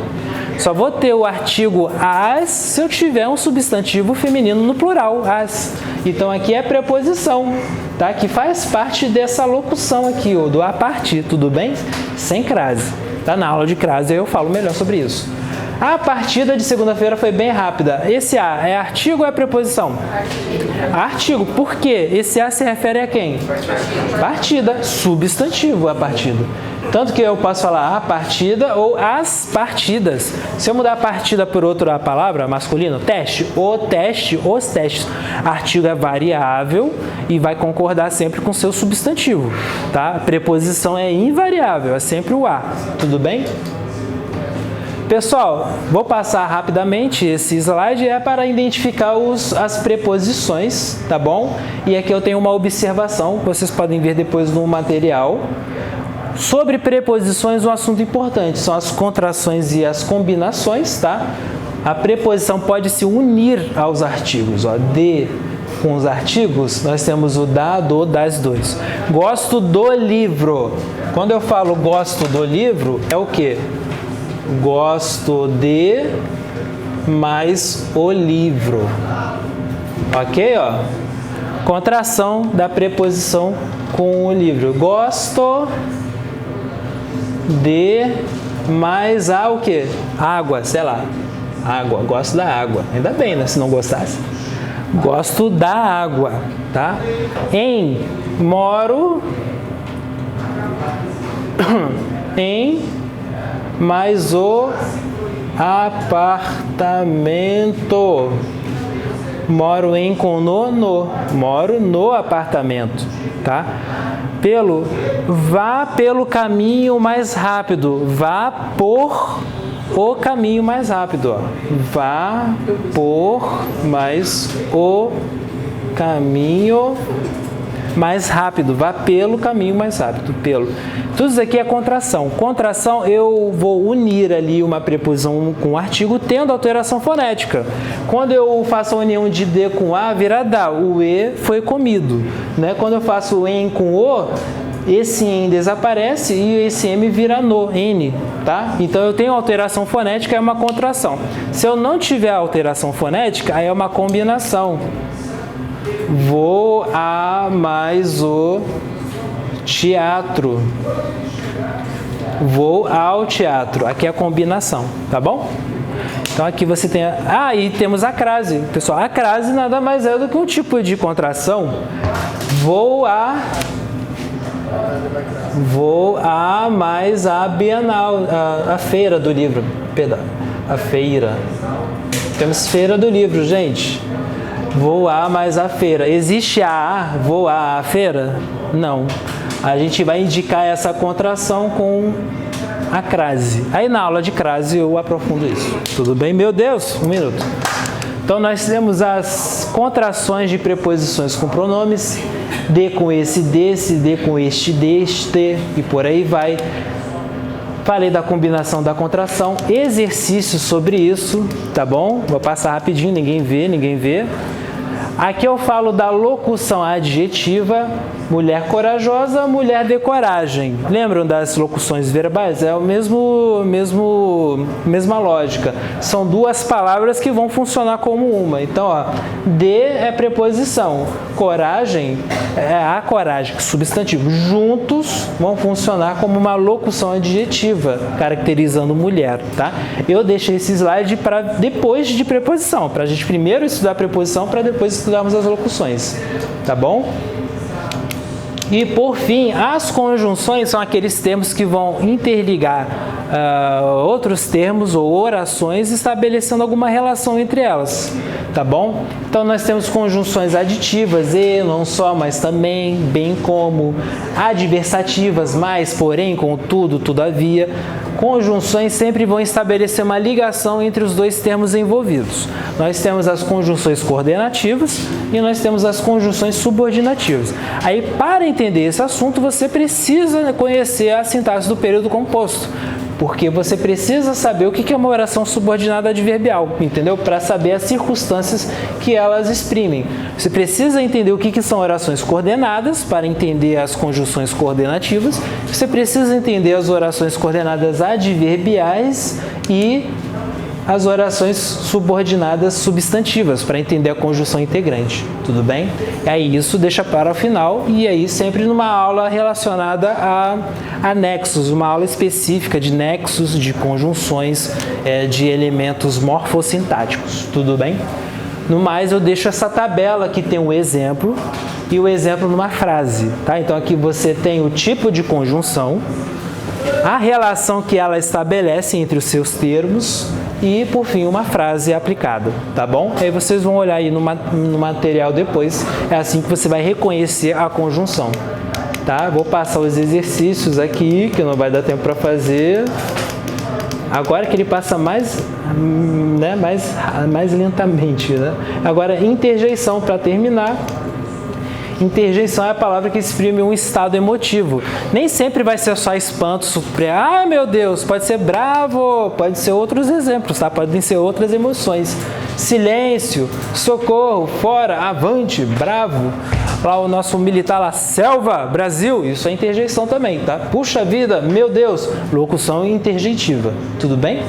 Só vou ter o artigo as se eu tiver um substantivo feminino no plural, as. Então aqui é preposição, tá? Que faz parte dessa locução aqui, ó, do a partir, tudo bem? Sem crase. Tá? Na aula de crase eu falo melhor sobre isso. A partida de segunda-feira foi bem rápida. Esse a é artigo ou é preposição? Artigo. Por quê? Esse a se refere a quem? Partida. Substantivo a partida. Tanto que eu posso falar a partida ou as partidas. Se eu mudar a partida por outra palavra, masculino, teste, o teste, os testes. Artigo é variável e vai concordar sempre com o seu substantivo, tá? Preposição é invariável, é sempre o a. Tudo bem? Pessoal, vou passar rapidamente esse slide, é para identificar as preposições, tá bom? E aqui eu tenho uma observação, que vocês podem ver depois no material. Sobre preposições, um assunto importante são as contrações e as combinações, tá? A preposição pode se unir aos artigos, ó, de com os artigos, nós temos o da, do, das, dois. Gosto do livro. Quando eu falo gosto do livro, é o quê? Gosto de mais o livro. Ok, ó? Contração da preposição com o livro. Gosto de mais a o quê? Água, sei lá. Água, gosto da água. Ainda bem, né? Se não gostasse. Gosto da água, tá? Em, moro em mais o apartamento. Moro em com no. Moro no apartamento, tá? Vá pelo caminho mais rápido. Vá por o caminho mais rápido, ó. Vá por mais o caminho mais rápido. Vá pelo caminho mais rápido. Pelo. Tudo isso aqui é contração. Contração, eu vou unir ali uma preposição com um artigo tendo alteração fonética. Quando eu faço a união de D com A, vira dá. O E foi comido, né? Quando eu faço em com O, esse em desaparece e esse M vira no, N, tá? Então eu tenho alteração fonética, é uma contração. Se eu não tiver alteração fonética, aí é uma combinação. Vou a mais o teatro. Vou ao teatro. Aqui é a combinação, tá bom? Então aqui você tem e temos a crase. Pessoal, a crase nada mais é do que um tipo de contração. Vou a mais a Bienal, a feira do livro. Perdão, a feira. Temos feira do livro, gente. Vou a mais a feira. Existe vou a feira? Não. A gente vai indicar essa contração com a crase. Aí na aula de crase eu aprofundo isso. Tudo bem? Meu Deus, um minuto. Então nós temos as contrações de preposições com pronomes. De com esse, desse, de com este, deste e por aí vai. Falei da combinação da contração. Exercício sobre isso, tá bom? Vou passar rapidinho, ninguém vê. Aqui eu falo da locução adjetiva, mulher corajosa, mulher de coragem. Lembram das locuções verbais? É a mesma lógica. São duas palavras que vão funcionar como uma. Então, ó, de é preposição, coragem é a coragem, substantivo. Juntos vão funcionar como uma locução adjetiva, caracterizando mulher, tá? Eu deixei esse slide para depois de preposição, para a gente primeiro estudar a preposição, para depois estudarmos as locuções, tá bom? E por fim, as conjunções são aqueles termos que vão interligar outros termos ou orações, estabelecendo alguma relação entre elas, tá bom? Então nós temos conjunções aditivas, e, não só, mas também, bem como, adversativas, mais, porém, contudo, todavia. Conjunções sempre vão estabelecer uma ligação entre os dois termos envolvidos. Nós temos as conjunções coordenativas e nós temos as conjunções subordinativas. Aí, para entender esse assunto, você precisa conhecer a sintaxe do período composto. Porque você precisa saber o que é uma oração subordinada adverbial, entendeu? Para saber as circunstâncias que elas exprimem. Você precisa entender o que são orações coordenadas para entender as conjunções coordenativas. Você precisa entender as orações coordenadas adverbiais e as orações subordinadas substantivas, para entender a conjunção integrante, tudo bem? E aí isso deixa para o final, e aí sempre numa aula relacionada a nexos, uma aula específica de nexos, de conjunções, de elementos morfossintáticos, tudo bem? No mais, eu deixo essa tabela que tem um exemplo, e o exemplo numa frase, tá? Então aqui você tem o tipo de conjunção, a relação que ela estabelece entre os seus termos e, por fim, uma frase aplicada, tá bom? Aí vocês vão olhar aí no material depois, é assim que você vai reconhecer a conjunção, tá? Vou passar os exercícios aqui, que não vai dar tempo para fazer. Agora que ele passa mais lentamente, né? Agora, interjeição para terminar. Interjeição é a palavra que exprime um estado emotivo. Nem sempre vai ser só espanto, surpresa. Ah, meu Deus, pode ser bravo, pode ser outros exemplos, tá? Podem ser outras emoções. Silêncio, socorro, fora, avante, bravo. Lá o nosso militar lá, selva, Brasil, isso é interjeição também, tá? Puxa vida, meu Deus, locução interjeitiva, tudo bem?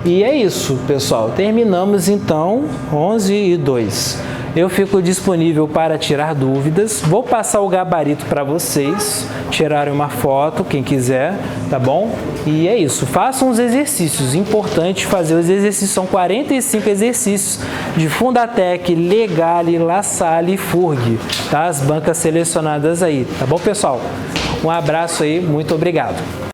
E é isso, pessoal. Terminamos então 11 e 2. Eu fico disponível para tirar dúvidas. Vou passar o gabarito para vocês tirarem uma foto, quem quiser, tá bom? E é isso. Façam os exercícios. Importante fazer os exercícios. São 45 exercícios de Fundatec, Legale, La Salle e Furg, tá? As bancas selecionadas aí, tá bom, pessoal? Um abraço aí, muito obrigado.